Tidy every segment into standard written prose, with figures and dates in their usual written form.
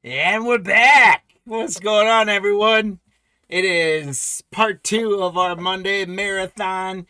And we're back. What's going on, everyone? It is part two of our Monday marathon.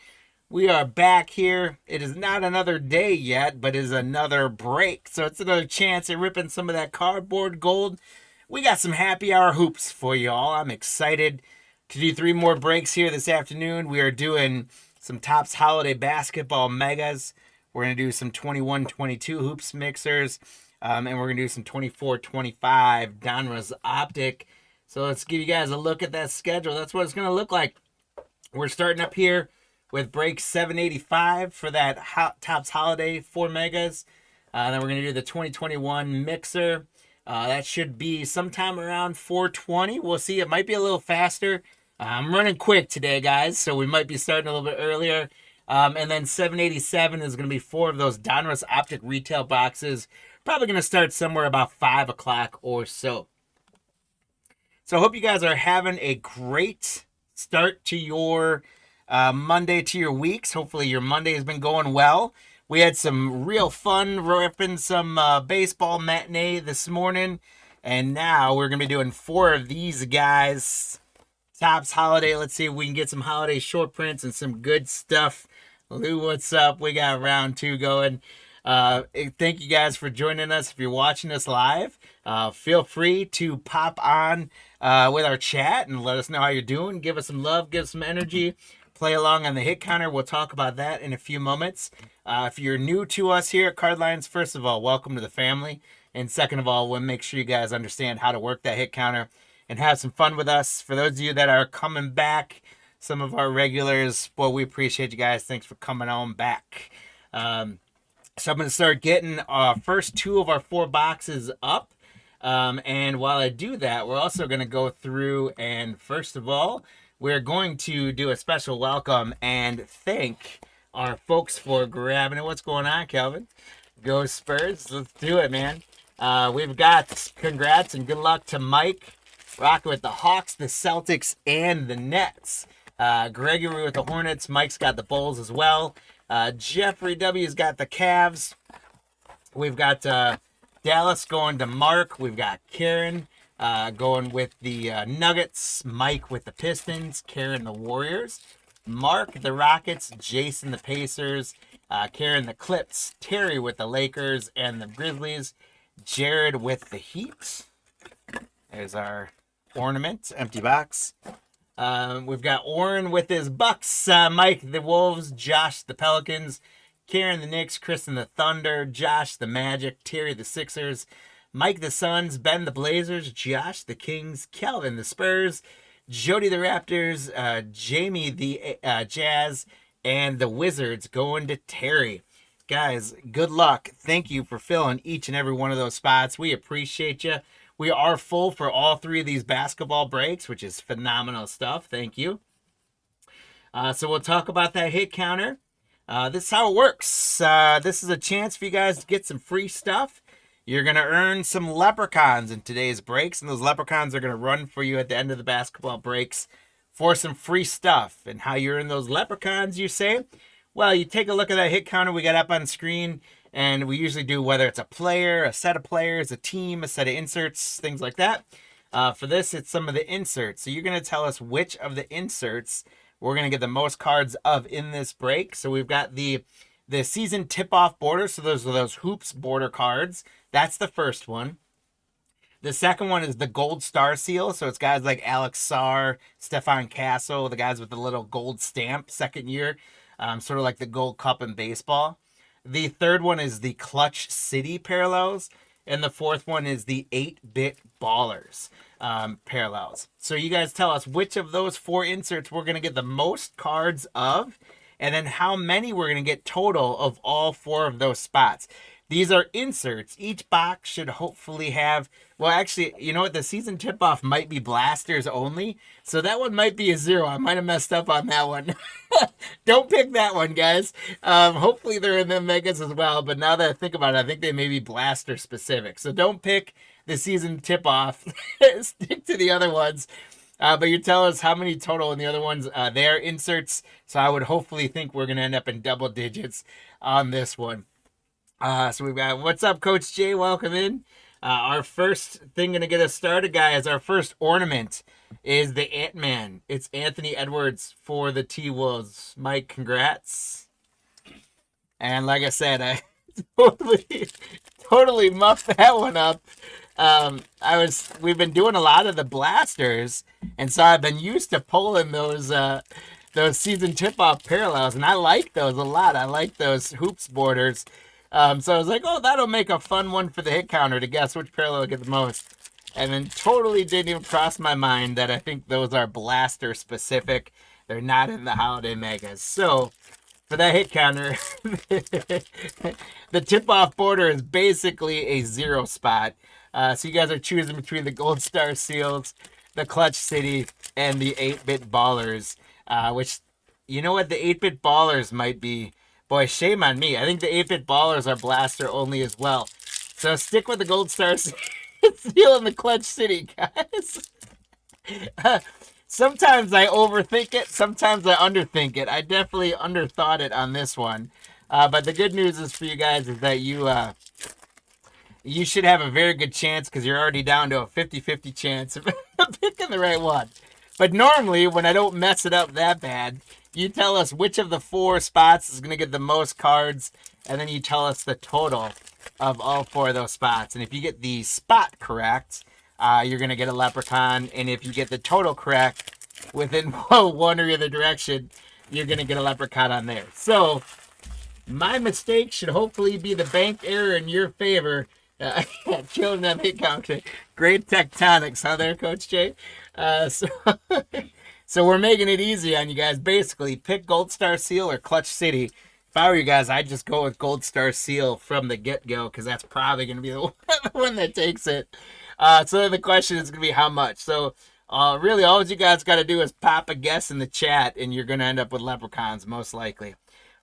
We are back here. It is not another day yet, but it is another break. So it's another chance at ripping some of that cardboard gold. We got some happy hour hoops for y'all. I'm excited to do three more breaks here this afternoon. We are doing some Topps Holiday Basketball Megas. We're going to do some 21-22 hoops mixers. And we're going to do some 24-25 Donruss Optic. So let's give you guys a look at that schedule. That's what it's going to look like. We're starting up here with break 785 for that Topps Holiday 4 megas. Then we're going to do the 2021 mixer. That should be sometime around 420. We'll see. It might be a little faster. I'm running quick today, guys, so we might be starting a little bit earlier. And then 787 is going to be 4 of those Donruss Optic retail boxes. Probably going to start somewhere about 5 o'clock or so. So I hope you guys are having a great start to your Monday, to your weeks. Hopefully your Monday has been going well. We had some real fun ripping some baseball matinee this morning. And now we're going to be doing 4 of these guys. Topps Holiday. Let's see if we can get some holiday short prints and some good stuff. Lou, what's up? We got round 2 going. Thank you guys for joining us. If you're watching us live, feel free to pop on with our chat and let us know how you're doing. Give us some love, give us some energy. Play along on the hit counter. We'll talk about that in a few moments. If you're new to us here at Cardlines, first of all, welcome to the family. And second of all, we'll make sure you guys understand how to work that hit counter and have some fun with us. For those of you that are coming back, some of our regulars, well, we appreciate you guys. Thanks for coming on back. So I'm going to start getting first 2 of our 4 boxes up. And while I do that, we're also going to go through and first of all, we're going to do a special welcome and thank our folks for grabbing it. What's going on, Kelvin? Go Spurs. Let's do it, man. We've got congrats and good luck to Mike, rocking with the Hawks, the Celtics, and the Nets. Gregory with the Hornets. Mike's got the Bulls as well. Jeffrey W's got the Cavs. We've got Dallas going to Mark. We've got Karen going with the Nuggets. Mike with the Pistons. Karen the Warriors. Mark the Rockets. Jason the Pacers. Karen the Clips. Terry with the Lakers and the Grizzlies. Jared with the Heat. There's our ornament. Empty box. We've got Orrin with his Bucks, Mike the Wolves, Josh the Pelicans, Karen the Knicks, Kristen the Thunder, Josh the Magic, Terry the Sixers, Mike the Suns, Ben the Blazers, Josh the Kings, Kelvin the Spurs, Jody the Raptors, Jamie the Jazz, and the Wizards going to Terry. Guys, good luck. Thank you for filling each and every one of those spots. We appreciate you. We are full for all 3 of these basketball breaks, which is phenomenal stuff. Thank you. So we'll talk about that hit counter. This is how it works. This is a chance for you guys to get some free stuff. You're going to earn some leprechauns in today's breaks, and those leprechauns are going to run for you at the end of the basketball breaks for some free stuff. And how you earn those leprechauns, you say? Well, you take a look at that hit counter we got up on screen. And we usually do whether it's a player, a set of players, a team, a set of inserts, things like that. For this, it's some of the inserts. So you're going to tell us which of the inserts we're going to get the most cards of in this break. So we've got the season tip-off border. So those are those hoops border cards. That's the first one. The second one is the gold star seal. So it's guys like Alex Sarr, Stefan Castle, the guys with the little gold stamp, second year. Sort of like the Gold Cup in baseball. The third one is the Clutch City parallels. And the fourth one is the 8-bit ballers parallels. So you guys tell us which of those 4 inserts we're going to get the most cards of. And then how many we're going to get total of all 4 of those spots. These are inserts. Each box should hopefully have, well, actually, you know what? The season tip-off might be blasters only. So that one might be a 0. I might have messed up on that one. Don't pick that one, guys. Hopefully they're in the megas as well. But now that I think about it, I think they may be blaster specific. So don't pick the season tip-off. Stick to the other ones. But you tell us how many total in the other ones. They are inserts. So I would hopefully think we're going to end up in double digits on this one. So we've got, what's up, Coach Jay? Welcome in. Our first thing going to get us started, guys, our first ornament is the Ant-Man. It's Anthony Edwards for the T-Wolves. Mike, congrats. And like I said, I totally muffed that one up. We've been doing a lot of the blasters, and so I've been used to pulling those season tip-off parallels, and I like those a lot. I like those hoops borders. So I was like, oh, that'll make a fun one for the hit counter to guess which parallel will get the most. And then totally didn't even cross my mind that I think those are blaster specific. They're not in the holiday megas. So for that hit counter, the tip-off border is basically a 0 spot. So you guys are choosing between the Gold Star Seals, the Clutch City, and the 8-Bit Ballers, which, you know what, the 8-Bit Ballers might be, boy, shame on me. I think the 8-Bit Ballers are blaster only as well. So stick with the Gold Star Seal and the Clutch City, guys. Sometimes I overthink it. Sometimes I underthink it. I definitely underthought it on this one. But the good news is for you guys is that you should have a very good chance because you're already down to a 50-50 chance of picking the right one. But normally, when I don't mess it up that bad, you tell us which of the 4 spots is going to get the most cards, and then you tell us the total of all 4 of those spots. And if you get the spot correct, you're going to get a leprechaun. And if you get the total correct within one or the other direction, you're going to get a leprechaun on there. So my mistake should hopefully be the bank error in your favor. Killing them hit counter. Great tectonics, huh there, Coach Jay? So we're making it easy on you guys. Basically, pick Gold Star Seal or Clutch City. If I were you guys, I'd just go with Gold Star Seal from the get-go because that's probably going to be the one that takes it. So then the question is going to be how much. So really, all you guys got to do is pop a guess in the chat, and you're going to end up with leprechauns, most likely.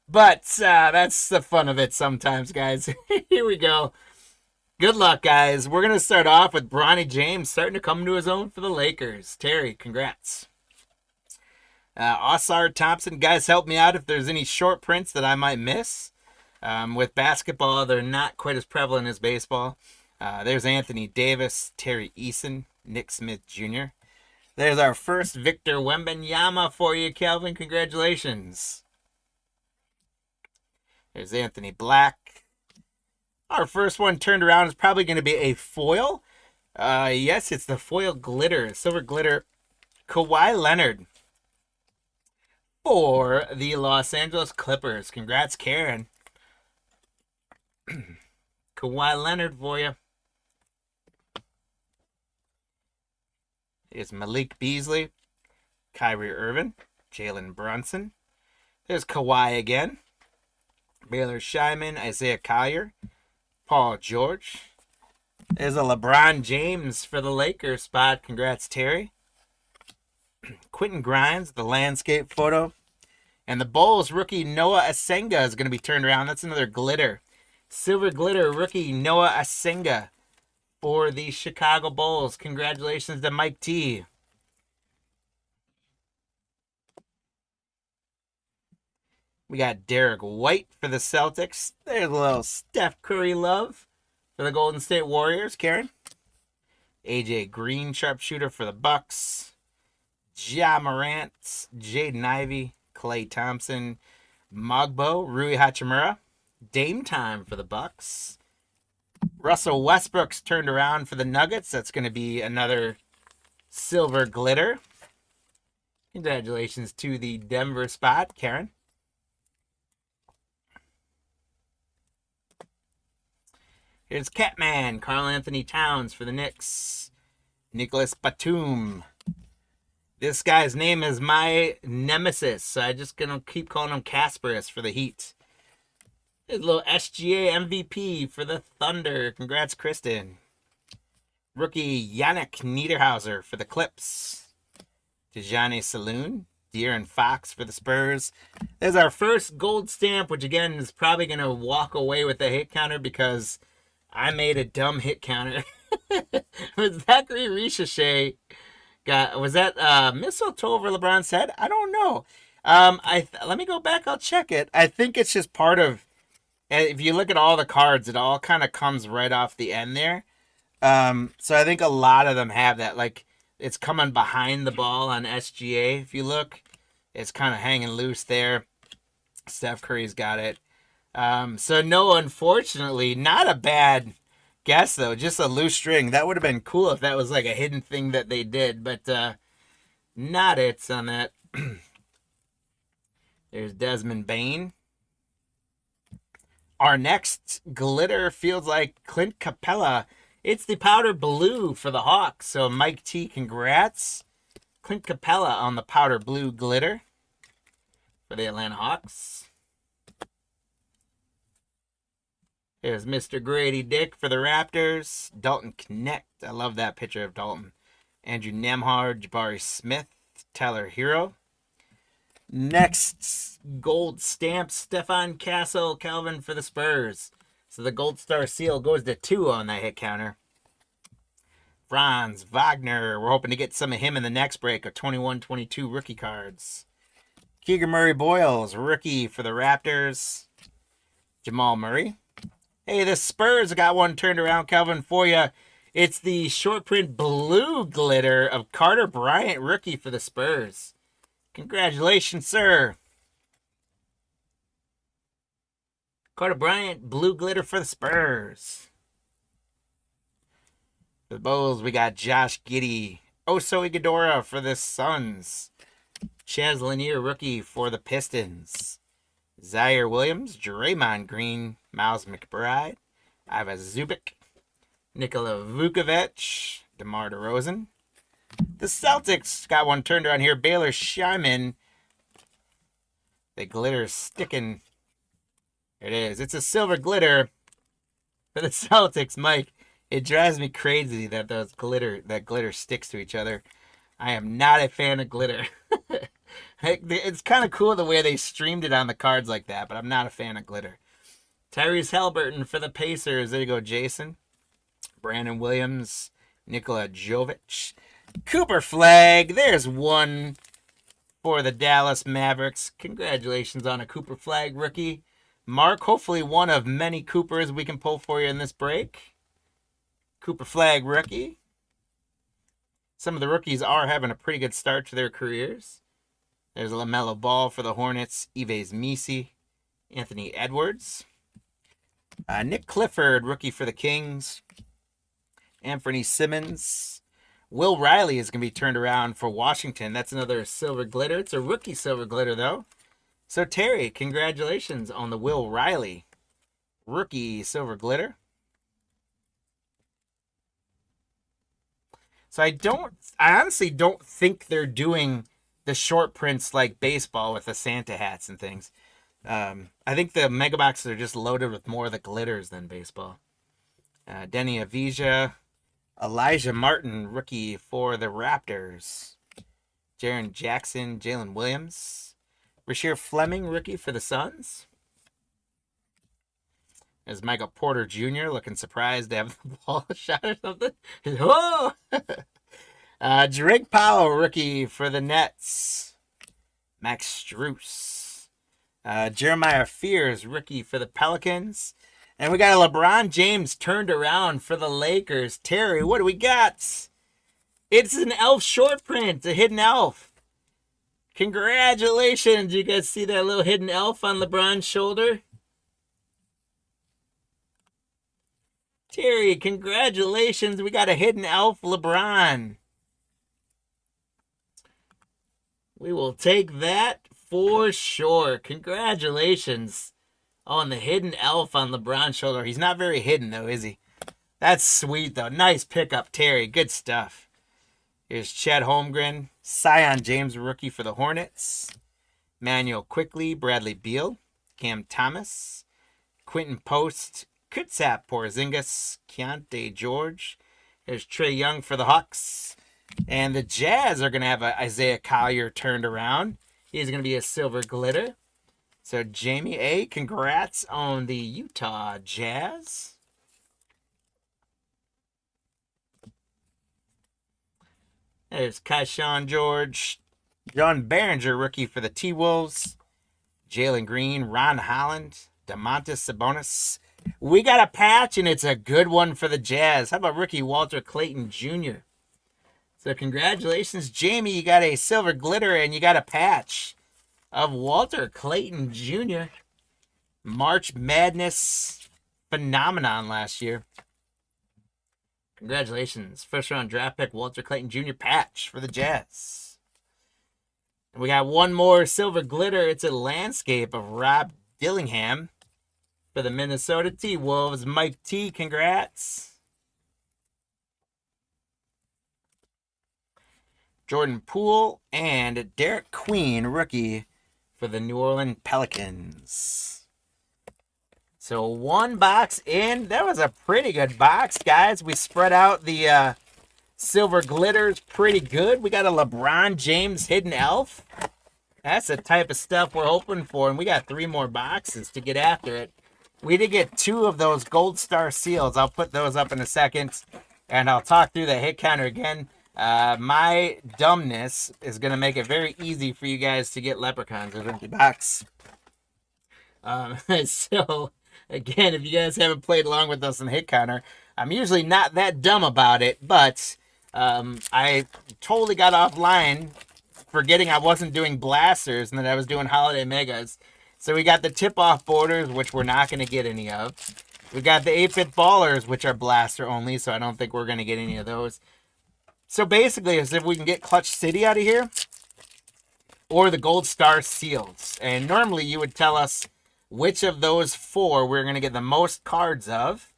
But that's the fun of it sometimes, guys. Here we go. Good luck, guys. We're going to start off with Bronny James starting to come to his own for the Lakers. Terry, congrats. Osar Thompson, guys, help me out if there's any short prints that I might miss. With basketball, they're not quite as prevalent as baseball. There's Anthony Davis, Terry Eason, Nick Smith Jr. There's our first Victor Wembanyama for you, Calvin. Congratulations. There's Anthony Black. Our first one turned around is probably going to be a foil. Yes, it's the foil glitter, silver glitter. Kawhi Leonard for the Los Angeles Clippers. Congrats, Karen. Kawhi Leonard for you. There's Malik Beasley, Kyrie Irving, Jalen Brunson. There's Kawhi again. Baylor Scheiman, Isaiah Collier, Paul George. There's a LeBron James for the Lakers spot. Congrats, Terry. Quentin Grimes, the landscape photo. And the Bulls rookie Noah Asenga is going to be turned around. That's another glitter. Silver glitter rookie Noah Asenga for the Chicago Bulls. Congratulations to Mike T. We got Derek White for the Celtics. There's a little Steph Curry love for the Golden State Warriors. Karen. AJ Green, sharpshooter for the Bucks. Ja Morant, Jaden Ivey, Klay Thompson, Mogbo, Rui Hachimura. Dame time for the Bucks. Russell Westbrook's turned around for the Nuggets. That's going to be another silver glitter. Congratulations to the Denver spot, Karen. Here's Catman, Karl Anthony Towns for the Knicks. Nicholas Batum. This guy's name is my nemesis, so I'm just going to keep calling him Kasparis for the Heat. There's a little SGA MVP for the Thunder. Congrats, Kristen. Rookie Yannick Niederhauser for the Clips. Tijani Saloon. De'Aaron Fox for the Spurs. There's our first gold stamp, which again is probably going to walk away with the hit counter because I made a dumb hit counter. With Zachary Ricochet. Was that mistletoe over LeBron's head? I don't know. Let me go back. I'll check it. I think it's just part of. If you look at all the cards, it all kind of comes right off the end there. So I think a lot of them have that. Like, it's coming behind the ball on SGA. If you look, it's kind of hanging loose there. Steph Curry's got it. So no, unfortunately, not a bad guess though. Just a loose string. That would have been cool if that was like a hidden thing that they did, but not it on that. There's Desmond Bain. Our next glitter feels like Clint Capella. It's the powder blue for the Hawks. So Mike T, congrats. Clint Capella on the powder blue glitter for the Atlanta Hawks. There's Mr. Grady Dick for the Raptors. Dalton Connect. I love that picture of Dalton. Andrew Nemhard, Jabari Smith, Tyler Hero. Next, gold stamp, Stefan Castle, Calvin for the Spurs. So the gold star seal goes to 2 on that hit counter. Franz Wagner. We're hoping to get some of him in the next break of 21-22 rookie cards. Keegan Murray Boyles, rookie for the Raptors. Jamal Murray. Hey, the Spurs got one turned around, Calvin, for you. It's the short print blue glitter of Carter Bryant, rookie for the Spurs. Congratulations, sir. Carter Bryant, blue glitter for the Spurs. For the Bulls, we got Josh Giddey. Oso Iguodala for the Suns. Chaz Lanier, rookie for the Pistons. Zaire Williams, Draymond Green, Miles McBride, Iva Zubik, Nikola Vukovic, DeMar DeRozan. The Celtics got one turned around here. Baylor Scheinman. The glitter sticking. It is. It's a silver glitter for the Celtics, Mike. It drives me crazy that glitter sticks to each other. I am not a fan of glitter. It's kind of cool the way they streamed it on the cards like that, but I'm not a fan of glitter. Tyrese Halliburton for the Pacers. There you go, Jason. Brandon Williams, Nikola Jovic. Cooper Flag. There's one for the Dallas Mavericks. Congratulations on a Cooper Flag rookie. Mark, hopefully one of many Coopers we can pull for you in this break. Cooper Flag rookie. Some of the rookies are having a pretty good start to their careers. There's LaMelo Ball for the Hornets. Yves Missi. Anthony Edwards. Nick Clifford, rookie for the Kings. Anthony Simmons. Will Riley is going to be turned around for Washington. That's another silver glitter. It's a rookie silver glitter, though. So, Terry, congratulations on the Will Riley rookie silver glitter. So I honestly don't think they're doing the short prints like baseball with the Santa hats and things. I think the mega boxes are just loaded with more of the glitters than baseball. Denny Avija, Elijah Martin, rookie for the Raptors. Jaren Jackson, Jalen Williams. Rasheer Fleming, rookie for the Suns. There's Michael Porter Jr. looking surprised to have the ball shot or something. Oh! Drake Powell, rookie for the Nets. Max Strus. Jeremiah Fears, rookie for the Pelicans. And we got a LeBron James turned around for the Lakers. Terry, what do we got? It's an elf short print, a hidden elf. Congratulations. You guys see that little hidden elf on LeBron's shoulder? Terry, congratulations. We got a hidden elf LeBron. We will take that for sure. Congratulations on the hidden elf on LeBron's shoulder. He's not very hidden, though, is he? That's sweet, though. Nice pickup, Terry. Good stuff. Here's Chet Holmgren. Zion James, rookie for the Hornets. Manuel Quickly, Bradley Beal. Cam Thomas. Quentin Post. Kristaps Porzingis. Keontae George. There's Trae Young for the Hawks. And the Jazz are going to have Isaiah Collier turned around. He's going to be a silver glitter. So Jamie A., congrats on the Utah Jazz. There's Keyshawn George. John Behringer, rookie for the T-Wolves. Jalen Green, Ron Holland, Domantas Sabonis. We got a patch, and it's a good one for the Jazz. How about rookie Walter Clayton Jr.? So congratulations, Jamie. You got a silver glitter, and you got a patch of Walter Clayton Jr. March Madness phenomenon last year. Congratulations. First round draft pick Walter Clayton Jr. patch for the Jazz. And we got one more silver glitter. It's a landscape of Rob Dillingham for the Minnesota T-Wolves. Mike T, congrats. Jordan Poole and Derek Queen, rookie for the New Orleans Pelicans. So one box in. That was a pretty good box, guys. We spread out the silver glitters pretty good. We got a LeBron James hidden elf. That's the type of stuff we're hoping for. And we got 3 more boxes to get after it. We did get 2 of those Gold Star seals. I'll put those up in a second. And I'll talk through the hit counter again. My dumbness is going to make it very easy for you guys to get leprechauns with empty box. So, again, if you guys haven't played along with us in hit counter, I'm usually not that dumb about it, but I totally got offline forgetting I wasn't doing blasters and that I was doing holiday megas. So we got the tip-off borders, which we're not going to get any of. We got the 8-bit ballers, which are blaster only, so I don't think we're going to get any of those. So basically, as if we can get Clutch City out of here, or the Gold Star seals. And normally you would tell us which of those 4 we're going to get the most cards of,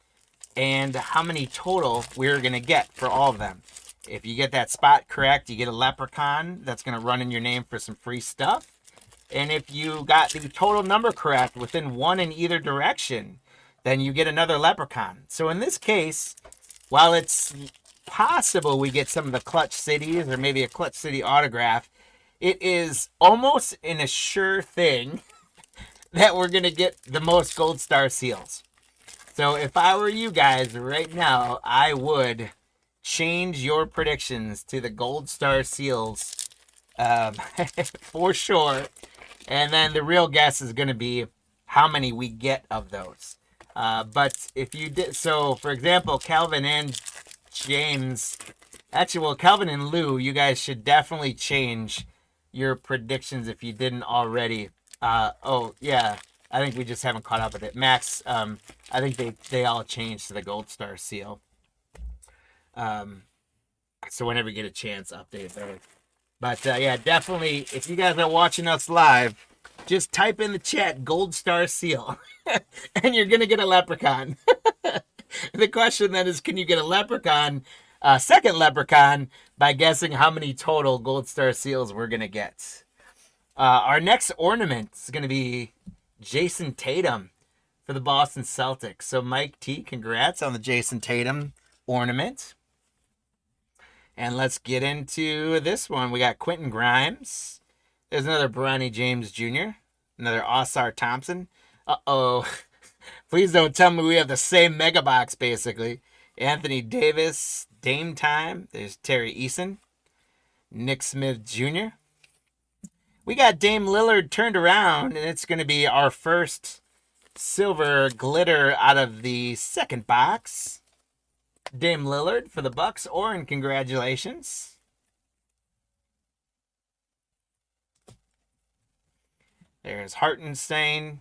and how many total we're going to get for all of them. If you get that spot correct, you get a leprechaun that's going to run in your name for some free stuff. And if you got the total number correct within 1 in either direction, then you get another leprechaun. So in this case, while it's possible we get some of the Clutch Cities or maybe a Clutch City autograph, it is almost an assured thing that we're going to get the most Gold Star seals. So if I were you guys right now, I would change your predictions to the Gold Star seals for sure. And then the real guess is going to be how many we get of those. But if you did, so for example, Calvin and James, actually, well, Calvin and Lou, you guys should definitely change your predictions if you didn't already. Oh, yeah, I think we just haven't caught up with it. Max, I think they all changed to the Gold Star seal. So whenever you get a chance, update those. But yeah, definitely, if you guys are watching us live, just type in the chat Gold Star seal, and you're going to get a leprechaun. The question then is, can you get a leprechaun, second leprechaun, by guessing how many total Gold Star seals we're going to get? Our next ornament is going to be Jason Tatum for the Boston Celtics. So Mike T, congrats on the Jason Tatum ornament. And let's get into this one. We got Quentin Grimes. There's another Bronny James Jr. Another Osar Thompson. Uh-oh. Please don't tell me we have the same mega box, basically. Anthony Davis, Dame Time. There's Terry Eason. Nick Smith Jr. We got Dame Lillard turned around, and it's going to be our first silver glitter out of the second box. Dame Lillard for the Bucks. Oren, congratulations. There's Hartenstein.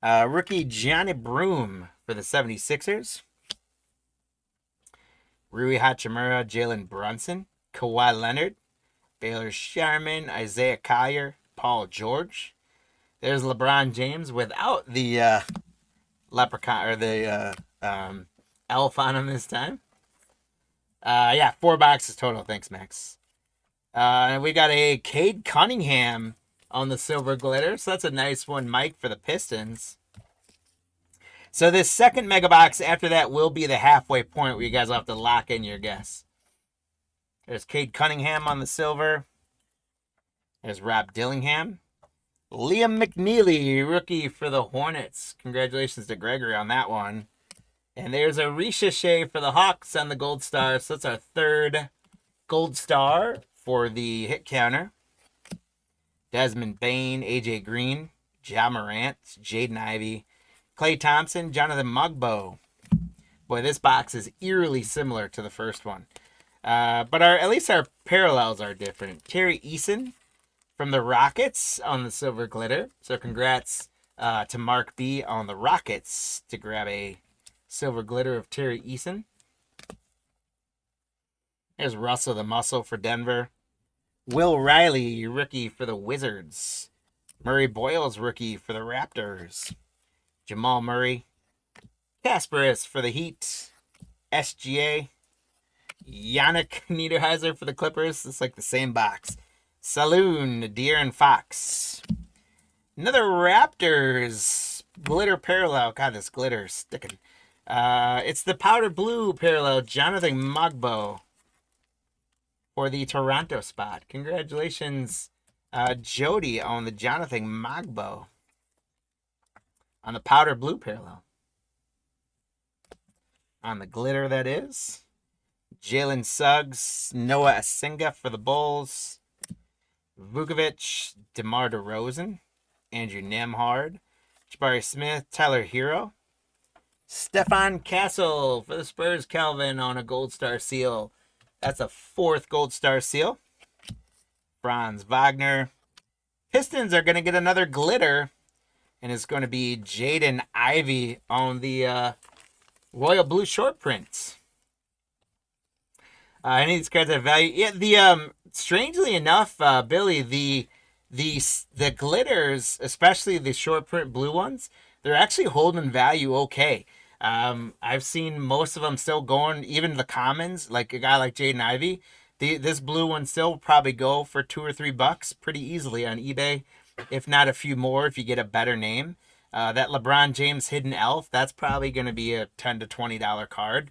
Rookie Gianni Broom for the 76ers. Rui Hachimura, Jalen Brunson. Kawhi Leonard. Baylor Sharman, Isaiah Collier, Paul George. There's LeBron James without the leprechaun or the elf on him this time. Yeah, 4 boxes total. Thanks, Max. And we got a Cade Cunningham on the silver glitter. So that's a nice one, Mike, for the Pistons. So this second mega box after that will be the halfway point where you guys will have to lock in your guess. There's Cade Cunningham on the silver. There's Rob Dillingham. Liam McNeely, rookie for the Hornets. Congratulations to Gregory on that one. And there's a Ricochet for the Hawks on the Gold Star. So that's our third Gold Star for the hit counter. Desmond Bain, AJ Green, Ja Morant, Jaden Ivey, Klay Thompson, Jonathan Mugbo. Boy, this box is eerily similar to the first one. But at least our parallels are different. Terry Eason from the Rockets on the silver glitter. So congrats to Mark B on the Rockets to grab a silver glitter of Terry Eason. There's Russell the Muscle for Denver. Will Riley, rookie for the Wizards. Murray Boyles, rookie for the Raptors. Jamal Murray. Kasparis for the Heat. SGA. Yannick Niederheiser for the Clippers. It's like the same box. Saloon, De'Aaron Fox. Another Raptors glitter parallel. God, this glitter is sticking. It's the powder blue parallel. Jonathan Mugbo for the Toronto spot. Congratulations, Jody, on the Jonathan Mugbo on the powder blue parallel. On the glitter, that is. Jalen Suggs, Noah Asinga for the Bulls. Vukovic, DeMar DeRozan, Andrew Nembhard, Jabari Smith, Tyler Hero. Stefan Castle for the Spurs, Calvin on a Gold Star seal. That's a 4th Gold Star seal. Franz Wagner. Pistons are going to get another glitter, and it's going to be Jaden Ivey on the Royal Blue short print. Any of these cards have value? Yeah, the strangely enough, Billy, the glitters, especially the short print blue ones, they're actually holding value okay. I've seen most of them still going, even the commons, like a guy like Jaden Ivey. This blue one still probably go for $2 or $3 pretty easily on eBay, if not a few more if you get a better name. That LeBron James Hidden Elf, that's probably going to be a $10 to $20 card.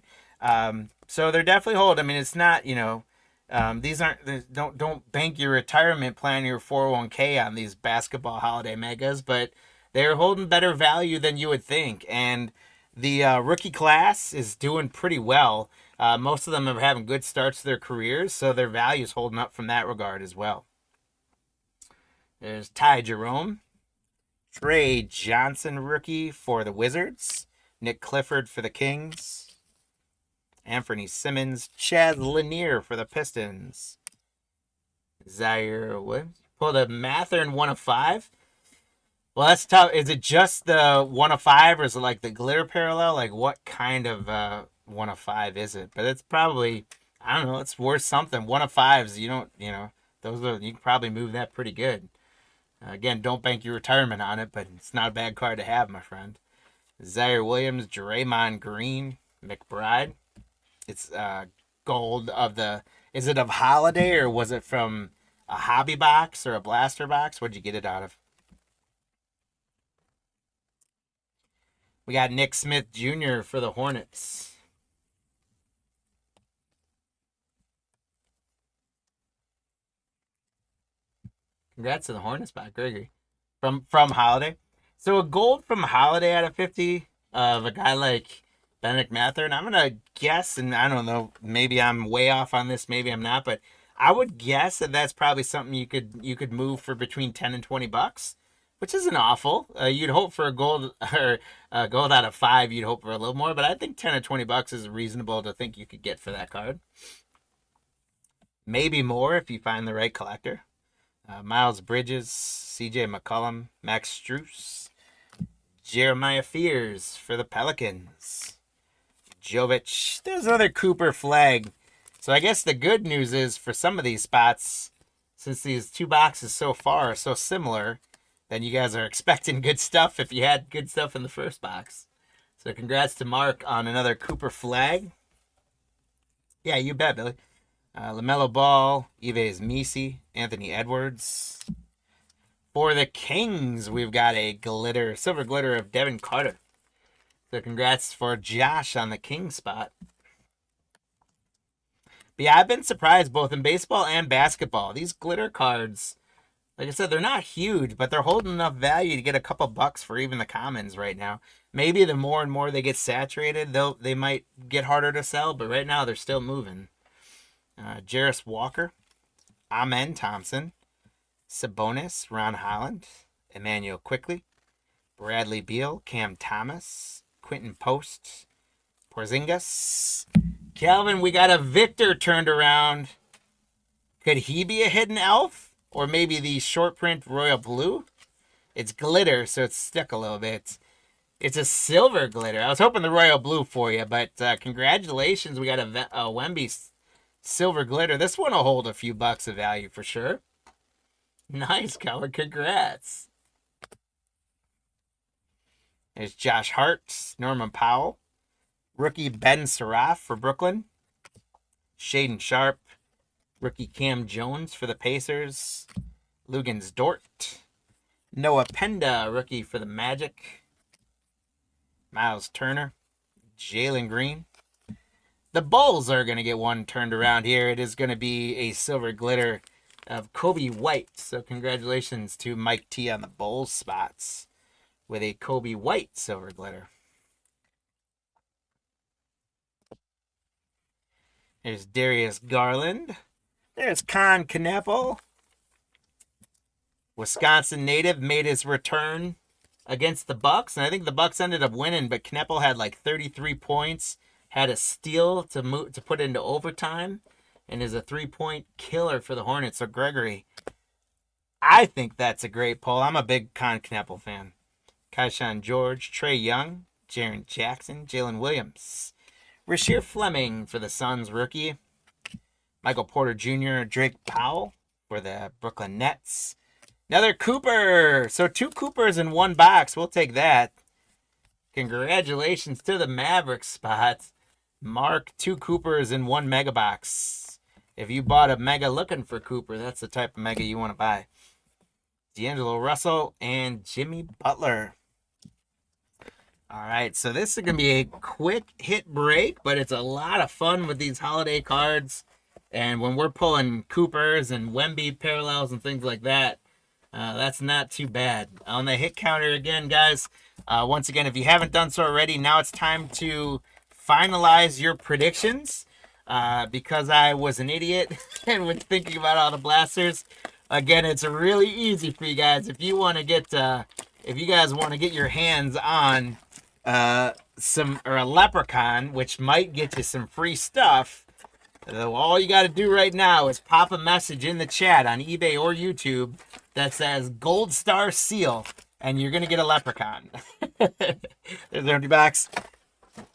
So they're definitely holding. I mean, it's not, these aren't, don't bank your retirement plan, your 401k on these basketball holiday megas, but they're holding better value than you would think. And the rookie class is doing pretty well. Most of them are having good starts to their careers, so their value is holding up from that regard as well. There's Ty Jerome. Trey Johnson, rookie for the Wizards. Nick Clifford for the Kings. Anthony Simmons. Chad Lanier for the Pistons. Zaire Williams. Pulled a Mathern 1 of 5. Well, that's tough. Is it just the 1 of 5, or is it like the glitter parallel? Like, what kind of 1 of 5 is it? But it's probably, I don't know, it's worth something. 1 of 5s, those are, you can probably move that pretty good. Again, don't bank your retirement on it, but it's not a bad card to have, my friend. Zaire Williams, Draymond Green, McBride. It's gold of the, is it of Holiday, or was it from a hobby box or a blaster box? What'd you get it out of? We got Nick Smith Jr. for the Hornets. Congrats to the Hornets back, Gregory. From Holiday. So a gold from Holiday out of 50 of a guy like Benedict Mather. And I'm going to guess, and I don't know, maybe I'm way off on this, maybe I'm not, but I would guess that that's probably something you could move for between $10 and $20, which isn't awful. You'd hope for a gold, or a gold out of 5, you'd hope for a little more, but I think 10 or $20 is reasonable to think you could get for that card. Maybe more if you find the right collector. Miles Bridges, CJ McCollum, Max Strus, Jeremiah Fears for the Pelicans. Jovic. There's another Cooper flag. So I guess the good news is for some of these spots, since these 2 boxes so far are so similar, then you guys are expecting good stuff if you had good stuff in the first box. So congrats to Mark on another Cooper flag. Yeah, you bet, Billy. LaMelo Ball, Yves Misi, Anthony Edwards. For the Kings, we've got a silver glitter of Devin Carter. So congrats for Josh on the King spot. But yeah, I've been surprised both in baseball and basketball. These glitter cards, like I said, they're not huge, but they're holding enough value to get a couple bucks for even the commons right now. Maybe the more and more they get saturated, they might get harder to sell, but right now they're still moving. Jarris Walker, Amen Thompson, Sabonis, Ron Holland, Emmanuel Quickley, Bradley Beal, Cam Thomas, Quentin Post, Porzingis. Calvin, we got a Victor turned around. Could he be a hidden elf? Or maybe the short print royal blue? It's glitter, so it's stuck a little bit. It's a silver glitter. I was hoping the royal blue for you, but congratulations. We got a Wemby silver glitter. This one will hold a few bucks of value for sure. Nice, Calvin. Congrats. There's Josh Hart, Norman Powell, rookie Ben Seraph for Brooklyn, Shaden Sharp, rookie Cam Jones for the Pacers, Lugans Dort, Noah Penda, rookie for the Magic, Miles Turner, Jalen Green. The Bulls are going to get one turned around here. It is going to be a silver glitter of Kobe White. So congratulations to Mike T on the Bulls spots with a Kobe White silver glitter. There's Darius Garland. There's Con Kneppel. Wisconsin native made his return against the Bucks, and I think the Bucks ended up winning, but Kneppel had like 33 points, had a steal to put into overtime, and is a 3-point killer for the Hornets. So Gregory, I think that's a great pull. I'm a big Con Kneppel fan. Kaishan George, Trae Young, Jaren Jackson, Jalen Williams, Rasheer Fleming for the Suns rookie, Michael Porter Jr., Drake Powell for the Brooklyn Nets. Another Cooper. So 2 Coopers in one box. We'll take that. Congratulations to the Mavericks spots. Mark, 2 Coopers in 1 mega box. If you bought a mega looking for Cooper, that's the type of mega you want to buy. D'Angelo Russell and Jimmy Butler. All right, so this is going to be a quick hit break, but it's a lot of fun with these holiday cards. And when we're pulling Coopers and Wemby parallels and things like that, that's not too bad. On the hit counter again, guys, once again, if you haven't done so already, now it's time to finalize your predictions. Because I was an idiot and was thinking about all the blasters. Again, it's really easy for you guys. If you want to get, if you guys want to get your hands on a leprechaun, which might get you some free stuff, all you got to do right now is pop a message in the chat on eBay or YouTube that says Gold Star Seal, and you're going to get a leprechaun. There's an empty box.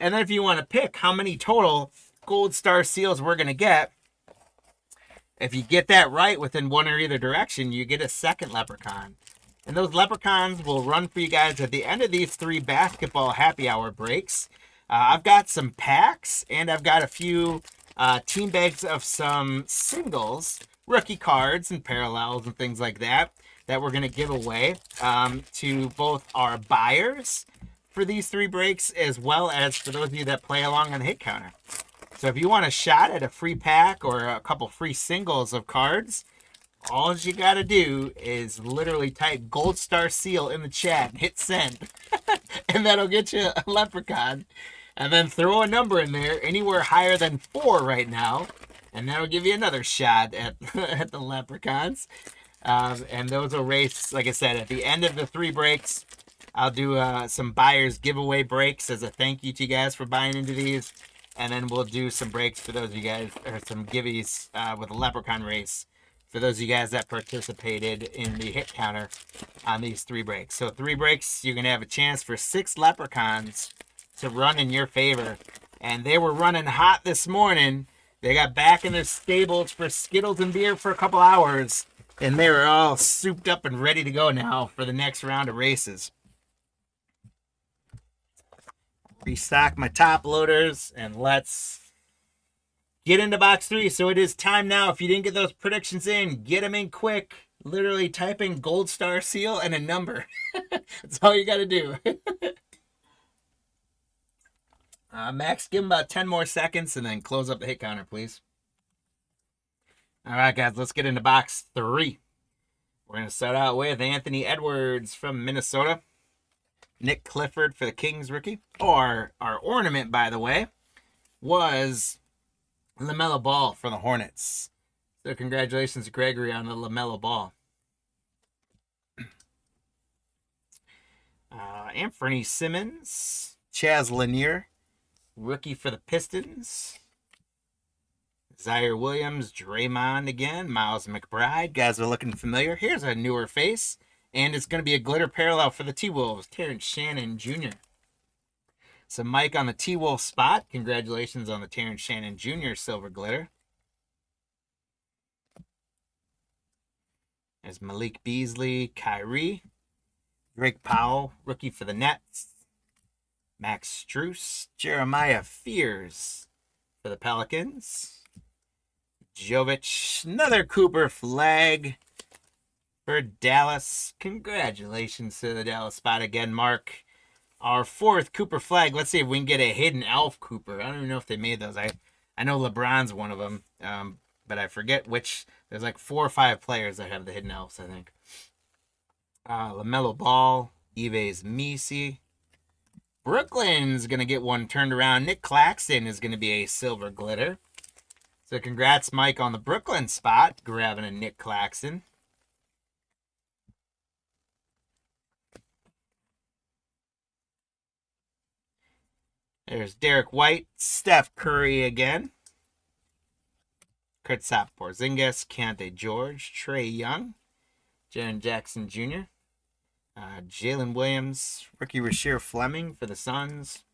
And then if you want to pick how many total Gold Star Seals we're going to get, if you get that right within one or either direction, you get a second leprechaun. And those leprechauns will run for you guys at the end of these 3 basketball happy hour breaks. I've got some packs, and I've got a few team bags of some singles, rookie cards and parallels and things like that we're going to give away to both our buyers for these 3 breaks, as well as for those of you that play along on the hit counter. So if you want a shot at a free pack or a couple free singles of cards, all you got to do is literally type Gold Star Seal in the chat and hit send. And that'll get you a leprechaun. And then throw a number in there, anywhere higher than 4 right now. And that'll give you another shot at, at the leprechauns. And those will race, like I said, at the end of the 3 breaks. I'll do some buyers giveaway breaks as a thank you to you guys for buying into these. And then we'll do some breaks for those of you guys, or some giveies with a leprechaun race for those of you guys that participated in the hit counter on these 3 breaks. So 3 breaks, you're going to have a chance for 6 leprechauns to run in your favor. And they were running hot this morning. They got back in their stables for Skittles and beer for a couple hours. And they were all souped up and ready to go now for the next round of races. Restock my top loaders, and let's get into box 3. So it is time now. If you didn't get those predictions in, get them in quick. Literally type in Gold Star Seal and a number. That's all you got to do. Max, give them about 10 more seconds and then close up the hit counter, please. All right, guys, let's get into box 3. We're going to start out with Anthony Edwards from Minnesota. Nick Clifford for the Kings rookie. Our ornament, by the way, was LaMelo Ball for the Hornets. So congratulations to Gregory on the LaMelo Ball. Anthony Simmons, Chaz Lanier, rookie for the Pistons. Zaire Williams, Draymond again, Miles McBride. Guys are looking familiar. Here's a newer face, and it's going to be a glitter parallel for the T-Wolves, Terrence Shannon Jr. So Mike on the T-Wolf spot. Congratulations on the Terrence Shannon Jr. silver glitter. There's Malik Beasley, Kyrie. Drake Powell, rookie for the Nets. Max Strus, Jeremiah Fears for the Pelicans. Jovic, another Cooper flag for Dallas. Congratulations to the Dallas spot again, Mark. Our fourth Cooper flag. Let's see if we can get a hidden elf Cooper. I don't even know if they made those. I know LeBron's one of them, but I forget which. There's like 4 or 5 players that have the hidden elves, I think. LaMelo Ball, Yves Missi. Brooklyn's going to get one turned around. Nick Claxton is going to be a silver glitter. So congrats, Mike, on the Brooklyn spot, grabbing a Nick Claxton. There's Derek White, Steph Curry again. Kristaps Porzingis, Kante George, Trae Young, Jaren Jackson Jr., Jalen Williams, rookie Rasheer Fleming for the Suns,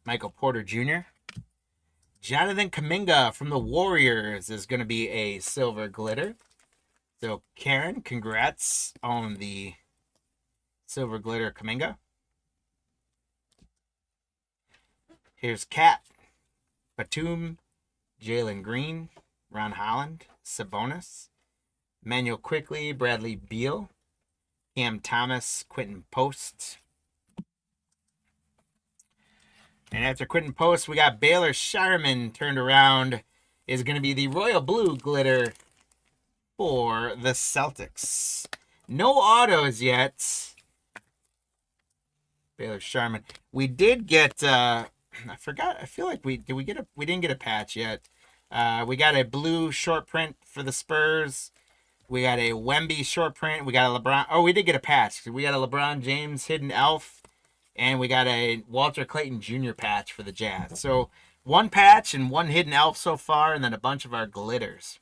Michael Porter Jr., Jonathan Kuminga from the Warriors is going to be a silver glitter. So, Karen, congrats on the silver glitter Kuminga. Here's Kat, Batum, Jalen Green, Ron Holland, Sabonis, Manuel Quickley, Bradley Beal, Cam Thomas, Quentin Post. And after Quentin Post, we got Baylor Shireman turned around. Is going to be the royal blue glitter for the Celtics. No autos yet. Baylor Shireman. We did get... I forgot. I feel like we didn't get a patch yet. We got a blue short print for the Spurs. We got a Wemby short print. We got a LeBron. Oh, we did get a patch. We got a LeBron James hidden elf. And we got a Walter Clayton Jr. patch for the Jazz. So 1 patch and 1 hidden elf so far, and then a bunch of our glitters.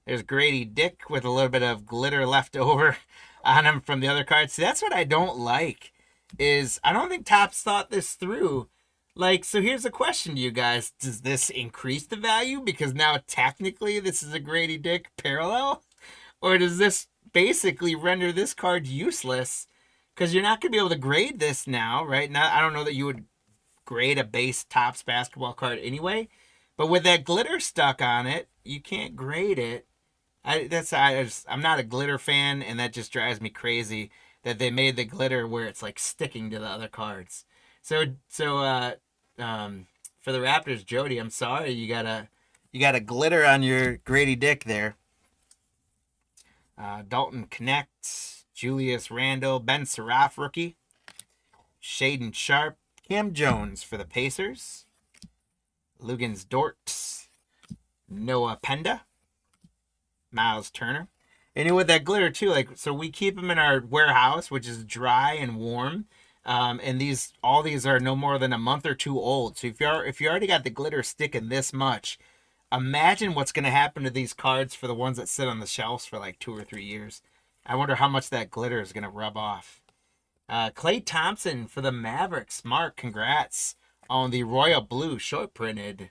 There's Grady Dick with a little bit of glitter left over on him from the other cards. See, that's what I don't like, is I don't think Topps thought this through. Like, so here's the question to you guys. Does this increase the value because now technically this is a Grady Dick parallel? Or does this basically render this card useless? Because you're not going to be able to grade this now, right? Now, I don't know that you would grade a base Topps basketball card anyway. But with that glitter stuck on it, you can't grade it. I'm not a glitter fan, and that just drives me crazy that they made the glitter where it's like sticking to the other cards. So for the Raptors, Jody, I'm sorry, you got a glitter on your Grady Dick there. Dalton Connect, Julius Randle, Ben Seraph rookie, Shaden Sharp, Cam Jones for the Pacers, Lugans Dort, Noah Penda, Miles Turner. And with that glitter too, like, so we keep them in our warehouse, which is dry and warm. And all these are no more than a month or 2 old. So if you already got the glitter sticking this much, imagine what's going to happen to these cards for the ones that sit on the shelves for like 2 or 3 years. I wonder how much that glitter is going to rub off. Klay Thompson for the Mavericks. Mark, congrats on the royal blue short printed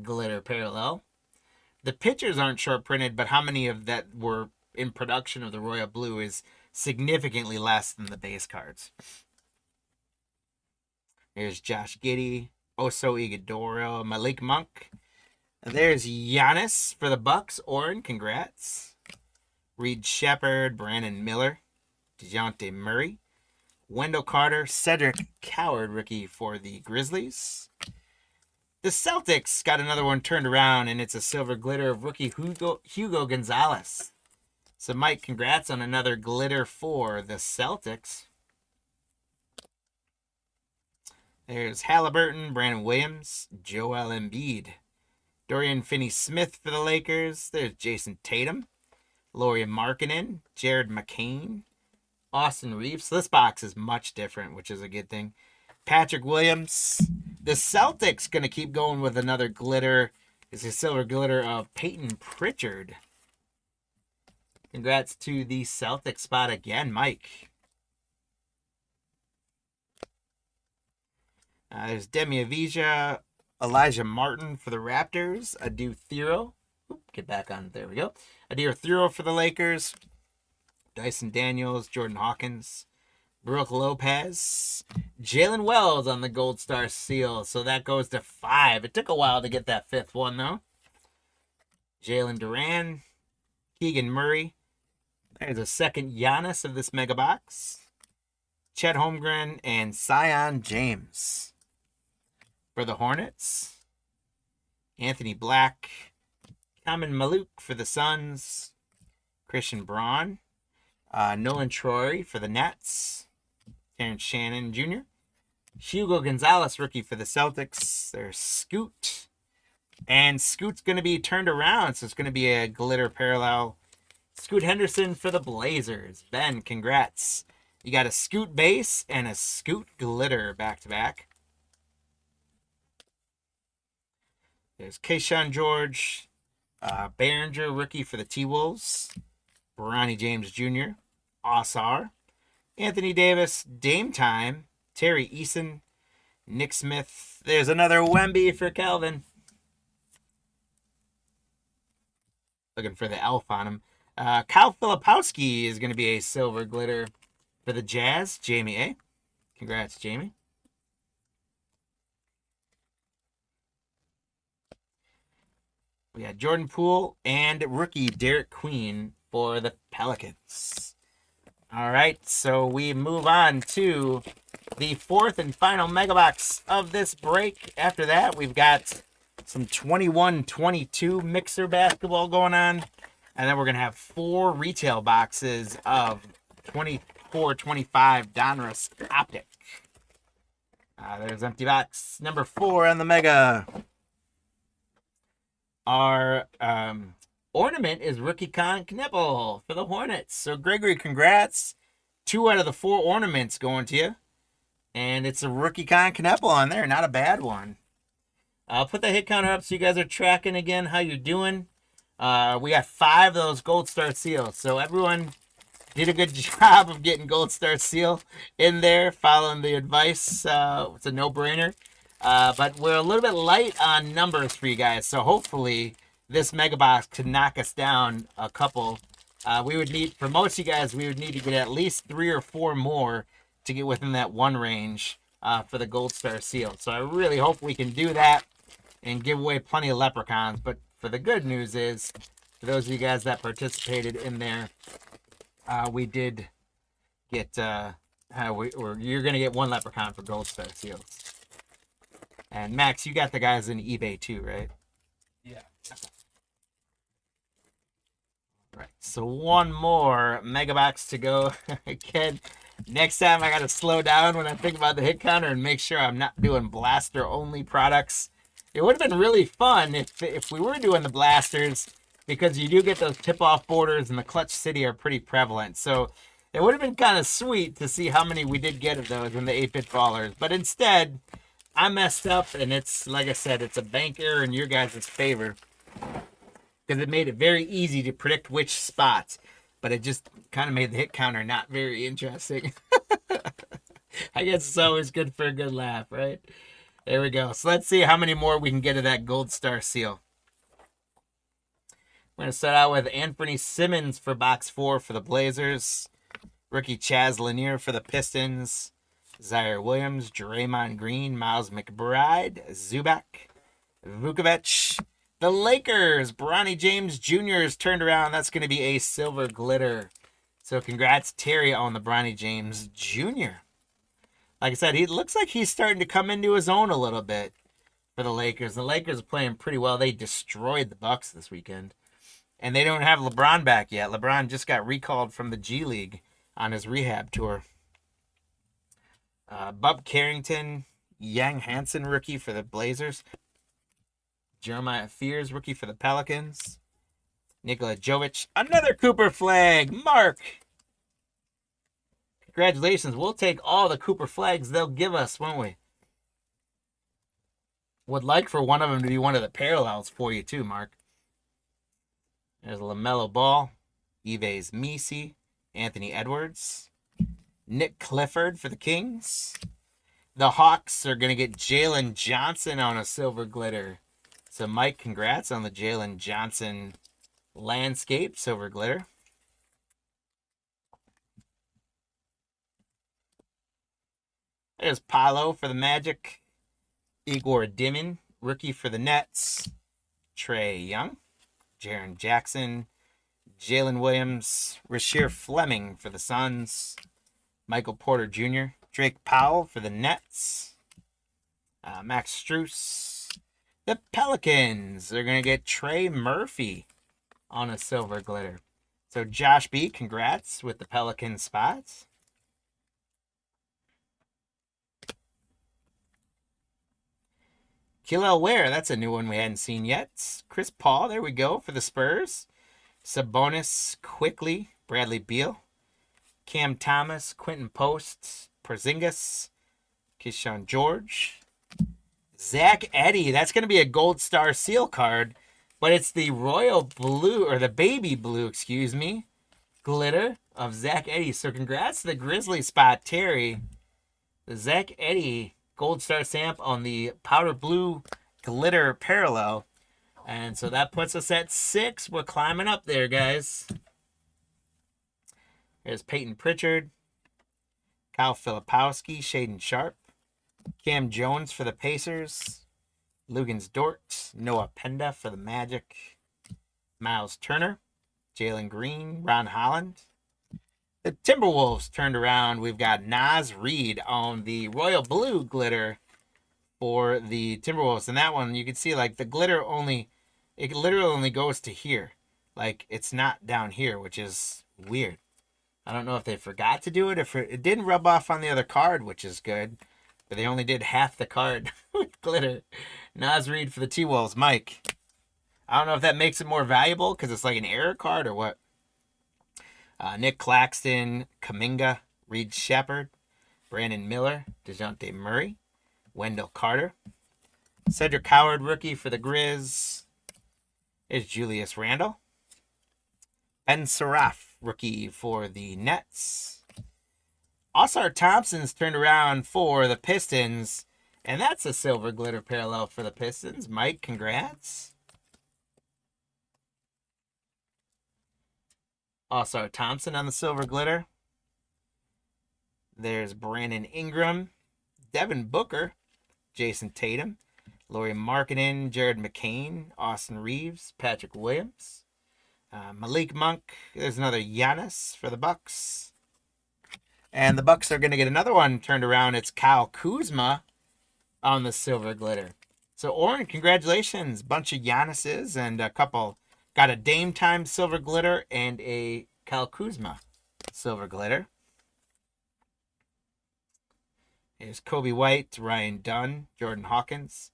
glitter parallel. The pictures aren't short printed, but how many of that were in production of the royal blue is significantly less than the base cards. There's Josh Giddey, Oso Ighodaro, Malik Monk. There's Giannis for the Bucks. Oren, congrats. Reed Shepard, Brandon Miller, DeJounte Murray, Wendell Carter, Cedric Coward, rookie for the Grizzlies. The Celtics got another one turned around, and it's a silver glitter of rookie Hugo Gonzalez. So, Mike, congrats on another glitter for the Celtics. There's Halliburton, Brandon Williams, Joel Embiid, Dorian Finney-Smith for the Lakers. There's Jason Tatum, Lauri Markkanen, Jared McCain, Austin Reeves. So this box is much different, which is a good thing. Patrick Williams. The Celtics going to keep going with another glitter. It's a silver glitter of Peyton Pritchard. Congrats to the Celtics spot again, Mike. There's Demi Avija, Elijah Martin for the Raptors. Adu Thero. Get back on. There we go. Adu Thero for the Lakers. Dyson Daniels, Jordan Hawkins, Brooke Lopez, Jalen Wells on the Gold Star seal. So that goes to 5. It took a while to get that 5th one, though. Jalen Duran, Keegan Murray. There's a second Giannis of this mega box. Chet Holmgren and Zion James for the Hornets. Anthony Black, Kamen Maluk for the Suns. Christian Braun. Nolan Troy for the Nets. Terrence Shannon Jr. Hugo Gonzalez, rookie for the Celtics. There's Scoot. And Scoot's going to be turned around, so it's going to be a glitter parallel. Scoot Henderson for the Blazers. Ben, congrats. You got a Scoot base and a Scoot glitter back-to-back. There's Keyshawn George. Behringer, rookie for the T-Wolves. Bronny James Jr. Osar, Anthony Davis, Dame Time, Terry Eason, Nick Smith. There's another Wemby for Calvin. Looking for the elf on him. Kyle Filipowski is going to be a silver glitter for the Jazz. Jamie A. Congrats, Jamie. We got Jordan Poole and rookie Derek Queen for the Pelicans. All right, so we move on to the 4th and final mega box of this break. After that, we've got some 21-22 mixer basketball going on. And then we're going to have 4 retail boxes of 24-25 Donruss Optic. There's empty box number 4 on the mega. Our ornament is Rookie Con Knippel for the Hornets. So, Gregory, congrats. 2 out of the 4 ornaments going to you. And it's a Rookie Con Knippel on there. Not a bad one. I'll put the hit counter up so you guys are tracking again how you're doing. We got 5 of those Gold Star seals. So, everyone did a good job of getting Gold Star seal in there, following the advice. It's a no-brainer. But we're a little bit light on numbers for you guys. So, hopefully this mega box could knock us down a couple. We would need, for most of you guys, we would need to get at least 3 or 4 more to get within that 1 range for the Gold Star seal. So I really hope we can do that and give away plenty of leprechauns. But for the good news is, for those of you guys that participated in there, we did get, you're going to get 1 leprechaun for Gold Star seals. And Max, you got the guys in eBay too, right? Yeah. Right. So 1 more mega box to go. Again, next time I got to slow down when I think about the hit counter and make sure I'm not doing blaster only products. It would have been really fun if we were doing the blasters, because you do get those tip-off borders and the Clutch City are pretty prevalent. So it would have been kind of sweet to see how many we did get of those in the 8-bit ballers. But instead, I messed up, and it's, like I said, it's a bank error in your guys' favor, because it made it very easy to predict which spots, but it just kind of made the hit counter not very interesting. I guess it's always good for a good laugh, right? There we go. So let's see how many more we can get of that Gold Star seal. We're going to start out with Anthony Simmons for box 4 for the Blazers. Rookie Chaz Lanier for the Pistons. Zaire Williams, Draymond Green, Miles McBride, Zubac, Vukovic. The Lakers, Bronny James Jr. is turned around. That's going to be a silver glitter. So congrats, Terry, on the Bronny James Jr. Like I said, he looks like he's starting to come into his own a little bit for the Lakers. The Lakers are playing pretty well. They destroyed the Bucks this weekend. And they don't have LeBron back yet. LeBron just got recalled from the G League on his rehab tour. Bub Carrington, Yang Hansen, rookie for the Blazers. Jeremiah Fears, rookie for the Pelicans. Nikola Jovic, another Cooper flag. Mark. Congratulations. We'll take all the Cooper flags they'll give us, won't we? Would like for one of them to be one of the parallels for you too, Mark. There's LaMelo Ball, Yves Missi, Anthony Edwards, Nick Clifford for the Kings. The Hawks are going to get Jalen Johnson on a silver glitter. So, Mike, congrats on the Jalen Johnson landscape silver glitter. There's Paolo for the Magic. Igor Dimin, rookie for the Nets. Trae Young. Jaren Jackson. Jalen Williams. Rasheer Fleming for the Suns. Michael Porter Jr. Drake Powell for the Nets. Max Strus. The Pelicans are going to get Trey Murphy on a silver glitter. So Josh B, congrats with the Pelican spots. Kilel Ware, that's a new one we hadn't seen yet. Chris Paul, there we go for the Spurs. Sabonis, Quickly, Bradley Beal. Cam Thomas, Quentin Post, Porzingis, Keyshawn George. Zach Edey, that's going to be a Gold Star seal card, but it's the royal blue, or the baby blue, excuse me, glitter of Zach Edey. So congrats to the Grizzly spot, Terry. The Zach Edey Gold Star stamp on the powder blue glitter parallel. And so that puts us at 6. We're climbing up there, guys. There's Peyton Pritchard, Kyle Filipowski, Shaden Sharp, Cam Jones for the Pacers, Lugans Dort, Noah Penda for the Magic, Miles Turner, Jalen Green, Ron Holland. The Timberwolves turned around. We've got Naz Reid on the royal blue glitter for the Timberwolves. And that one, you can see like the glitter only, it literally only goes to here. Like it's not down here, which is weird. I don't know if they forgot to do it. If it didn't rub off on the other card, which is good. But they only did half the card with glitter. Naz Reid for the T-Wolves. Mike, I don't know if that makes it more valuable because it's like an error card or what. Nick Claxton, Kuminga, Reed Shepard, Brandon Miller, DeJounte Murray, Wendell Carter. Cedric Howard, rookie for the Grizz. Is Julius Randle. Ben Seraph, rookie for the Nets. Oscar Thompson's turned around for the Pistons, and that's a silver glitter parallel for the Pistons. Mike, congrats. Oscar Thompson on the silver glitter. There's Brandon Ingram, Devin Booker, Jason Tatum, Lauri Markkanen, Jared McCain, Austin Reeves, Patrick Williams, Malik Monk. There's another Giannis for the Bucks. And the Bucks are going to get another one turned around. It's Kyle Kuzma on the silver glitter. So, Oren, congratulations. Bunch of Giannis's and a couple. Got a Dame Time silver glitter and a Kyle Kuzma silver glitter. Here's Kobe White, Ryan Dunn, Jordan Hawkins,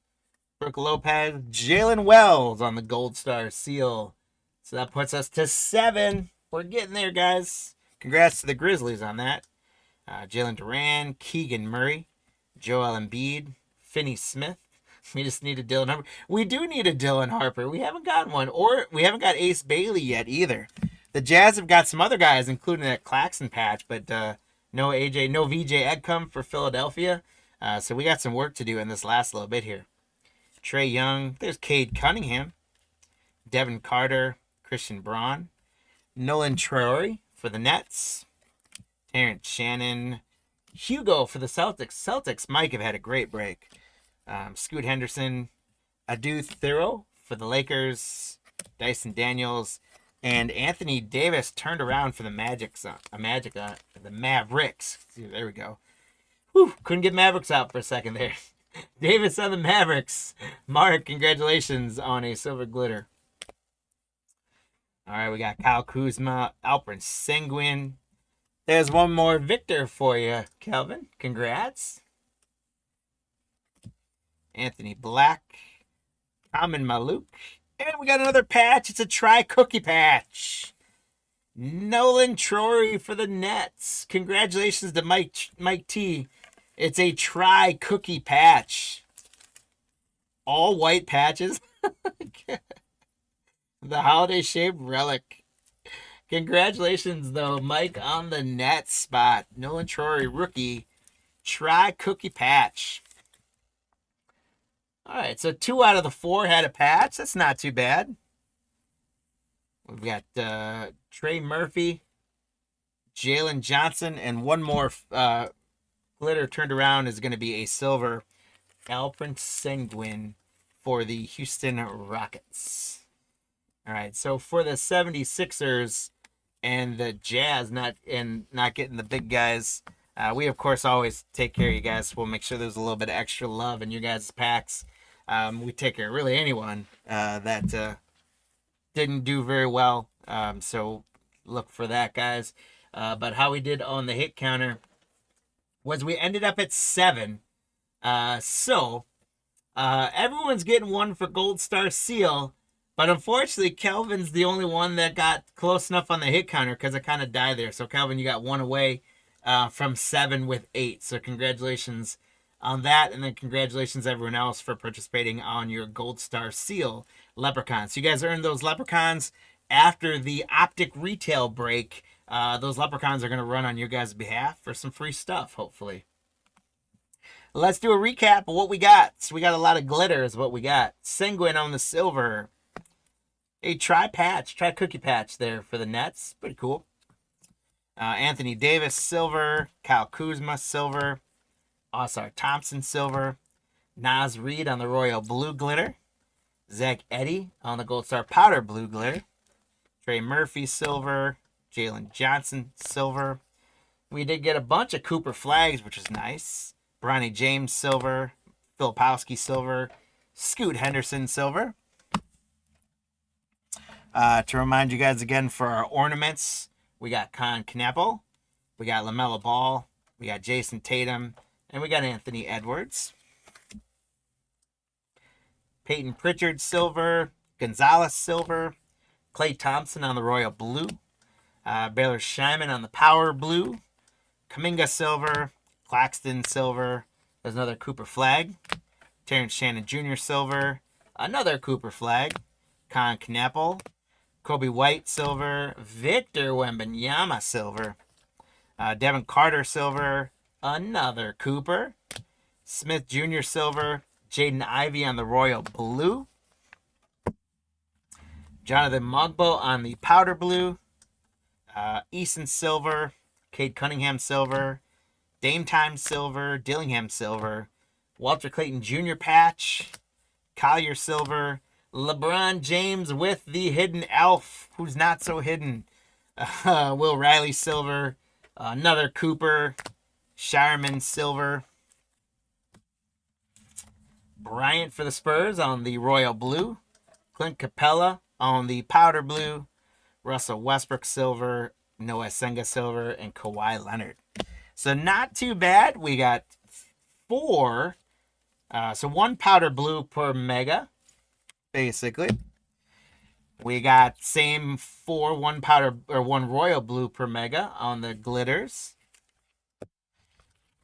Brooke Lopez, Jalen Wells on the Gold Star seal. So that puts us to 7. We're getting there, guys. Congrats to the Grizzlies on that. Jalen Duran, Keegan Murray, Joel Embiid, Finney Smith. We just need a Dylan Harper. We do need a Dylan Harper. We haven't gotten one. Or we haven't got Ace Bailey yet either. The Jazz have got some other guys, including that Claxton patch, but no AJ, no VJ Edcombe for Philadelphia. So we got some work to do in this last little bit here. Trae Young. There's Cade Cunningham. Devin Carter. Christian Braun. Nolan Traore for the Nets. Terrence Shannon. Hugo for the Celtics. Celtics, Mike, have had a great break. Scoot Henderson. Adu Thero for the Lakers. Dyson Daniels. And Anthony Davis turned around for the the Mavericks. There we go. Whew, couldn't get Mavericks out for a second there. Davis on the Mavericks. Mark, congratulations on a silver glitter. All right, we got Kyle Kuzma, Alperen Sengun. There's one more Victor for you, Kelvin. Congrats. Anthony Black, Amin Maluk. And we got another patch. It's a Tri-Cookie patch. Nolan Trory for the Nets. Congratulations to Mike T. It's a tri-cookie patch. All white patches. The holiday-shaped relic. Congratulations, though, Mike, on the Nets spot. Nolan Trory, rookie. Tri-cookie patch. All right, so 2 out of the 4 had a patch. That's not too bad. We've got Trey Murphy, Jalen Johnson, and one more glitter turned around is going to be a silver Alprin Sengun for the Houston Rockets. All right, so for the 76ers and the Jazz not getting the big guys, we, of course, always take care of you guys. We'll make sure there's a little bit of extra love in your guys' packs. We take care of really anyone that didn't do very well. So look for that, guys. But how we did on the hit counter was we ended up at 7. So everyone's getting one for Gold Star Seal. But unfortunately, Kelvin's the only one that got close enough on the hit counter because it kind of died there. So, Kelvin, you got 1 away from 7 with 8. So, congratulations on that. And then congratulations, everyone else, for participating on your Gold Star Seal Leprechauns. So, you guys earned those Leprechauns after the Optic retail break. Those Leprechauns are going to run on your guys' behalf for some free stuff, hopefully. Let's do a recap of what we got. So, we got a lot of glitter is what we got. Sengun on the silver. A tri-cookie patch there for the Nets. Pretty cool. Anthony Davis, silver. Kyle Kuzma, silver. Osar Thompson, silver. Naz Reid on the royal blue glitter. Zach Edey on the Gold Star powder blue glitter. Trey Murphy, silver. Jalen Johnson, silver. We did get a bunch of Cooper flags, which is nice. Bronny James, silver. Filipowski, silver. Scoot Henderson, silver. To remind you guys again for our ornaments, we got Con Knappel, we got LaMelo Ball, we got Jason Tatum, and we got Anthony Edwards. Peyton Pritchard, silver. Gonzalez, silver. Klay Thompson on the royal blue. Baylor Scheinman on the power blue. Kuminga, silver. Claxton, silver. There's another Cooper flag. Terrence Shannon Jr., silver. Another Cooper flag. Con Knappel. Kobe White, silver. Victor Wembanyama, silver. Devin Carter, silver. Another Cooper. Smith Jr., silver. Jaden Ivey on the royal blue. Jonathan Mugbo on the powder blue. Eason, silver. Cade Cunningham, silver. Dame Time, silver. Dillingham, silver. Walter Clayton Jr. patch. Collier, silver. LeBron James with the hidden elf, who's not so hidden. Will Riley, silver. Another Cooper. Shireman, silver. Bryant for the Spurs on the royal blue. Clint Capella on the powder blue. Russell Westbrook, silver. Noah Senga, silver. And Kawhi Leonard. So not too bad. We got 4. So 1 powder blue per mega. Basically, we got same 4 1 powder or 1 royal blue per mega on the glitters.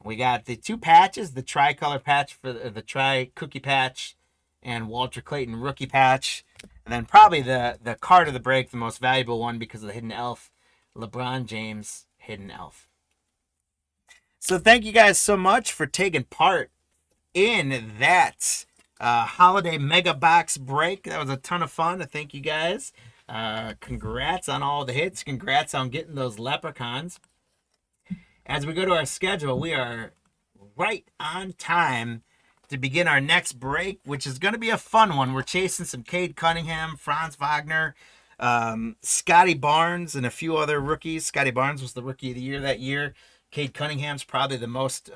We got the 2 patches, the tricolor patch for the tri-cookie patch and Walter Clayton rookie patch, and then probably the card of the break, the most valuable one because of the hidden elf, LeBron James hidden elf. So thank you guys so much for taking part in that holiday mega box break. That was a ton of fun. I thank you guys. Congrats on all the hits. Congrats on getting those leprechauns. As we go to our schedule, we are right on time to begin our next break, which is going to be a fun one. We're chasing some Cade Cunningham, Franz Wagner, Scotty Barnes, and a few other rookies. Scotty Barnes was the rookie of the year that year. Cade Cunningham's probably the most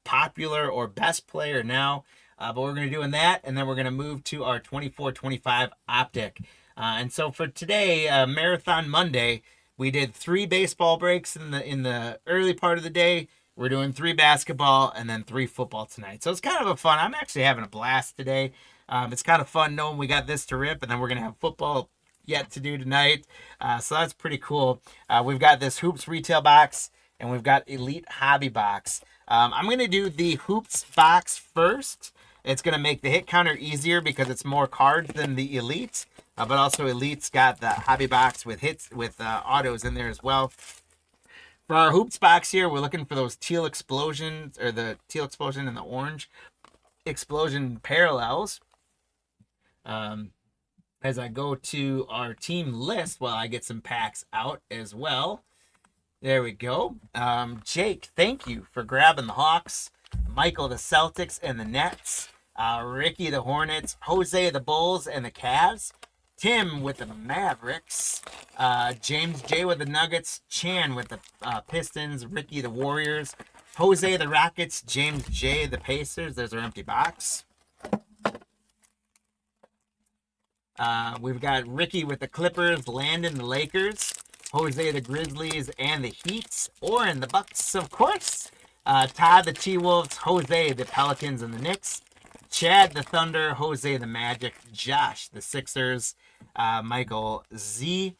popular or best player now. But we're going to be doing that, and then we're going to move to our 24-25 Optic. And so for today, Marathon Monday, we did 3 baseball breaks in the early part of the day. We're doing 3 basketball and then 3 football tonight. So it's kind of a fun. I'm actually having a blast today. It's kind of fun knowing we got this to rip, and then we're going to have football yet to do tonight. So that's pretty cool. We've got this Hoops retail box and we've got Elite Hobby box. I'm going to do the Hoops box first. It's going to make the hit counter easier because it's more cards than the Elite. But also Elite's got the Hobby box with hits with autos in there as well. For our Hoops box here, we're looking for those teal explosions, or the teal explosion and the orange explosion parallels. As I go to our team list while I get some packs out as well. There we go. Jake, thank you for grabbing the Hawks. Michael, the Celtics and the Nets. Ricky, the Hornets. Jose, the Bulls and the Cavs. Tim with the Mavericks. James J with the Nuggets. Chan with the Pistons. Ricky, the Warriors. Jose, the Rockets. James J, the Pacers. There's our empty box. We've got Ricky with the Clippers. Landon, the Lakers. Jose, the Grizzlies and the Heat. Oren, the Bucks, of course. Todd, the T-Wolves. Jose, the Pelicans and the Knicks. Chad, the Thunder. Jose, the Magic. Josh, the Sixers. Michael Z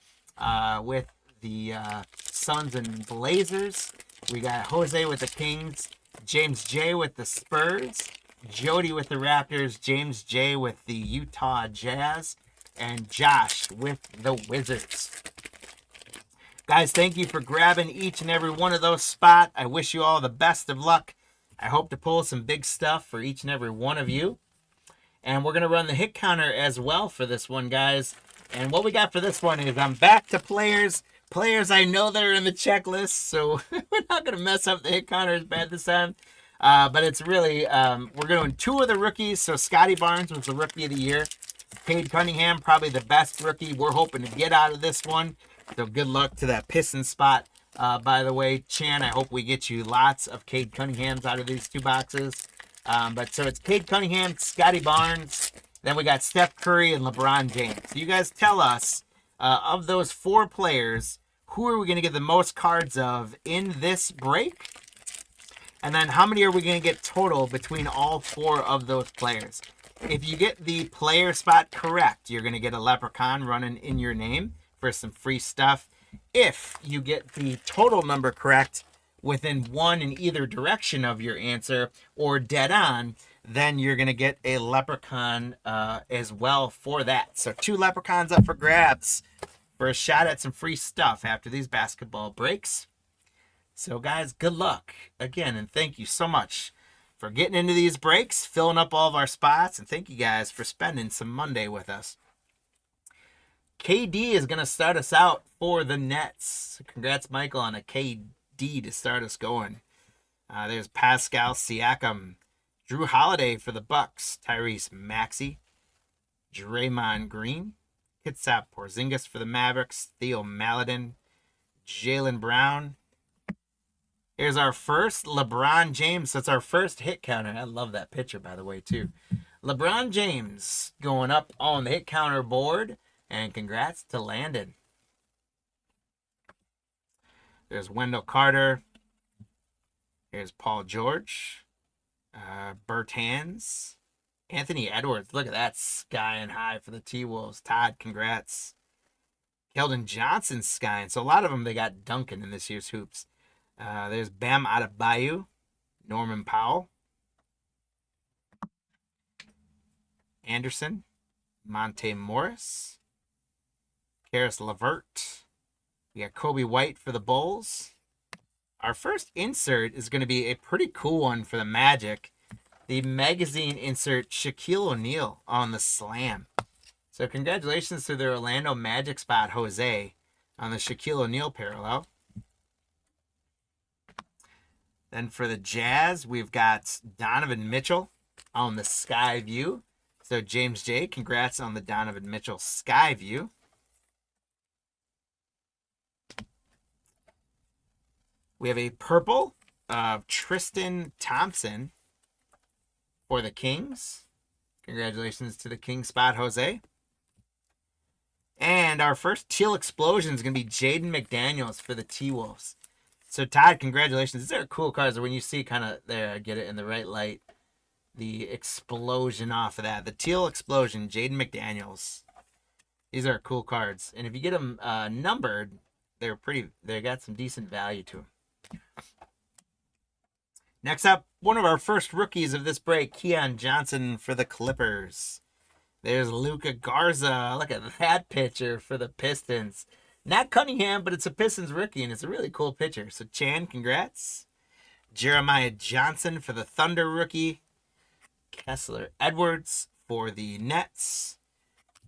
with the Suns and Blazers. We got Jose with the Kings. James J with the Spurs. Jody with the Raptors. James J with the Utah Jazz. And Josh with the Wizards. Guys, thank you for grabbing each and every one of those spots. I wish you all the best of luck. I hope to pull some big stuff for each and every one of you. And we're going to run the hit counter as well for this one, guys. And what we got for this one is I'm back to players. Players I know that are in the checklist, so we're not going to mess up the hit counter as bad this time. But it's really, we're doing two of the rookies. So Scotty Barnes was the Rookie of the Year. Cade Cunningham, probably the best rookie we're hoping to get out of this one. So good luck to that Piston spot. By the way, Chan, I hope we get you lots of Cade Cunninghams out of these two boxes. But so it's Cade Cunningham, Scotty Barnes. Then we got Steph Curry and LeBron James. So you guys tell us, of those four players, who are we going to get the most cards of in this break? And then how many are we going to get total between all four of those players? If you get the player spot correct, you're going to get a leprechaun running in your name for some free stuff. If you get the total number correct within one in either direction of your answer or dead on, then you're going to get a leprechaun as well for that. So 2 leprechauns up for grabs for a shot at some free stuff after these basketball breaks. So guys, good luck again, and thank you so much for getting into these breaks, filling up all of our spots, and thank you guys for spending some Monday with us. KD is going to start us out for the Nets. Congrats, Michael, on a KD to start us going. There's Pascal Siakam. Drew Holiday for the Bucks. Tyrese Maxey. Draymond Green. Kristaps Porzingis for the Mavericks. Theo Maledon. Jaylen Brown. Here's our first LeBron James. That's our first hit counter. I love that picture, by the way, too. LeBron James going up on the hit counter board. And congrats to Landon. There's Wendell Carter. Here's Paul George. Bertans. Anthony Edwards. Look at that, skying high for the T-Wolves. Todd, congrats. Keldon Johnson skying. So a lot of them, they got Duncan in this year's hoops. There's Bam Adebayo. Norman Powell. Anderson. Monte Morris. Karis LeVert. We got Kobe White for the Bulls. Our first insert is going to be a pretty cool one for the Magic. The magazine insert, Shaquille O'Neal on the Slam. So congratulations to the Orlando Magic spot, Jose, on the Shaquille O'Neal parallel. Then for the Jazz, we've got Donovan Mitchell on the Sky View. So James J, congrats on the Donovan Mitchell Sky View. We have a purple of Tristan Thompson for the Kings. Congratulations to the King spot, Jose. And our first teal explosion is going to be Jaden McDaniels for the T-Wolves. So, Todd, congratulations. These are cool cards. When you see kind of there, I get it in the right light, the explosion off of that. The teal explosion, Jaden McDaniels. These are cool cards, and if you get them numbered, they got some decent value to them. Next up, one of our first rookies of this break, Keon Johnson for the Clippers. There's Luka Garza. Look at that pitcher for the Pistons. Not Cunningham, but it's a Pistons rookie, and it's a really cool pitcher. So, Chan, congrats. Jeremiah Johnson for the Thunder rookie. Kessler Edwards for the Nets.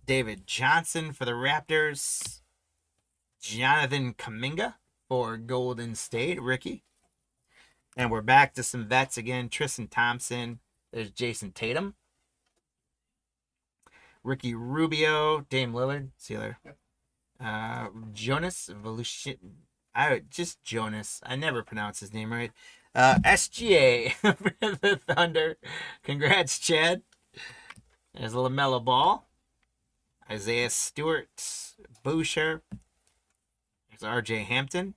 David Johnson for the Raptors. Jonathan Kuminga for Golden State rookie. And we're back to some vets again. Tristan Thompson. There's Jason Tatum. Ricky Rubio. Dame Lillard. See you later. Jonas Volusian. Just Jonas. I never pronounce his name right. SGA for the Thunder. Congrats, Chad. There's a LaMelo Ball. Isaiah Stewart. Boucher. There's RJ Hampton.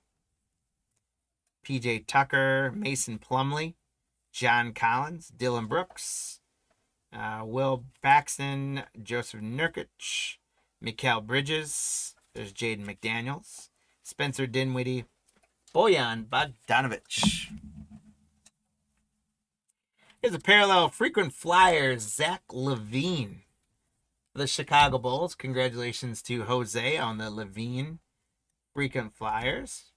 PJ Tucker. Mason Plumlee. John Collins. Dylan Brooks. Will Paxton. Joseph Nurkic. Mikal Bridges. There's Jaden McDaniels. Spencer Dinwiddie. Bojan Bogdanovic. Here's a parallel frequent flyers, Zach LaVine. The Chicago Bulls. Congratulations to Jose on the LaVine frequent flyers.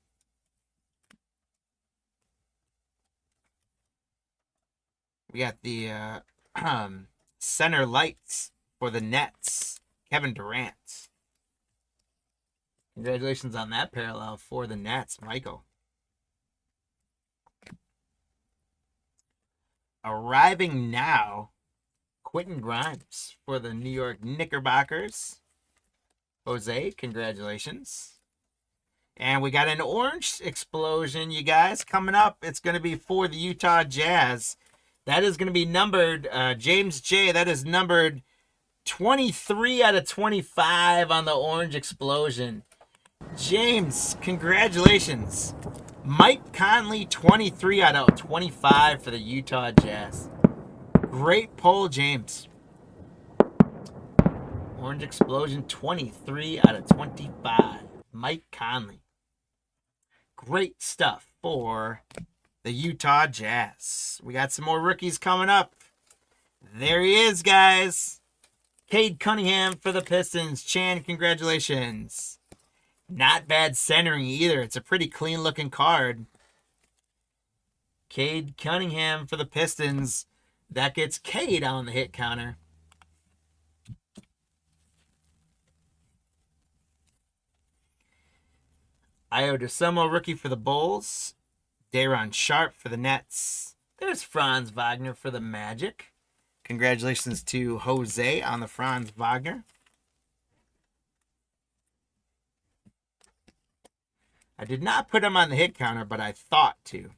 We got the center lights for the Nets, Kevin Durant. Congratulations on that parallel for the Nets, Michael. Arriving now, Quentin Grimes for the New York Knickerbockers. Jose, congratulations. And we got an orange explosion, you guys, coming up. It's going to be for the Utah Jazz. That is going to be numbered, James J., that is numbered 23 out of 25 on the orange explosion. James, congratulations. Mike Conley, 23 out of 25 for the Utah Jazz. Great pull, James. Orange explosion, 23 out of 25. Mike Conley. Great stuff for the Utah Jazz. We got some more rookies coming up. There he is, guys. Cade Cunningham for the Pistons. Chan, congratulations. Not bad centering either. It's a pretty clean looking card. Cade Cunningham for the Pistons. That gets Cade on the hit counter. Io DeSomo rookie for the Bulls. Day'Ron Sharp for the Nets. There's Franz Wagner for the Magic. Congratulations to Jose on the Franz Wagner. I did not put him on the hit counter, but I thought to.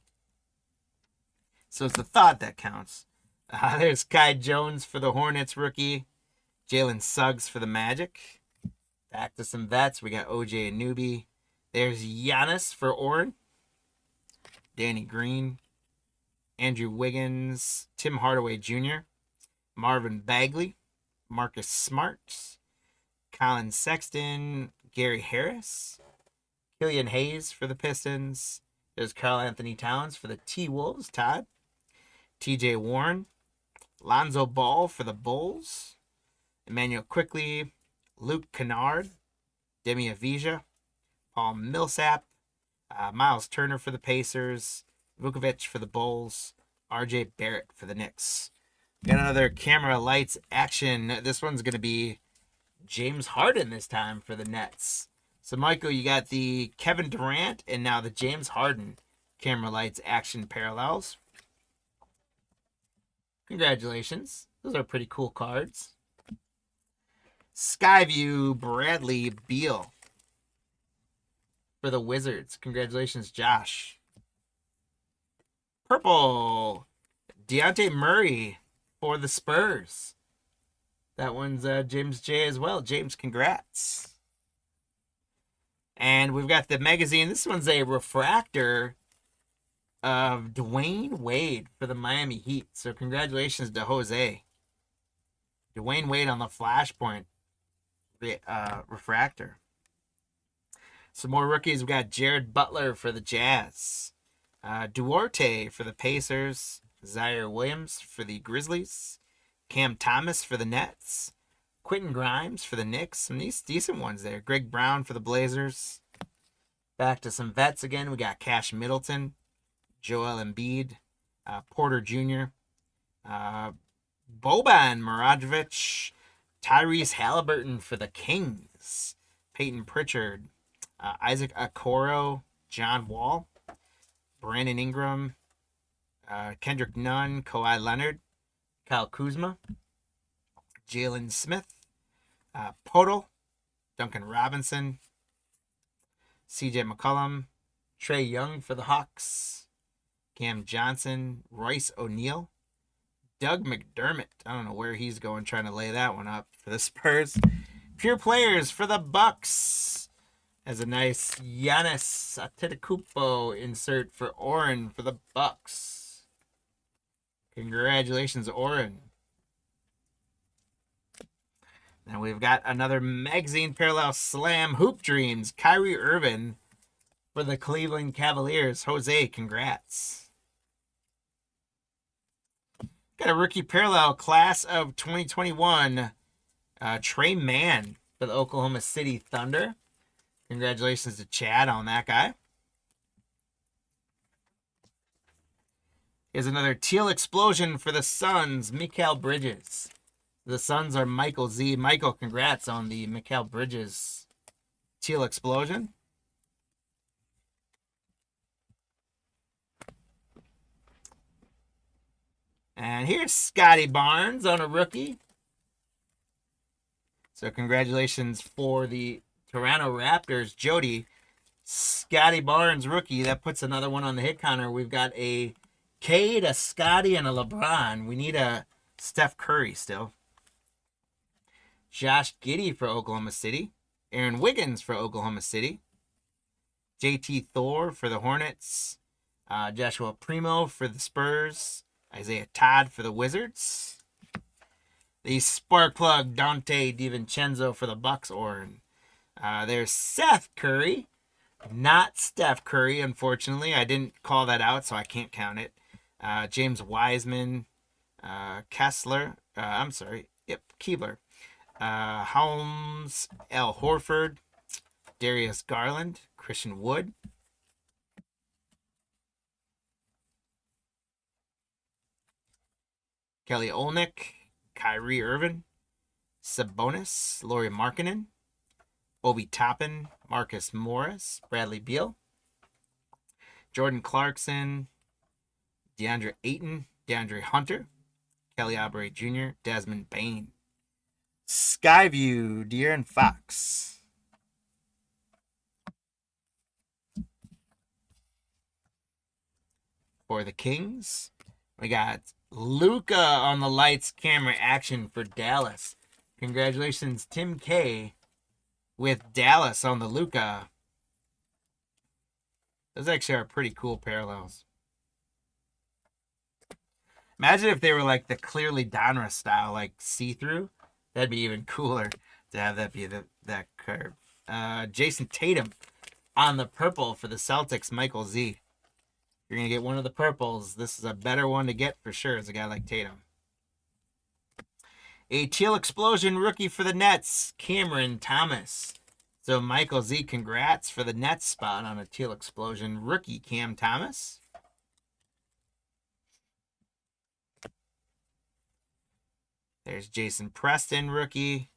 So it's the thought that counts. There's Kai Jones for the Hornets rookie. Jalen Suggs for the Magic. Back to some vets. We got OJ Anunoby. There's Giannis for Oregon. Danny Green. Andrew Wiggins. Tim Hardaway Jr. Marvin Bagley. Marcus Smart. Colin Sexton. Gary Harris. Killian Hayes for the Pistons. There's Karl Anthony Towns for the T-Wolves. Todd. TJ Warren. Lonzo Ball for the Bulls. Emmanuel Quickley. Luke Kennard. Demi Avdija. Paul Millsap. Miles Turner for the Pacers. Vukovic for the Bulls. RJ Barrett for the Knicks. Got another camera lights action. This one's going to be James Harden this time for the Nets. So, Michael, you got the Kevin Durant and now the James Harden camera lights action parallels. Congratulations. Those are pretty cool cards. Skyview Bradley Beal for the Wizards. Congratulations, Josh. Purple Dejounte Murray for the Spurs. That one's James J as well. James, congrats. And we've got the magazine. This one's a refractor of Dwayne Wade for the Miami Heat. So congratulations to Jose. Dwayne Wade on the Flashpoint. refractor. Some more rookies. We got Jared Butler for the Jazz. Duarte for the Pacers. Zaire Williams for the Grizzlies. Cam Thomas for the Nets. Quentin Grimes for the Knicks. Some decent ones there. Greg Brown for the Blazers. Back to some vets again. We got Cash Middleton. Joel Embiid. Porter Jr. Boban Marjanovic. Tyrese Halliburton for the Kings. Peyton Pritchard. Isaac Okoro. John Wall. Brandon Ingram. Kendrick Nunn. Kawhi Leonard. Kyle Kuzma. Jalen Smith. Podol. Duncan Robinson. CJ McCollum. Trae Young for the Hawks. Cam Johnson. Royce O'Neal. Doug McDermott. I don't know where he's going, trying to lay that one up for the Spurs. Pure players for the Bucks. As a nice Giannis Antetokounmpo insert for Oren for the Bucks. Congratulations, Oren. Now we've got another magazine parallel slam. Hoop Dreams. Kyrie Irving for the Cleveland Cavaliers. Jose, congrats. Got a rookie parallel class of 2021. Trey Mann for the Oklahoma City Thunder. Congratulations to Chad on that guy. Here's another Teal Explosion for the Suns. Mikal Bridges. The Suns are Michael Z. Michael, congrats on the Mikal Bridges Teal Explosion. And here's Scotty Barnes on a rookie. So congratulations for the Toronto Raptors, Jody. Scotty Barnes rookie. That puts another one on the hit counter. We've got a Cade, a Scotty, and a LeBron. We need a Steph Curry still. Josh Giddey for Oklahoma City. Aaron Wiggins for Oklahoma City. JT Thor for the Hornets. Joshua Primo for the Spurs. Isaiah Todd for the Wizards. The spark plug Dante DiVincenzo for the Bucks. There's Seth Curry. Not Steph Curry, unfortunately. I didn't call that out, so I can't count it. James Wiseman. Keebler. Holmes. Al Horford. Darius Garland. Christian Wood. Kelly Olynyk. Kyrie Irving. Sabonis. Lauri Markkanen. Obi Toppin. Marcus Morris. Bradley Beal. Jordan Clarkson. DeAndre Ayton. DeAndre Hunter. Kelly Oubre Jr. Desmond Bane. Skyview. De'Aaron Fox. For the Kings, we got Luka on the lights camera action for Dallas. Congratulations, Tim K with Dallas on the Luka. Those actually are pretty cool parallels. Imagine if they were like the clearly Donruss style, like see-through. That'd be even cooler to have that be that curve. Jason Tatum on the purple for the Celtics, Michael Z. You're going to get one of the purples. This is a better one to get for sure as a guy like Tatum. A Teal Explosion rookie for the Nets, Cameron Thomas. So Michael Z, congrats for the Nets spot on a Teal Explosion rookie, Cam Thomas. There's Jason Preston, rookie.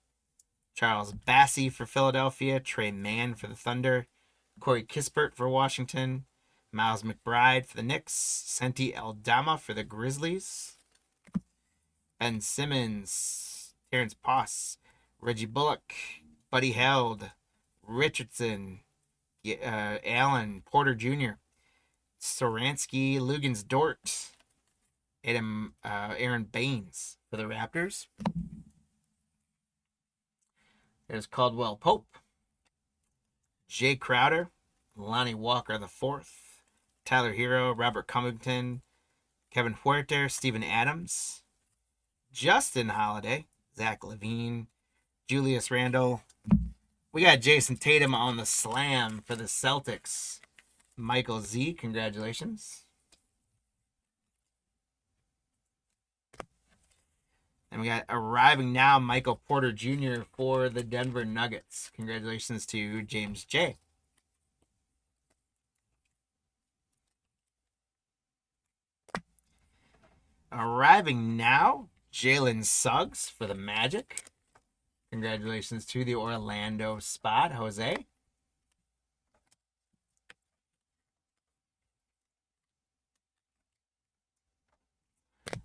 Charles Bassey for Philadelphia. Trey Mann for the Thunder. Corey Kispert for Washington. Miles McBride for the Knicks. Senti Aldama for the Grizzlies. Ben Simmons. Terrence Poss. Reggie Bullock. Buddy Held. Richardson. Allen. Porter Jr. Soransky. Lugans Dort. Aaron Baines for the Raptors. There's Caldwell Pope. Jay Crowder. Lonnie Walker IV. Tyler Hero. Robert Covington. Kevin Huerter. Steven Adams. Justin Holiday. Zach LaVine. Julius Randle. We got Jason Tatum on the slam for the Celtics. Michael Z, congratulations. And we got arriving now Michael Porter Jr. for the Denver Nuggets. Congratulations to James J. Arriving now, Jalen Suggs for the Magic. Congratulations to the Orlando spot, Jose.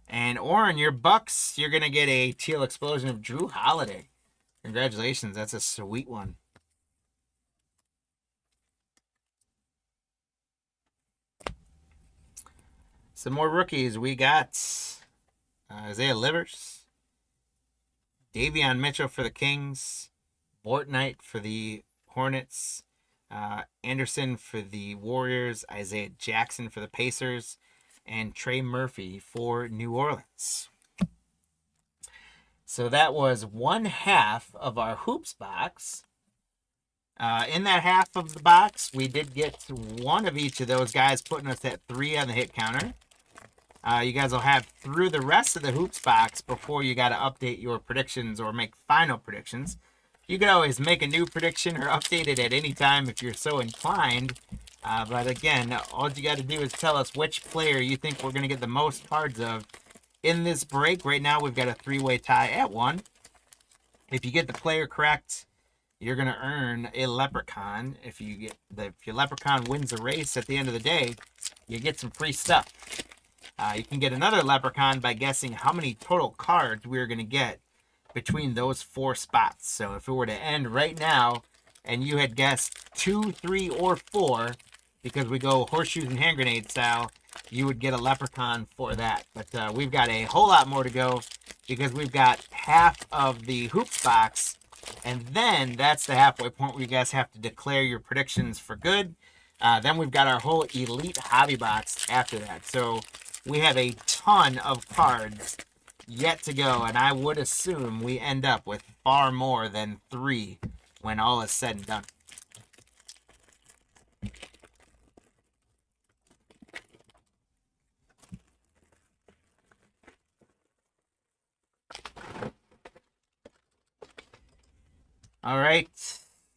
And Oren, your Bucks, you're going to get a teal explosion of Drew Holiday. Congratulations, that's a sweet one. Some more rookies. We got Isaiah Livers, Davion Mitchell for the Kings, Bortnight for the Hornets, Anderson for the Warriors, Isaiah Jackson for the Pacers, and Trey Murphy for New Orleans. So that was one half of our hoops box. In that half of the box, we did get one of each of those guys, putting us at 3 on the hit counter. You guys will have through the rest of the hoops box before you got to update your predictions or make final predictions. You can always make a new prediction or update it at any time if you're so inclined. But again, all you got to do is tell us which player you think we're going to get the most cards of in this break. Right now, we've got a 3-way tie at 1. If you get the player correct, you're going to earn a leprechaun. If your leprechaun wins a race at the end of the day, you get some free stuff. You can get another leprechaun by guessing how many total cards we're going to get between those 4 spots. So if it were to end right now and you had guessed 2, 3, or 4, because we go horseshoes and hand grenade style, you would get a leprechaun for that. But we've got a whole lot more to go because we've got half of the hoops box, and then that's the halfway point where you guys have to declare your predictions for good. Then we've got our whole elite hobby box after that. So we have a ton of cards yet to go, and I would assume we end up with far more than 3 when all is said and done. All right,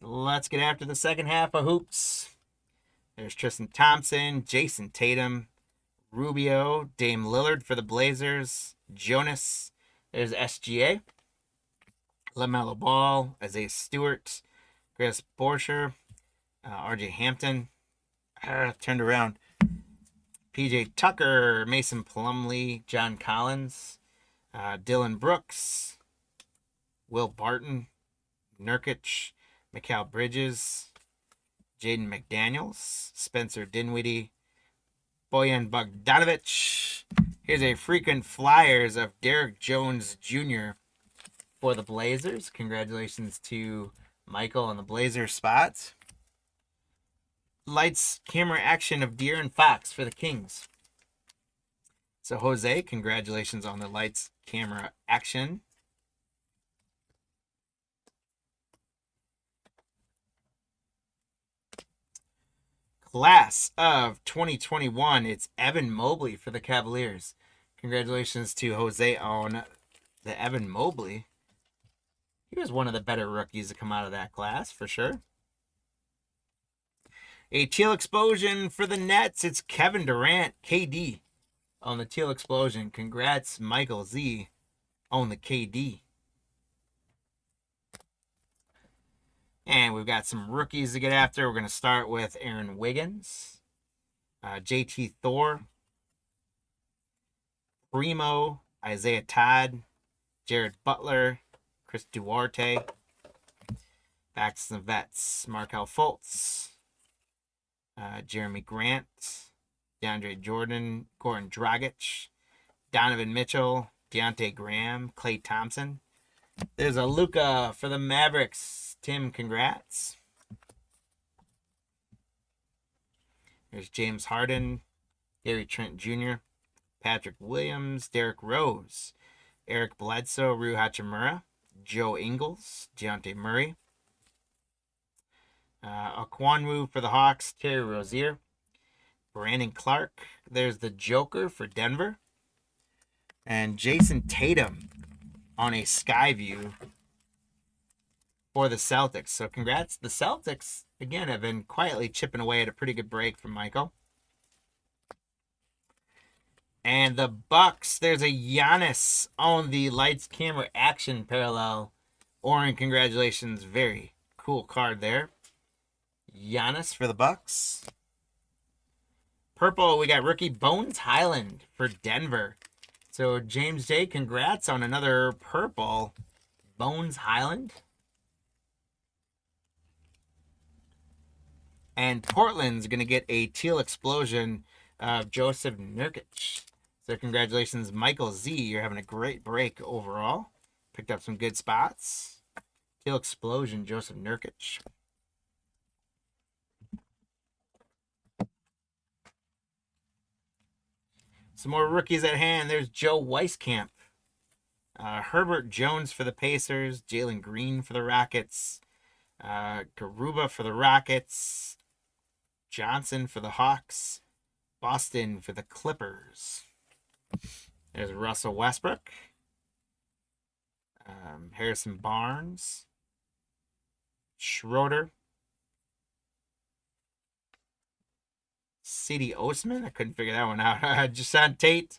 let's get after the second half of hoops. There's Tristan Thompson, Jason Tatum, Rubio, Dame Lillard for the Blazers, Jonas. There's SGA, LaMelo Ball, Isaiah Stewart, Chris Borscher, RJ Hampton. Turned around. PJ Tucker, Mason Plumlee, John Collins, Dylan Brooks, Will Barton, Nurkic, Mikal Bridges, Jaden McDaniels, Spencer Dinwiddie, Bojan Bogdanovic. Here's a frequent Flyers of Derek Jones Jr. for the Blazers. Congratulations to Michael on the Blazers spots. Lights, camera, action of De'Aaron Fox for the Kings. So Jose, congratulations on the lights, camera, action. Class of 2021, it's Evan Mobley for the Cavaliers. Congratulations to Jose on the Evan Mobley. He was one of the better rookies to come out of that class, for sure. A teal explosion for the Nets. It's Kevin Durant, KD, on the teal explosion. Congrats, Michael Z, on the KD. And we've got some rookies to get after. We're going to start with Aaron Wiggins, JT Thor, Primo, Isaiah Todd, Jared Butler, Chris Duarte. Back to some vets. Markelle Fultz, Jeremy Grant, DeAndre Jordan, Goran Dragic, Donovan Mitchell, Deontay Graham, Klay Thompson. There's a Luka for the Mavericks. Tim, congrats. There's James Harden, Gary Trent Jr., Patrick Williams, Derrick Rose, Eric Bledsoe, Rui Hachimura, Joe Ingles, Deontay Murray. Okwanwu for the Hawks, Terry Rozier. Brandon Clark. There's the Joker for Denver. And Jason Tatum on a Skyview for the Celtics. So congrats. The Celtics, again, have been quietly chipping away at a pretty good break from Michael. And the Bucks, there's a Giannis on the Lights Camera Action parallel. Oren, congratulations. Very cool card there. Giannis for the Bucks. Purple, we got rookie Bones Highland for Denver. So James J, congrats on another purple Bones Highland. And Portland's going to get a teal explosion of Joseph Nurkic. So congratulations, Michael Z. You're having a great break overall. Picked up some good spots. Teal explosion, Joseph Nurkic. Some more rookies at hand. There's Joe Weiskamp. Herbert Jones for the Pacers. Jalen Green for the Rockets. Garuba for the Rockets. Johnson for the Hawks. Boston for the Clippers. There's Russell Westbrook. Harrison Barnes. Schroeder. C.D. Osman. I couldn't figure that one out. Jason Tate.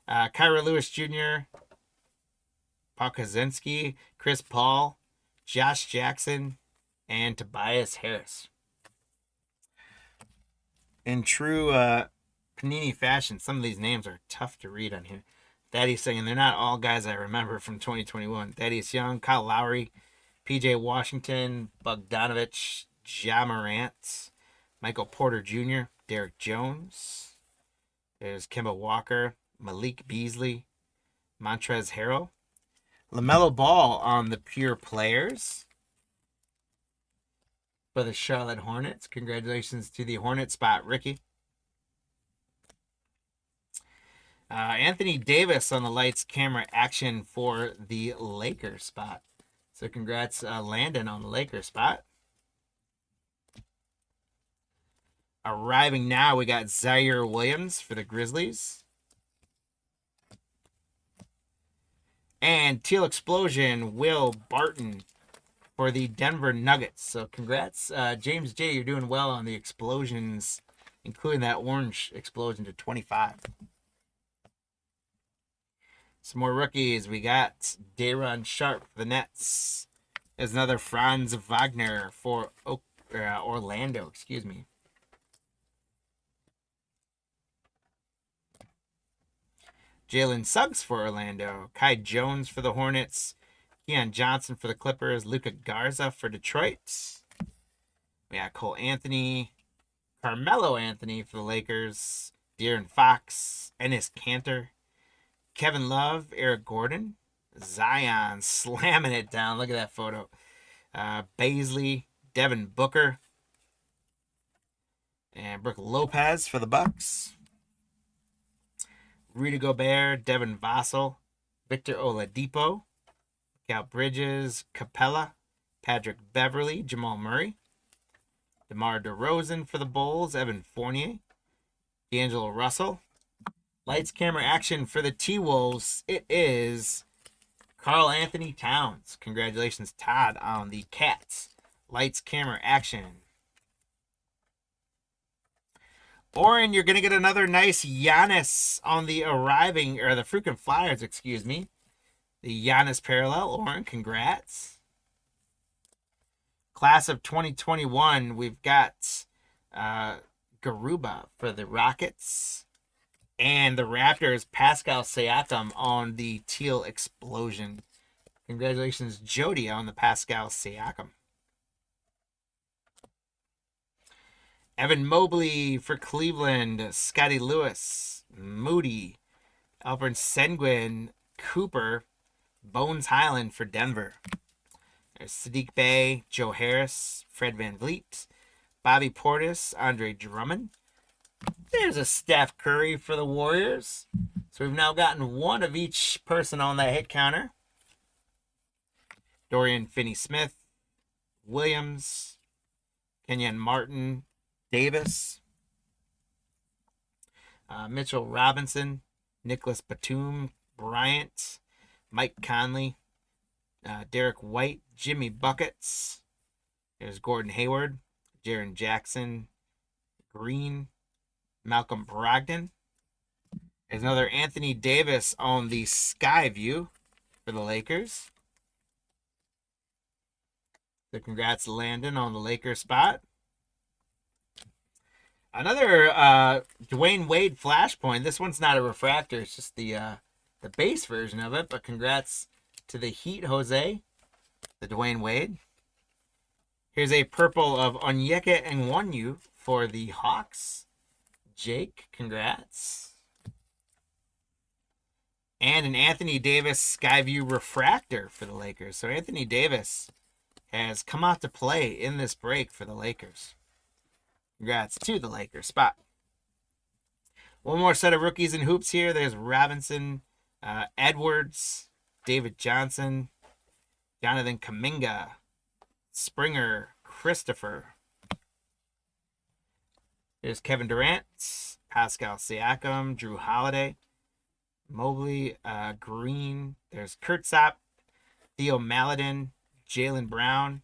Kyra Lewis Jr. Paul Kaczynski. Chris Paul. Josh Jackson. And Tobias Harris. In true Panini fashion, some of these names are tough to read on here. Thaddeus Young, and they're not all guys I remember from 2021. Thaddeus Young, Kyle Lowry, P.J. Washington, Bogdanovich, Ja Morant, Michael Porter Jr., Derek Jones. There's Kemba Walker, Malik Beasley, Montrezl Harrell. LaMelo Ball on the Pure Players for the Charlotte Hornets. Congratulations to the Hornet spot, Ricky. Anthony Davis on the Lights Camera Action for the Lakers spot. So congrats, Landon, on the Lakers spot. Arriving now, we got Zaire Williams for the Grizzlies. And Teal Explosion, Will Barton for the Denver Nuggets. So congrats, James J. You're doing well on the explosions, including that orange explosion to 25. Some more rookies. We got Day'Ron Sharpe for the Nets. There's another Franz Wagner for Orlando. Excuse me. Jalen Suggs for Orlando. Kai Jones for the Hornets. Keon Johnson for the Clippers. Luka Garza for Detroit. We got Cole Anthony. Carmelo Anthony for the Lakers. De'Aaron Fox. Enes Kanter. Kevin Love. Eric Gordon. Zion slamming it down. Look at that photo. Baisley. Devin Booker. And Brook Lopez for the Bucks. Rudy Gobert, Devin Vassell, Victor Oladipo, Cal Bridges, Capella, Patrick Beverly, Jamal Murray, DeMar DeRozan for the Bulls, Evan Fournier, D'Angelo Russell. Lights, camera, action for the T-Wolves. It is Karl Anthony Towns. Congratulations, Todd, on the Cats. Lights, camera, action. Oren, you're going to get another nice Giannis on the arriving, or the freaking Flyers, excuse me. The Giannis parallel. Oren, congrats. Class of 2021, we've got Garuba for the Rockets. And the Raptors, Pascal Siakam on the Teal Explosion. Congratulations, Jody, on the Pascal Siakam. Evan Mobley for Cleveland. Scotty Lewis. Moody. Alperen Sengun. Cooper. Bones Highland for Denver. There's Sadiq Bey. Joe Harris. Fred VanVleet. Bobby Portis. Andre Drummond. There's a Steph Curry for the Warriors. So we've now gotten one of each person on that hit counter. Dorian Finney-Smith, Williams, Kenyon Martin, Davis, Mitchell Robinson, Nicholas Batum, Bryant, Mike Conley, Derek White, Jimmy Buckets. There's Gordon Hayward, Jaren Jackson, Green, Malcolm Brogdon. There's another Anthony Davis on the Skyview for the Lakers. So congrats to Landon on the Lakers spot. Another Dwayne Wade Flashpoint. This one's not a refractor. It's just the base version of it. But congrats to the Heat, Jose. The Dwayne Wade. Here's a purple of Onyeka Onwenu for the Hawks. Jake, congrats. And an Anthony Davis Skyview refractor for the Lakers. So Anthony Davis has come out to play in this break for the Lakers. Congrats to the Lakers spot. One more set of rookies and hoops here. There's Robinson, Edwards, David Johnson, Jonathan Kuminga, Springer, Christopher. There's Kevin Durant, Pascal Siakam, Drew Holiday, Mobley, Green. There's Kurtzap, Theo Maledon, Jaylen Brown.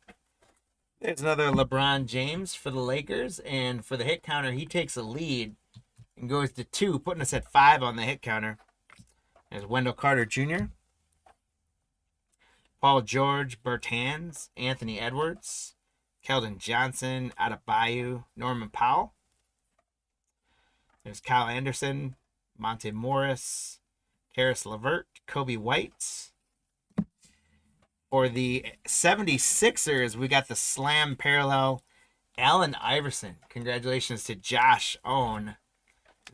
There's another LeBron James for the Lakers. And for the hit counter, he takes a lead and goes to 2, putting us at 5 on the hit counter. There's Wendell Carter Jr., Paul George, Bertans, Anthony Edwards, Keldon Johnson, Adebayo, Norman Powell. There's Kyle Anderson, Monte Morris, Karis LeVert, Kobe White. For the 76ers, we got the Slam Parallel Allen Iverson. Congratulations to Josh on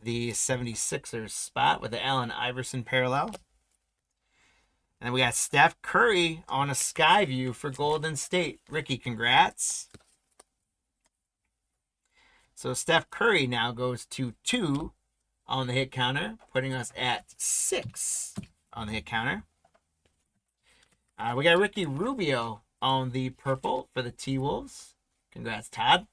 the 76ers spot with the Allen Iverson Parallel. And then we got Steph Curry on a Skyview for Golden State. Ricky, congrats. So Steph Curry now goes to 2 on the hit counter, putting us at 6 on the hit counter. We got Ricky Rubio on the purple for the T-Wolves. Congrats, Todd.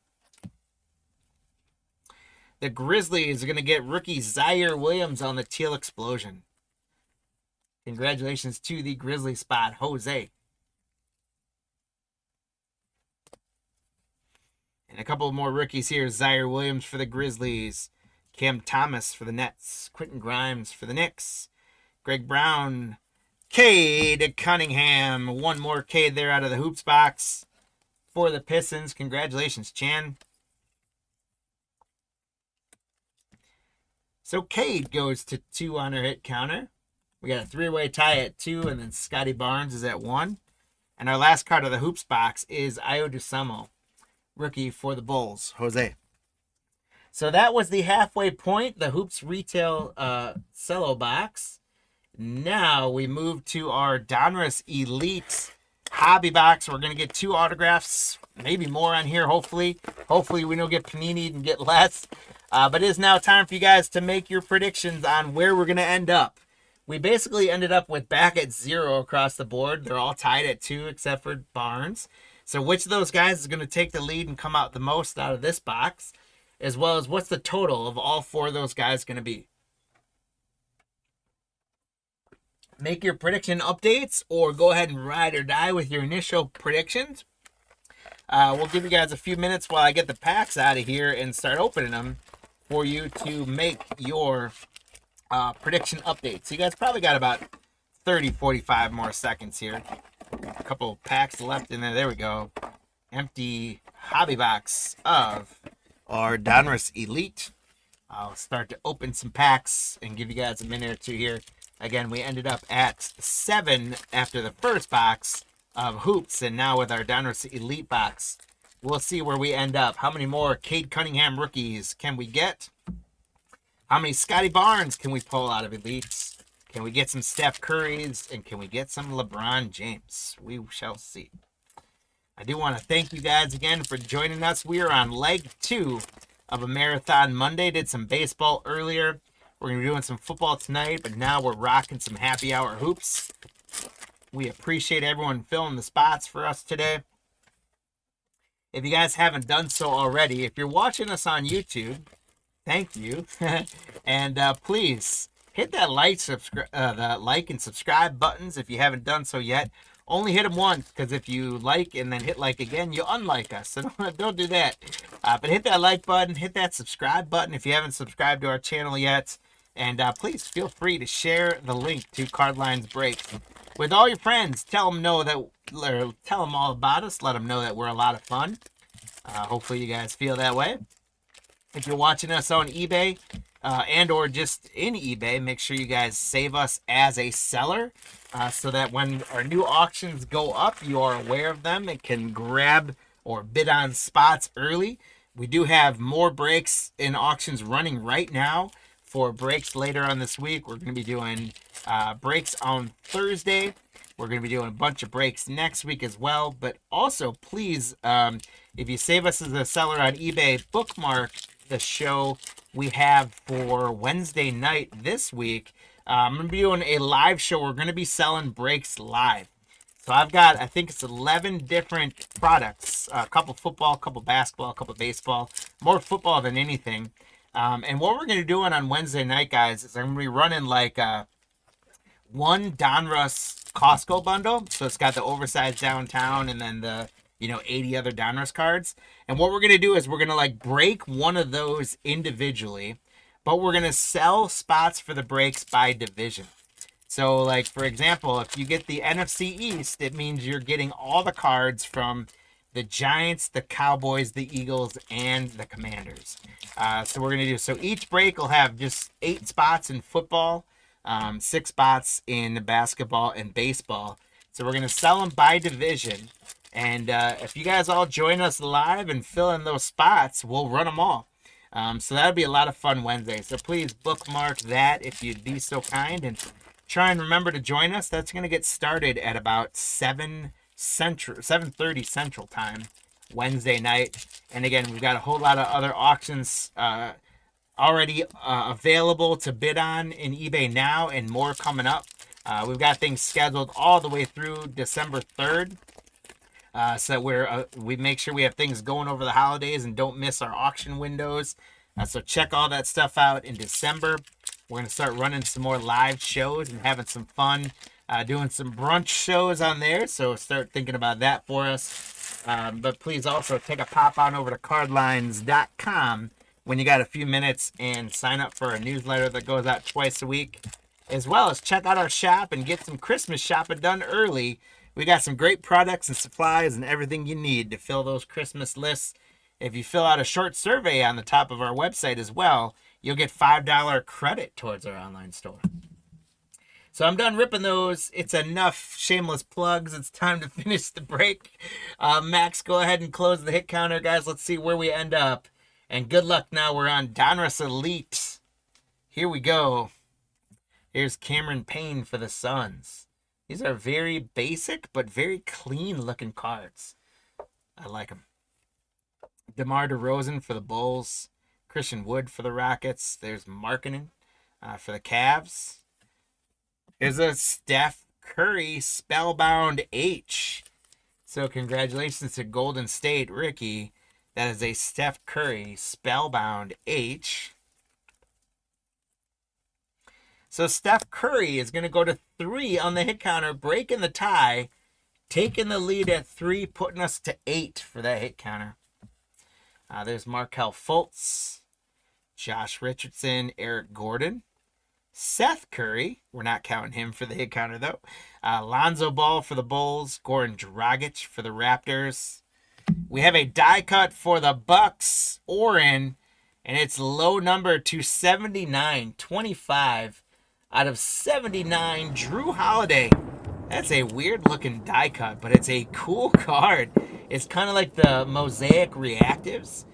The Grizzlies are going to get rookie Zaire Williams on the Teal Explosion. Congratulations to the Grizzly spot, Jose. And a couple more rookies here. Zaire Williams for the Grizzlies. Cam Thomas for the Nets. Quentin Grimes for the Knicks. Greg Brown. Cade Cunningham. One more Cade there out of the hoops box for the Pistons. Congratulations, Chan. So Cade goes to 2 on her hit counter. We got a 3-way tie at 2, and then Scotty Barnes is at 1. And our last card of the hoops box is Ayo Dosunmu, rookie for the Bulls, Jose. So that was the halfway point, the hoops retail cello box. Now we move to our Donruss Elite hobby box. We're going to get 2 autographs, maybe more on here, hopefully. Hopefully we don't get panini'd and get less. But it is now time for you guys to make your predictions on where we're going to end up. We basically ended up with back at 0 across the board. They're all tied at 2 except for Barnes. So which of those guys is going to take the lead and come out the most out of this box, as well as what's the total of all 4 of those guys going to be. Make your prediction updates or go ahead and ride or die with your initial predictions. We'll give you guys a few minutes while I get the packs out of here and start opening them for you to make your prediction updates. So you guys probably got about 30-45 more seconds here. A couple packs left in there. There we go. Empty hobby box of our Donruss Elite. I'll start to open some packs and give you guys a minute or 2 here. Again, we ended up at 7 after the first box of hoops, and now with our Donruss Elite box, we'll see where we end up. How many more Cade Cunningham rookies can we get? How many Scotty Barnes can we pull out of Elites? Can we get some Steph Currys? And can we get some LeBron James? We shall see. I do want to thank you guys again for joining us. We are on leg 2 of a Marathon Monday. Did some baseball earlier. We're going to be doing some football tonight, but now we're rocking some happy hour hoops. We appreciate everyone filling the spots for us today. If you guys haven't done so already, if you're watching us on YouTube, thank you. And please hit that the like and subscribe buttons if you haven't done so yet. Only hit them once, because if you like and then hit like again, you'll unlike us. So don't do that. But hit that like button, hit that subscribe button if you haven't subscribed to our channel yet. And please feel free to share the link to Cardlines Breaks with all your friends. Tell them tell them all about us. Let them know that we're a lot of fun. Hopefully you guys feel that way. If you're watching us on eBay and or just in eBay, make sure you guys save us as a seller so that when our new auctions go up, you are aware of them and can grab or bid on spots early. We do have more breaks in auctions running right now for breaks later on this week. We're going to be doing breaks on Thursday. We're going to be doing a bunch of breaks next week as well. But also, please, if you save us as a seller on eBay, bookmark the show we have for Wednesday night this week. I'm going to be doing a live show. We're going to be selling breaks live. So I've got, I think it's 11 different products, a couple football, a couple basketball, a couple baseball, more football than anything. And what we're going to do on Wednesday night, guys, is I'm going to be running like one Donruss Costco bundle. So it's got the oversized downtown and then the 80 other Donruss cards. And what we're going to do is we're going to like break one of those individually, but we're going to sell spots for the breaks by division. So like, for example, if you get the NFC East, it means you're getting all the cards from the Giants, the Cowboys, the Eagles, and the Commanders. So we're going to do, so each break will have just 8 spots in football, 6 spots in basketball and baseball. So we're going to sell them by division. And if you guys all join us live and fill in those spots, we'll run them all. So that'll be a lot of fun Wednesday. So please bookmark that if you'd be so kind. And try and remember to join us. That's going to get started at about 7:30 Central Time Wednesday night. And again, we've got a whole lot of other auctions already available to bid on in eBay now, and more coming up. We've got things scheduled all the way through December 3rd. So we make sure we have things going over the holidays and don't miss our auction windows. So check all that stuff out in December. We're going to start running some more live shows and having some fun doing some brunch shows on there. So start thinking about that for us. But please also take a pop on over to cardlines.com when you got a few minutes and sign up for a newsletter that goes out twice a week, as well as check out our shop and get some Christmas shopping done early. We got some great products and supplies and everything you need to fill those Christmas lists. If you fill out a short survey on the top of our website as well, you'll get $5 credit towards our online store. So I'm done ripping those. It's enough shameless plugs. It's time to finish the break. Max, go ahead and close the hit counter, guys. Let's see where we end up. And good luck now. We're on Donruss Elite. Here we go. Here's Cameron Payne for the Suns. These are very basic but very clean looking cards. I like them. DeMar DeRozan for the Bulls. Christian Wood for the Rockets. There's Markkanen for the Cavs. Here's a Steph Curry Spellbound H. So congratulations to Golden State, Ricky. That is a Steph Curry Spellbound H. So Steph Curry is going to go to 3 on the hit counter, breaking the tie, taking the lead at 3, putting us to 8 for that hit counter. There's Markelle Fultz, Josh Richardson, Eric Gordon, Seth Curry. We're not counting him for the hit counter, though. Lonzo Ball for the Bulls, Goran Dragic for the Raptors. We have a die cut for the Bucks, Oren, and it's low number 279, 25 out of 79, Drew Holiday. That's a weird looking die cut, but it's a cool card. It's kind of like the Mosaic Reactives.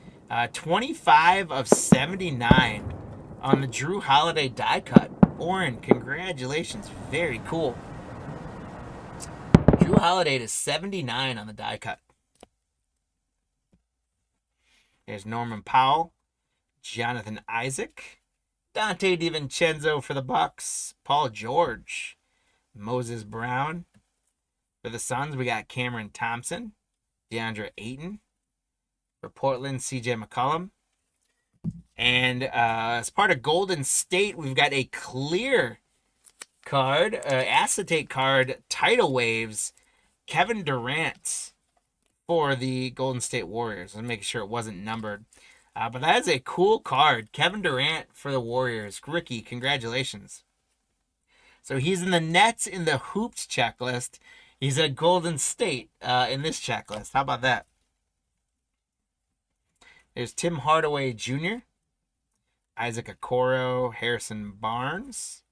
25 of 79 on the Drew Holiday die cut. Oren, congratulations. Very cool. Drew Holiday to 79 on the die cut. There's Norman Powell, Jonathan Isaac, Dante DiVincenzo for the Bucks, Paul George, Moses Brown, For the Suns, we got Cameron Thompson, DeAndre Ayton. For Portland, CJ McCollum. And as part of Golden State, we've got a clear card, acetate card, Tidal Waves, Kevin Durant for the Golden State Warriors. I'm making sure it wasn't numbered. But that is a cool card. Kevin Durant for the Warriors. Ricky, congratulations. So he's in the Nets in the Hoops checklist. He's at Golden State in this checklist. How about that? There's Tim Hardaway Jr., Isaac Okoro, Harrison Barnes,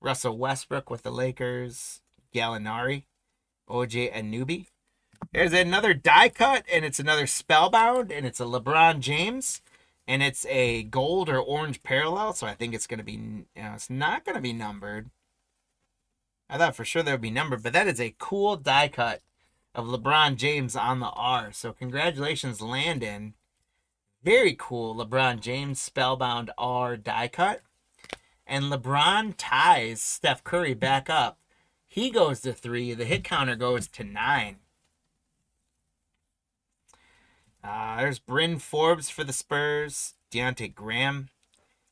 Russell Westbrook with the Lakers, Gallinari, OJ Anunoby. There's another die cut, and it's another Spellbound, and it's a LeBron James, and it's a gold or orange parallel, so I think it's going to be, it's not going to be numbered. I thought for sure that would be numbered, but that is a cool die cut of LeBron James on the R. So congratulations, Landon. Very cool LeBron James Spellbound R die cut. And LeBron ties Steph Curry back up. He goes to 3. The hit counter goes to 9. There's Bryn Forbes for the Spurs. Deontay Graham.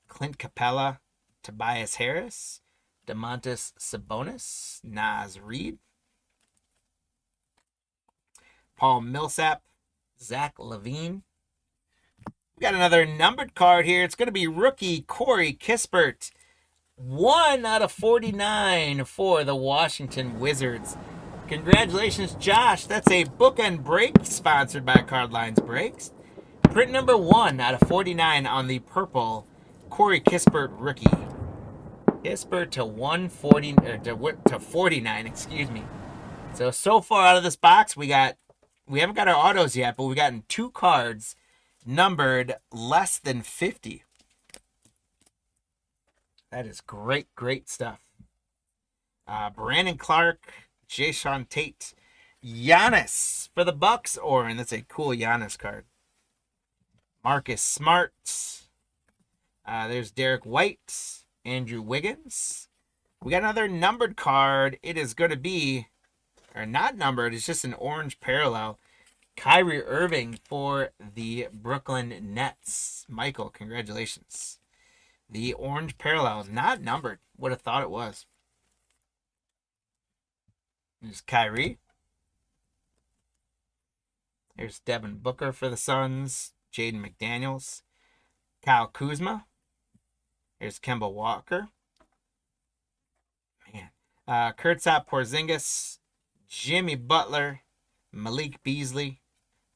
Clint Capella. Tobias Harris. DeMontis Sabonis. Naz Reid. Paul Millsap. Zach LaVine. We got another numbered card here. It's going to be rookie Corey Kispert. 1 out of 49 for the Washington Wizards. Congratulations, Josh. That's a bookend break sponsored by Card Lines Breaks. Print number 1 out of 49 on the purple Corey Kispert rookie. Kispert to 140 to 49, excuse me. So far out of this box, we haven't got our autos yet, but we've gotten 2 cards numbered less than 50. That is great stuff. Brandon Clark, Jayshawn Tate, Giannis for the Bucks, and that's a cool Giannis card. Marcus Smart. There's Derek White, Andrew Wiggins. We got another numbered card. It is going to be, or not numbered, it's just an orange parallel. Kyrie Irving for the Brooklyn Nets. Michael, congratulations. The orange parallel, not numbered. Would have thought it was. There's Kyrie. There's Devin Booker for the Suns. Jaden McDaniels. Kyle Kuzma. There's Kemba Walker. Kristaps Porzingis. Jimmy Butler. Malik Beasley.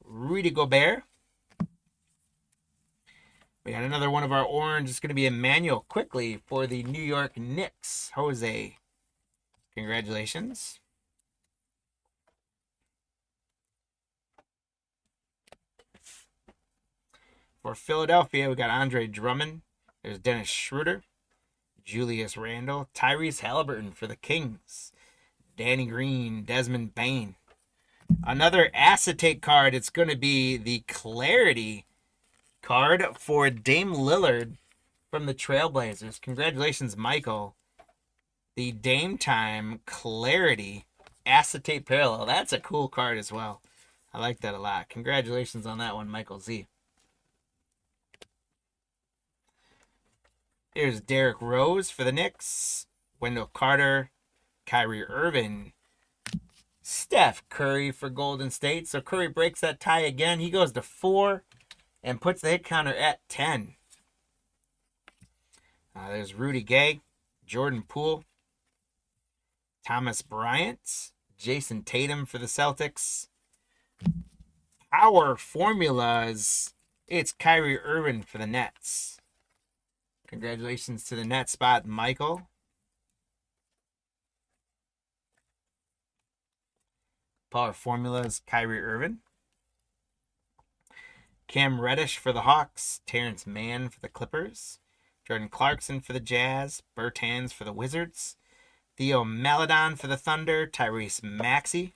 Rudy Gobert. We got another one of our orange. It's going to be Emmanuel Quickly for the New York Knicks. Jose, congratulations. For Philadelphia, we got Andre Drummond. There's Dennis Schroeder. Julius Randle. Tyrese Halliburton for the Kings. Danny Green. Desmond Bane. Another acetate card. It's going to be the Clarity card for Dame Lillard from the Trailblazers. Congratulations, Michael. The Dame Time Clarity acetate parallel. That's a cool card as well. I like that a lot. Congratulations on that one, Michael Z. Here's Derrick Rose for the Knicks. Wendell Carter. Kyrie Irving. Steph Curry for Golden State. So Curry breaks that tie again. He goes to 4 and puts the hit counter at 10. There's Rudy Gay, Jordan Poole, Thomas Bryant, Jason Tatum for the Celtics. Power formulas. It's Kyrie Irving for the Nets. Congratulations to the Nets spot, Michael. Power formulas, Kyrie Irving. Cam Reddish for the Hawks. Terrence Mann for the Clippers. Jordan Clarkson for the Jazz. Bertans for the Wizards. Theo Maledon for the Thunder. Tyrese Maxey.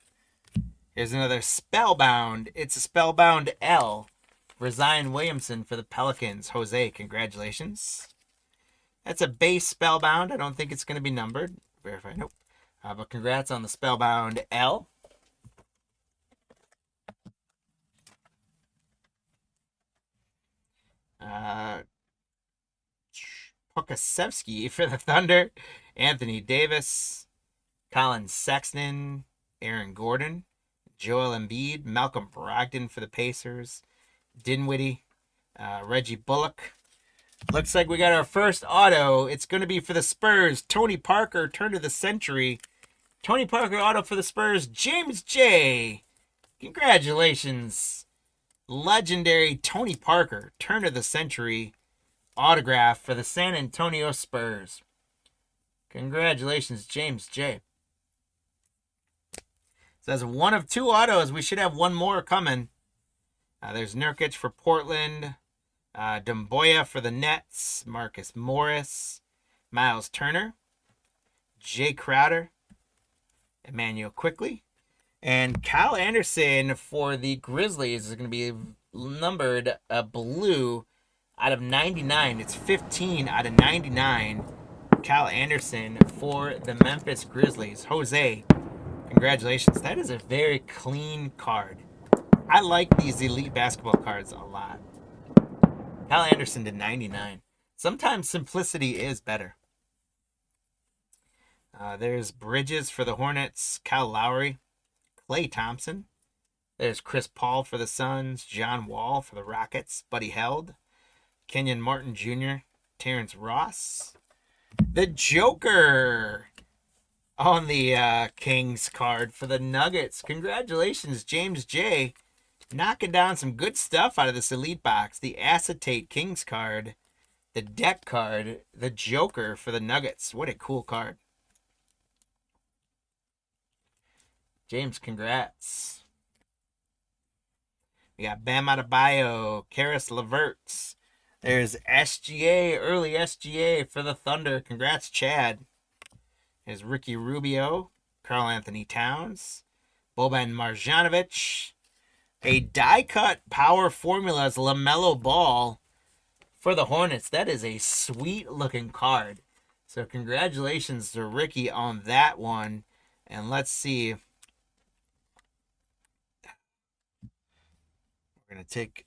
Here's another Spellbound. It's a Spellbound L. For Zion Williamson for the Pelicans. Jose, congratulations. That's a base Spellbound. I don't think it's going to be numbered. Verify, nope. But congrats on the Spellbound L. Pokasevsky for the Thunder. Anthony Davis. Colin Sexton. Aaron Gordon. Joel Embiid. Malcolm Brogdon for the Pacers. Dinwiddie. Reggie Bullock. Looks like we got our first auto. It's going to be for the Spurs. Tony Parker, turn of the century. Tony Parker auto for the Spurs. James J. Congratulations. Legendary Tony Parker, turn of the century autograph for the San Antonio Spurs. Congratulations, James J. So that's one of two autos. We should have one more coming. There's Nurkic for Portland. Dumboya for the Nets. Marcus Morris. Miles Turner. Jay Crowder. Emmanuel Quickley. And Kyle Anderson for the Grizzlies is going to be numbered blue out of 99. It's 15 out of 99. Kyle Anderson for the Memphis Grizzlies. Jose, congratulations. That is a very clean card. I like these elite basketball cards a lot. Kyle Anderson to 99. Sometimes simplicity is better. There's Bridges for the Hornets. Kyle Lowry. Klay Thompson. There's Chris Paul for the Suns. John Wall for the Rockets. Buddy Held. Kenyon Martin Jr. Terrence Ross. The Joker on the Kings card for the Nuggets. Congratulations, James J. Knocking down some good stuff out of this elite box. The Acetate Kings card. The deck card. The Joker for the Nuggets. What a cool card. James, congrats. We got Bam Adebayo, Karis LeVert. There's SGA, early SGA for the Thunder. Congrats, Chad. There's Ricky Rubio, Karl Anthony Towns, Boban Marjanovic. A die-cut power formulas LaMelo Ball for the Hornets. That is a sweet-looking card. So congratulations to Ricky on that one. And let's see. I'm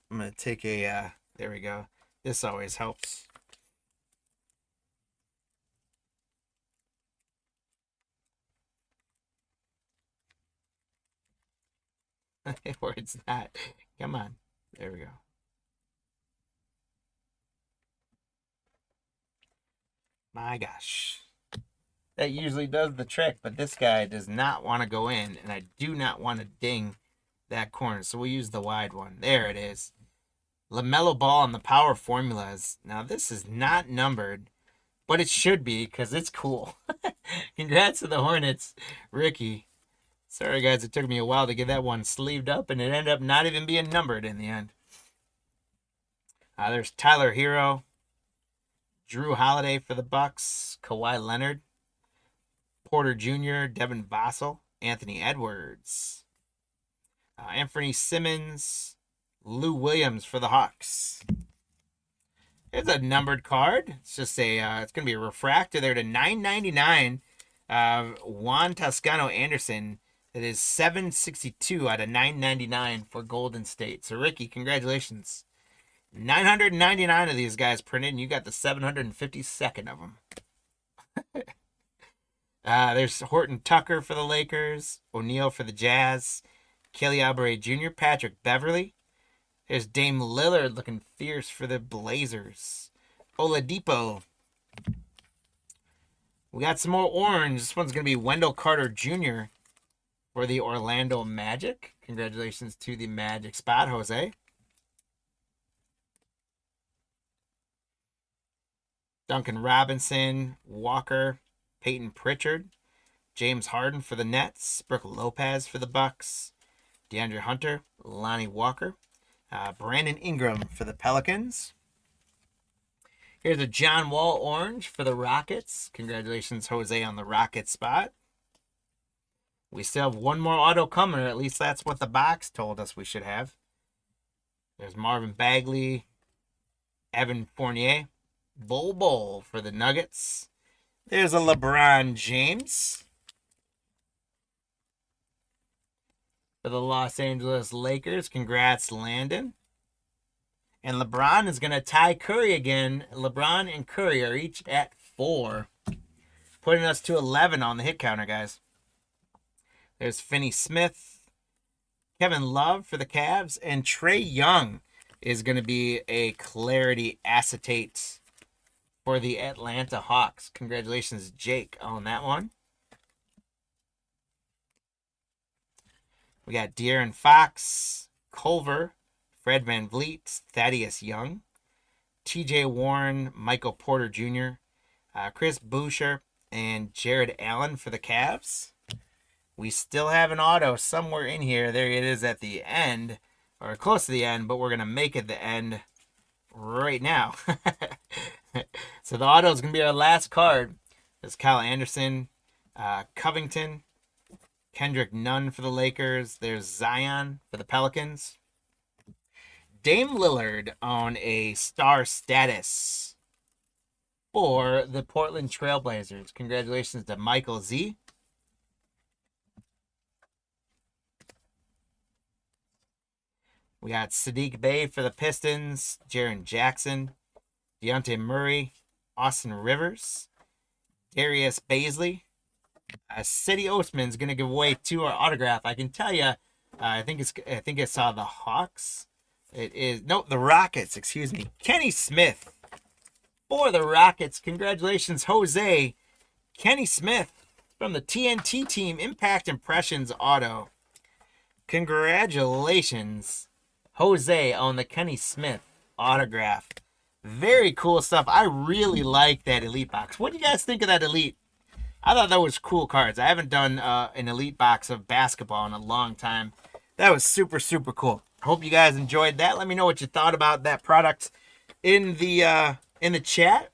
gonna take a there we go. This always helps. Or it's not. Come on. There we go. My gosh. That usually does the trick, but this guy does not want to go in, and I do not want to ding that corner, so we'll use the wide one. There it is. LaMelo Ball on the power formulas. Now, this is not numbered, but it should be because it's cool. Congrats to the Hornets, Ricky. Sorry, guys, it took me a while to get that one sleeved up, and it ended up not even being numbered in the end. There's Tyler Hero, Drew Holiday for the Bucks, Kawhi Leonard, Porter Jr., Devin Vassell, Anthony Edwards, Anthony Simmons, Lou Williams for the Hawks. It's a numbered card. It's just a it's going to be a refractor there to 999. Juan Toscano Anderson. It is 762 out of 999 for Golden State. So Ricky, congratulations. 999 of these guys printed, and you got the 752nd of them. There's Horton Tucker for the Lakers, O'Neal for the Jazz, Kelly Oubre Jr., Patrick Beverly. There's Dame Lillard looking fierce for the Blazers. Oladipo. We got some more orange. This one's going to be Wendell Carter Jr. for the Orlando Magic. Congratulations to the Magic spot, Jose. Duncan Robinson, Walker, Peyton Pritchard, James Harden for the Nets, Brook Lopez for the Bucks, DeAndre Hunter, Lonnie Walker, Brandon Ingram for the Pelicans. Here's a John Wall orange for the Rockets. Congratulations, Jose, on the Rockets spot. We still have one more auto coming, or at least that's what the box told us we should have. There's Marvin Bagley, Evan Fournier, Bol for the Nuggets. There's a LeBron James for the Los Angeles Lakers. Congrats, Landon. And LeBron is going to tie Curry again. LeBron and Curry are each at 4, putting us to 11 on the hit counter, guys. There's Finney Smith, Kevin Love for the Cavs, and Trae Young is going to be a clarity acetate for the Atlanta Hawks. Congratulations, Jake, on that one. We got De'Aaron Fox, Culver, Fred VanVleet, Thaddeus Young, TJ Warren, Michael Porter Jr., Chris Boucher, and Jared Allen for the Cavs. We still have an auto somewhere in here. There it is at the end, or close to the end, but we're going to make it the end right now. So the auto is going to be our last card. There's Kyle Anderson, Covington, Kendrick Nunn for the Lakers. There's Zion for the Pelicans. Dame Lillard on a star status for the Portland Trailblazers. Congratulations to Michael Z. We got Sadiq Bey for the Pistons, Jaren Jackson, Deontay Murray, Austin Rivers, Darius Baisley. City Osman's going to give away 2 autograph. I can tell you, I think I saw the Hawks. The Rockets, excuse me. Kenny Smith for the Rockets. Congratulations, Jose. Kenny Smith from the TNT team, Impact Impressions auto. Congratulations, Jose, on the Kenny Smith autograph. Very cool stuff. I really like that Elite box. What do you guys think of that Elite? I thought that was cool cards. I haven't done an Elite box of basketball in a long time. That was super, super cool. Hope you guys enjoyed that. Let me know what you thought about that product in the chat.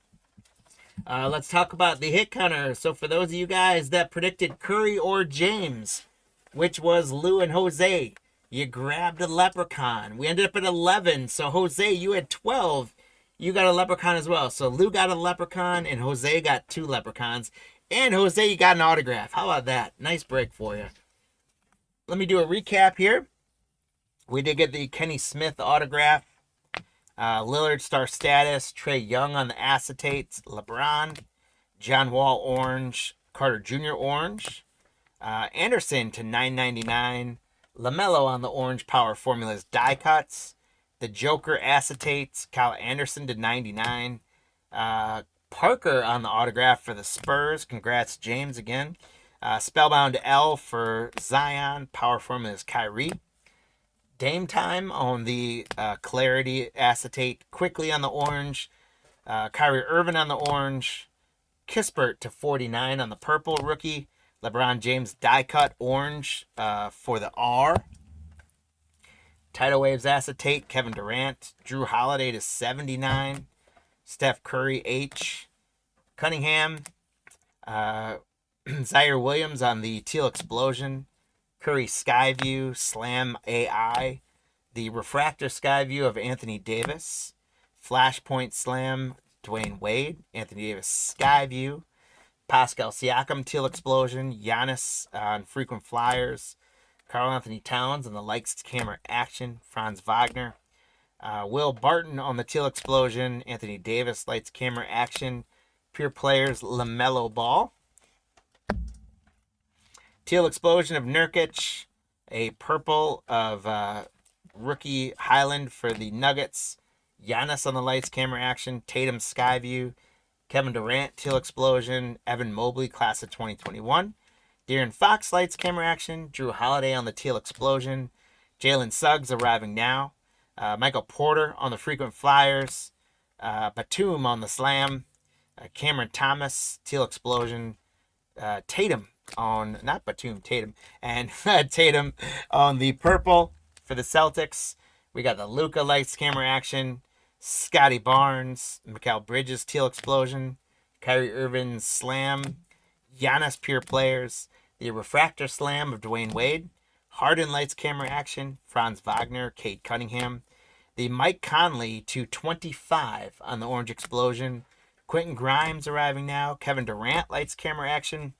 Let's talk about the hit counter. So for those of you guys that predicted Curry or James, which was Lou and Jose, you grabbed a leprechaun. We ended up at 11. So Jose, you had 12. You got a leprechaun as well. So Lou got a leprechaun and Jose got 2 leprechauns. And Jose, you got an autograph. How about that? Nice break for you. Let me do a recap here. We did get the Kenny Smith autograph. Lillard star status. Trae Young on the acetates. LeBron. John Wall orange. Carter Jr. orange. Anderson to $9.99. LaMelo on the orange Power Formulas die cuts. The Joker acetates. Kyle Anderson to $99. Parker on the autograph for the Spurs. Congrats, James, again. Spellbound L for Zion. Power Formulas Kyrie. Dame Time on the Clarity acetate. Quickly on the orange. Kyrie Irving on the orange. Kispert to 49 on the purple rookie. LeBron James die cut orange for the R. Tidal Waves acetate. Kevin Durant. Drew Holiday to 79. Steph Curry H. Cunningham. Zaire Williams on the Teal Explosion. Curry Skyview. Slam AI. The Refractor Skyview of Anthony Davis. Flashpoint Slam Dwayne Wade. Anthony Davis Skyview. Pascal Siakam Teal Explosion. Giannis on Frequent Flyers. Karl Anthony Towns on the Lights Camera Action. Franz Wagner. Will Barton on the Teal Explosion. Anthony Davis Lights Camera Action. Pure Players LaMelo Ball. Teal Explosion of Nurkic. A purple of rookie Highland for the Nuggets. Giannis on the Lights Camera Action. Tatum Skyview. Kevin Durant Teal Explosion. Evan Mobley Class of 2021. De'Aaron Fox Lights Camera Action. Drew Holiday on the Teal Explosion. Jalen Suggs arriving now. Michael Porter on the Frequent Flyers. Batum on the Slam. Cameron Thomas Teal Explosion. Tatum on, not Batum, Tatum. And Tatum on the purple for the Celtics. We got the Luka Lights Camera Action. Scotty Barnes. Mikal Bridges Teal Explosion. Kyrie Irving Slam. Giannis Pure Players. The Refractor Slam of Dwayne Wade. Harden Lights Camera Action. Franz Wagner. Cade Cunningham. The Mike Conley to 25 on the Orange Explosion. Quentin Grimes arriving now. Kevin Durant Lights Camera Action.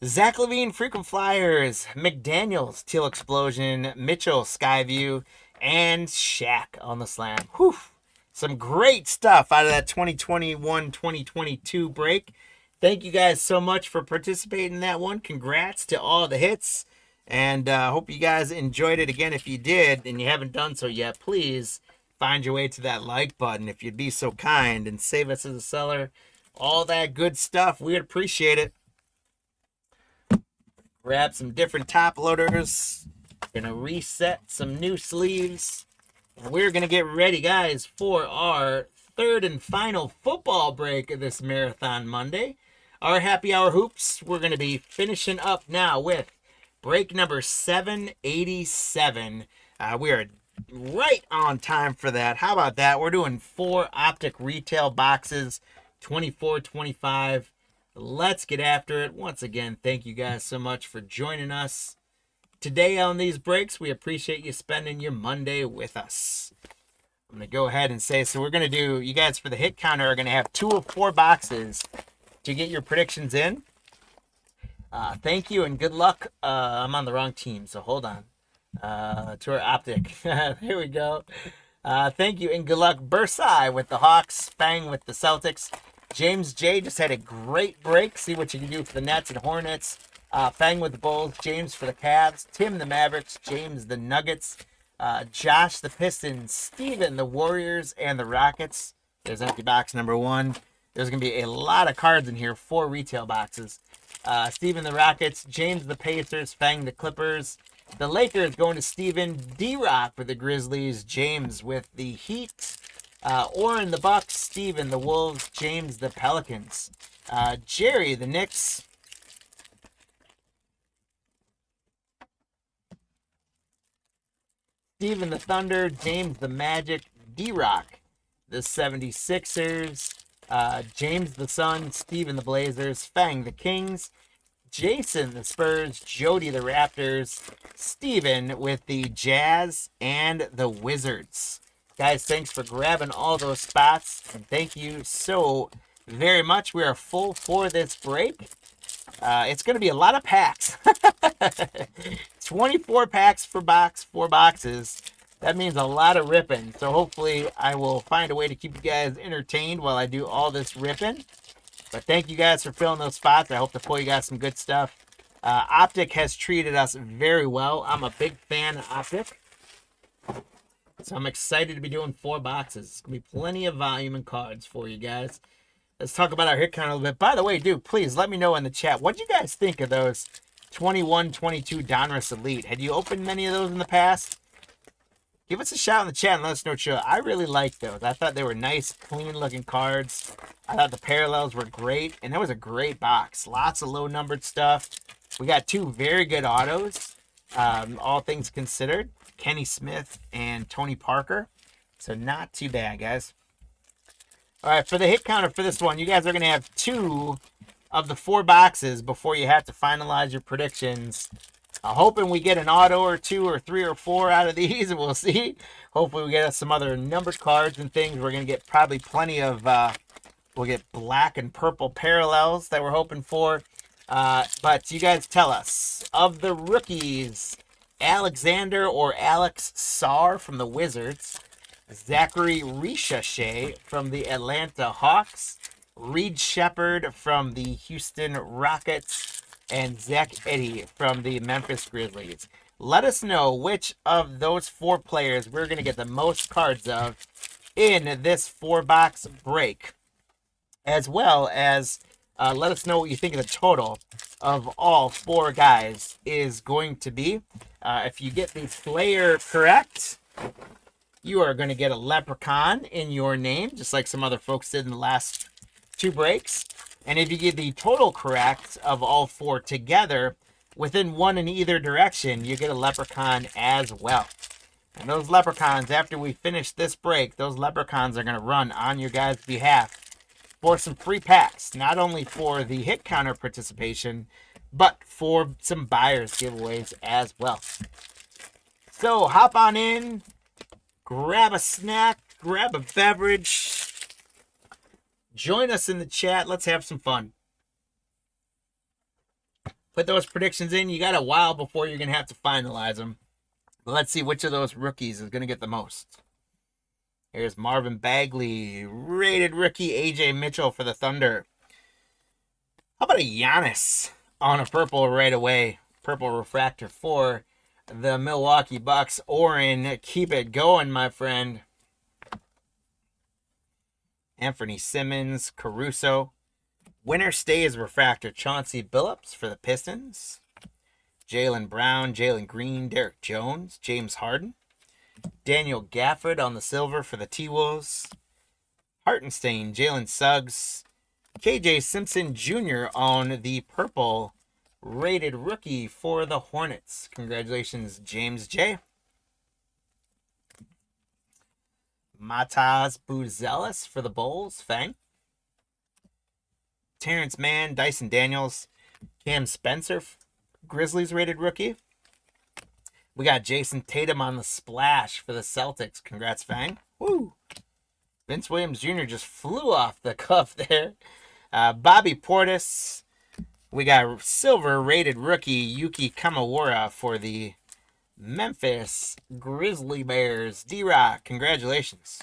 Zach LaVine Frequent Flyers. McDaniels Teal Explosion. Mitchell Skyview. and Shaq on the slam. Whew. Some great stuff out of that 2021-2022 break. Thank you guys so much for participating in that one. Congrats to all the hits. And hope you guys enjoyed it. Again, if you did and you haven't done so yet, please find your way to that like button if you'd be so kind and save us as a seller. All that good stuff. We'd appreciate it. Grab some different top loaders. Gonna reset some new sleeves. And we're gonna get ready, guys, for our third and final football break of this Marathon Monday. Our happy hour hoops. We're gonna be finishing up now with break number 787. We are right on time for that. How about that? We're doing 4 Optic retail boxes, 24-25. Let's get after it. Once again, thank you guys so much for joining us today on these breaks. We appreciate you spending your Monday with us. I'm going to go ahead and say, so we're going to do, you guys for the hit counter are going to have 2 of 4 boxes to get your predictions in. Thank you and good luck. I'm on the wrong team, so hold on. To our Optic. There we go. Thank you and good luck. Bursai with the Hawks. Fang with the Celtics. James J just had a great break. See what you can do for the Nets and Hornets. Fang with the Bulls. James for the Cavs. Tim the Mavericks. James the Nuggets. Josh the Pistons. Steven the Warriors and the Rockets. There's empty box number 1. There's going to be a lot of cards in here. 4 retail boxes. Steven the Rockets. James the Pacers. Fang the Clippers. The Lakers going to Steven. D-Rock for the Grizzlies. James with the Heat. Oren the Bucks. Steven the Wolves. James the Pelicans. Jerry the Knicks. Steven the Thunder. James the Magic. D-Rock the 76ers. James the Sun. Steven the Blazers. Fang the Kings. Jason the Spurs. Jody the Raptors. Steven with the Jazz and the Wizards. Guys, thanks for grabbing all those spots. And thank you so very much. We are full for this break. It's going to be a lot of packs. 24 packs for box, 4 boxes. That means a lot of ripping. So hopefully I will find a way to keep you guys entertained while I do all this ripping. But thank you guys for filling those spots. I hope to pull you guys some good stuff. Optic has treated us very well. I'm a big fan of Optic. So I'm excited to be doing 4 boxes. It's going to be plenty of volume and cards for you guys. Let's talk about our hit count a little bit. By the way, dude, please let me know in the chat. What did you guys think of those 21-22 Donruss Elite? Had you opened many of those in the past? Give us a shout in the chat and let us know what you. I really liked those. I thought they were nice, clean-looking cards. I thought the parallels were great. And that was a great box. Lots of low-numbered stuff. We got 2 very good autos, all things considered. Kenny Smith and Tony Parker. So not too bad, guys. All right, for the hit counter for this one, you guys are going to have 2 of the 4 boxes before you have to finalize your predictions. Hoping we get an auto or 2 or 3 or 4 out of these. We'll see. Hopefully we get some other numbered cards and things. We're going to get probably plenty of, we'll get black and purple parallels that we're hoping for. But you guys tell us, of the rookies, Alexander or Alex Sarr from the Wizards, Zachary Richache from the Atlanta Hawks, Reed Shepard from the Houston Rockets, and Zach Edey from the Memphis Grizzlies. Let us know which of those 4 players we're going to get the most cards of in this 4-box break. As well as let us know what you think of the total of all 4 guys is going to be. If you get the player correct, you are going to get a leprechaun in your name, just like some other folks did in the last 2 breaks. And if you get the total correct of all 4 together, within one in either direction, you get a leprechaun as well. And those leprechauns, after we finish this break, those leprechauns are going to run on your guys' behalf for some free packs. Not only for the hit counter participation, but for some buyers giveaways as well. So hop on in, grab a snack, grab a beverage, join us in the chat. Let's have some fun. Put those predictions in. You got a while before you're going to have to finalize them. Let's see which of those rookies is going to get the most. Here's Marvin Bagley, rated rookie AJ Mitchell for the Thunder. How about a Giannis on a purple right away? Purple refractor for the Milwaukee Bucks. Oren, keep it going, my friend. Anthony Simmons, Caruso. Winner stays refractor Chauncey Billups for the Pistons. Jaylen Brown, Jalen Green, Derek Jones, James Harden. Daniel Gafford on the silver for the T-Wolves. Hartenstein, Jalen Suggs. KJ Simpson Jr. on the purple rated rookie for the Hornets. Congratulations, James J. Matas Buzelis for the Bulls. Fang. Terrence Mann, Dyson Daniels. Cam Spencer, Grizzlies rated rookie. We got Jason Tatum on the splash for the Celtics. Congrats, Fang. Woo! Vince Williams Jr. just flew off the cuff there. Bobby Portis. We got silver rated rookie Yuki Kamawara for the Memphis Grizzly Bears. D-Rock, congratulations.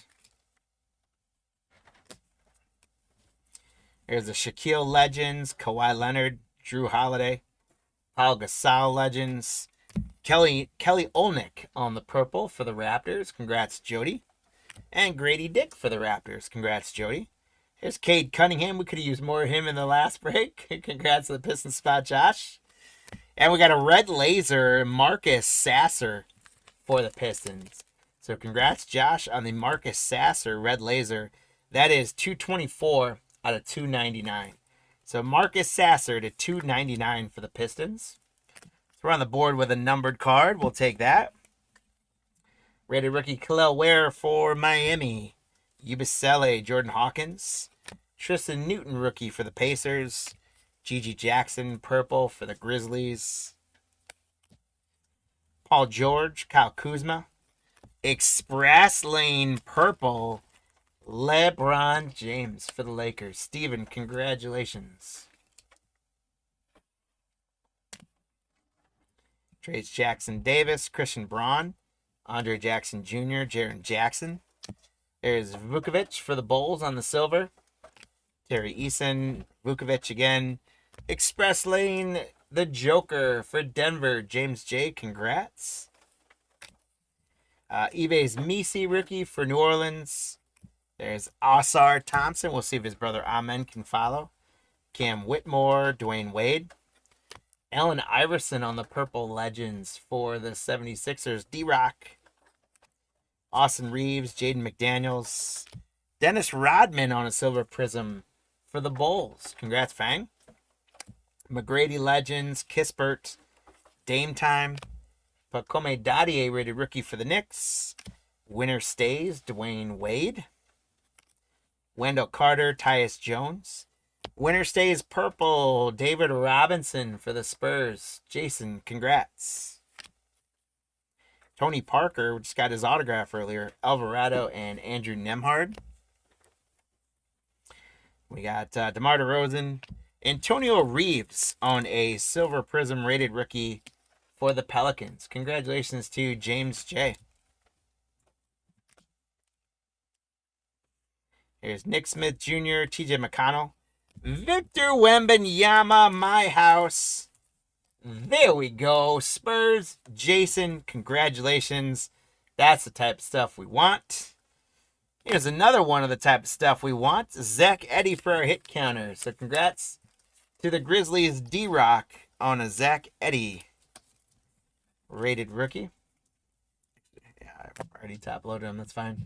There's the Shaquille Legends, Kawhi Leonard, Drew Holiday, Paul Gasol Legends, Kelly Olynyk on the purple for the Raptors. Congrats, Jody. And Grady Dick for the Raptors. Congrats, Jody. Here's Cade Cunningham. We could have used more of him in the last break. Congrats to the Pistons spot, Josh. And we got a red laser, Marcus Sasser for the Pistons. So congrats, Josh, on the Marcus Sasser red laser. That is 224 out of 299. So Marcus Sasser to 299 for the Pistons. So we're on the board with a numbered card. We'll take that. Rated rookie Khalil Ware for Miami. Yubisele, Jordan Hawkins. Tristan Newton rookie for the Pacers. Gigi Jackson purple for the Grizzlies. Paul George, Kyle Kuzma. Express Lane purple, LeBron James for the Lakers. Steven, congratulations. Trades Jackson Davis, Christian Braun, Andre Jackson Jr., Jaren Jackson. There's Vukovic for the Bulls on the silver. Terry Eason, Vukovic again. Express Lane, the Joker for Denver. James J., congrats. Ives Misi rookie for New Orleans. There's Osar Thompson. We'll see if his brother Amen can follow. Cam Whitmore, Dwayne Wade. Allen Iverson on the purple legends for the 76ers. D-Rock. Austin Reeves, Jaden McDaniels. Dennis Rodman on a silver prism for the Bulls. Congrats, Fang. McGrady Legends, Kispert, Dame Time. Pacome Dadier rated rookie for the Knicks. Winner stays, Dwayne Wade. Wendell Carter, Tyus Jones. Winner stays purple, David Robinson for the Spurs. Jason, congrats. Tony Parker just got his autograph earlier. Alvarado and Andrew Nemhard. We got DeMar DeRozan. Antonio Reeves on a silver prism rated rookie for the Pelicans. Congratulations to James J. Here's Nick Smith Jr., TJ McConnell. Victor Wembanyama, my house. There we go. Spurs, Jason, congratulations. That's the type of stuff we want. Here's another one of the type of stuff we want. Zach Edey for our hit counter. So congrats to the Grizzlies, D-Rock on a Zach Edey rated rookie. Yeah, I've already top loaded him. That's fine.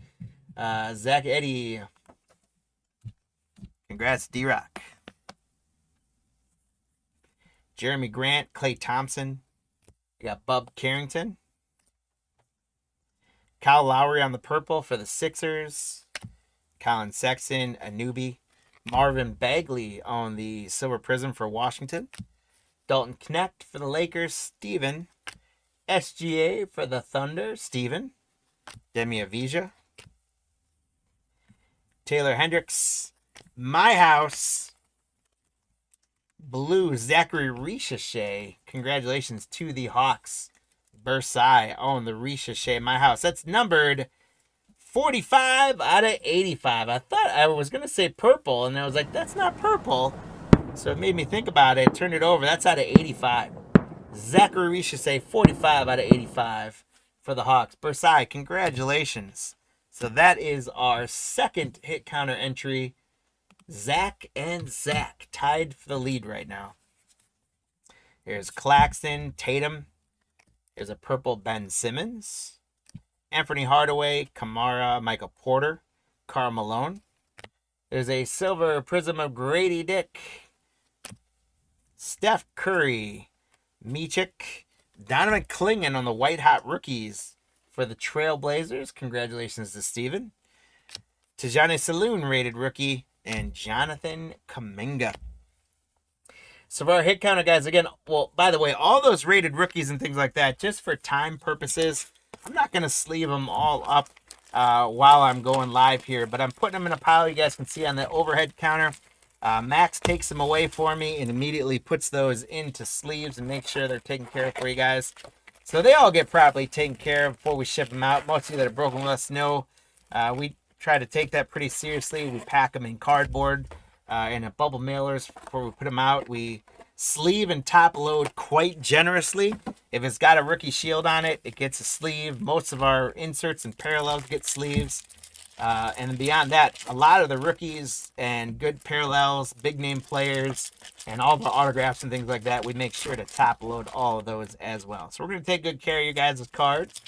Zach Edey. Congrats, D-Rock. Jeremy Grant, Klay Thompson. We got Bub Carrington. Kyle Lowry on the purple for the Sixers. Colin Sexton, Anunoby. Marvin Bagley on the silver prism for Washington. Dalton Knecht for the Lakers, Steven. SGA for the Thunder, Steven. Demi Avija. Taylor Hendricks. My house. Blue, Zachary Ricochet. Congratulations to the Hawks. Bersai. Oh, the Ricochet, my house. That's numbered 45 out of 85. I thought I was going to say purple, and I was like, that's not purple. So it made me think about it. Turned it over. That's out of 85. Zachary Ricochet, 45 out of 85 for the Hawks. Bersai, congratulations. So that is our second hit counter entry. Zach and Zach tied for the lead right now. Here's Claxton, Tatum. Here's a purple Ben Simmons. Anthony Hardaway, Kamara, Michael Porter, Karl Malone. There's a silver prism of Grady Dick. Steph Curry, Michik, Donovan Clingan on the white hot rookies for the Trailblazers. Congratulations to Steven. Tajani Saloon rated rookie and Jonathan Kuminga. So for our hit counter, guys, again, well, by the way, all those rated rookies and things like that, just for time purposes, I'm not going to sleeve them all up while I'm going live here, but I'm putting them in a pile you guys can see on the overhead counter. Max takes them away for me and immediately puts those into sleeves and makes sure they're taken care of for you guys. So they all get properly taken care of before we ship them out. Most of you that are broken with us know we try to take that pretty seriously. We pack them in cardboard and in bubble mailers before we put them out. We sleeve and top load quite generously. If it's got a rookie shield on it, it gets a sleeve. Most of our inserts and parallels get sleeves. And beyond that, a lot of the rookies and good parallels, big name players, and all the autographs and things like that, we make sure to top load all of those as well. So we're going to take good care of you guys' cards.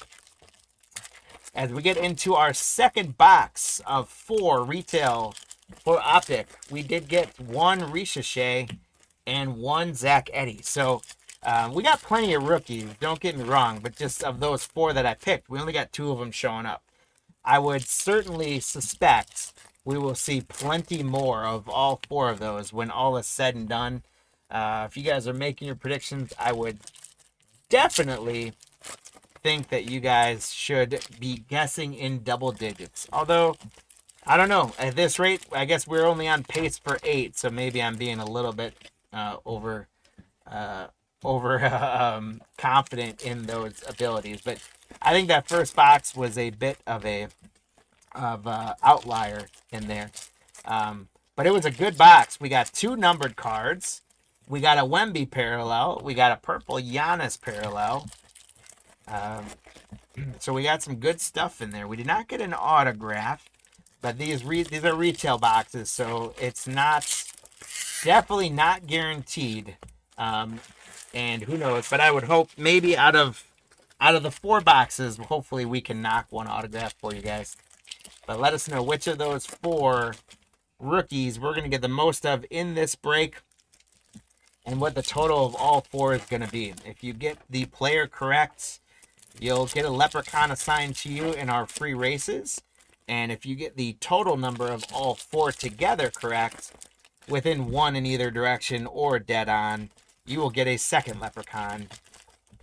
As we get into our second box of 4 retail for Optic, we did get 1 Ricochet and 1 Zach Edey. So we got plenty of rookies, don't get me wrong, but just of those 4 that I picked, we only got 2 of them showing up. I would certainly suspect we will see plenty more of all 4 of those when all is said and done. If you guys are making your predictions, I would definitely think that you guys should be guessing in double digits. Although, I don't know. At this rate, I guess we're only on pace for 8, so maybe I'm being a little bit over confident in those abilities. But I think that first box was a bit of a outlier in there. But it was a good box. We got 2 numbered cards. We got a Wemby parallel. We got a purple Giannis parallel. So we got some good stuff in there. We did not get an autograph, but these are retail boxes, so it's definitely not guaranteed. And who knows? But I would hope maybe out of the 4 boxes, hopefully we can knock 1 autograph for you guys. But let us know which of those 4 rookies we're going to get the most of in this break and what the total of all 4 is going to be. If you get the player correct, you'll get a leprechaun assigned to you in our free races. And if you get the total number of all 4 together correct, within 1 in either direction or dead on, you will get a second leprechaun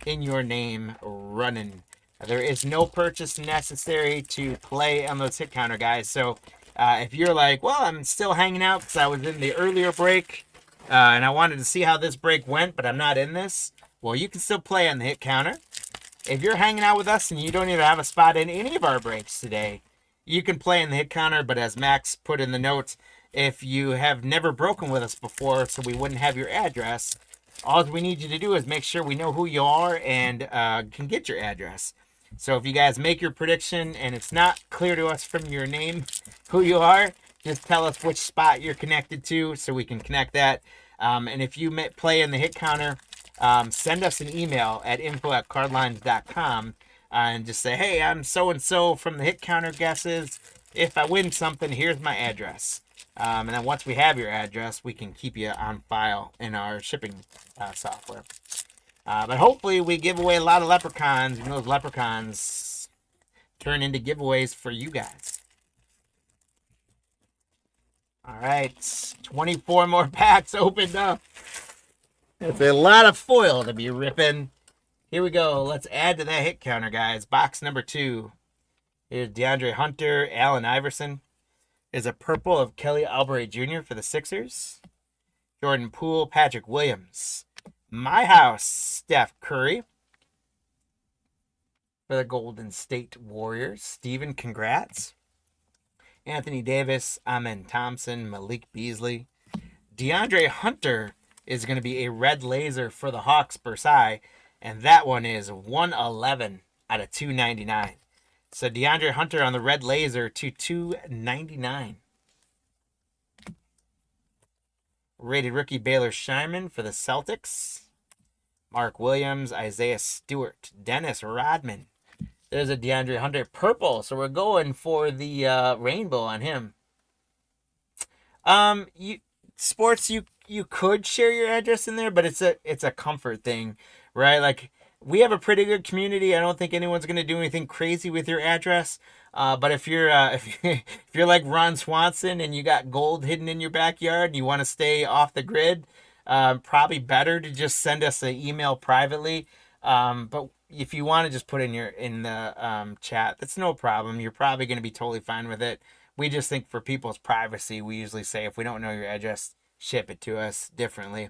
in your name running. There is no purchase necessary to play on those hit counter, guys. So if you're like, well, I'm still hanging out because I was in the earlier break and I wanted to see how this break went, but I'm not in this, well, you can still play on the hit counter. If you're hanging out with us and you don't even have a spot in any of our breaks today, you can play in the hit counter. But as Max put in the notes, if you have never broken with us before, so we wouldn't have your address, all we need you to do is make sure we know who you are and can get your address. So if you guys make your prediction and it's not clear to us from your name who you are, just tell us which spot you're connected to so we can connect that. And if you play in the hit counter, send us an email at info@cardlines.com and just say, hey, I'm so-and-so from the hit counter guesses. If I win something, here's my address. And then once we have your address, we can keep you on file in our shipping software. But hopefully we give away a lot of leprechauns, and those leprechauns turn into giveaways for you guys. All right, 24 more packs opened up. It's a lot of foil to be ripping. Here we go. Let's add to that hit counter, guys. Box number 2. Here's DeAndre Hunter, Allen Iverson. There's a purple of Kelly Oubre Jr. for the Sixers. Jordan Poole, Patrick Williams. My house, Steph Curry. for the Golden State Warriors. Steven, congrats. Anthony Davis, Amen Thompson, Malik Beasley. DeAndre Hunter is going to be a red laser for the Hawks Versailles, and that one is 111 out of 299. So DeAndre Hunter on the red laser to 299. Rated rookie Baylor Scheinman for the Celtics. Mark Williams, Isaiah Stewart, Dennis Rodman. There's a DeAndre Hunter purple, so we're going for the rainbow on him. You could share your address in there, but it's a comfort thing, right? Like, we have a pretty good community. I don't think anyone's gonna do anything crazy with your address. But if you're if you're like Ron Swanson and you got gold hidden in your backyard and you want to stay off the grid, probably better to just send us an email privately. But if you want to just put in the chat, that's no problem. You're probably going to be totally fine with it. We just think for people's privacy, we usually say if we don't know your address, ship it to us differently,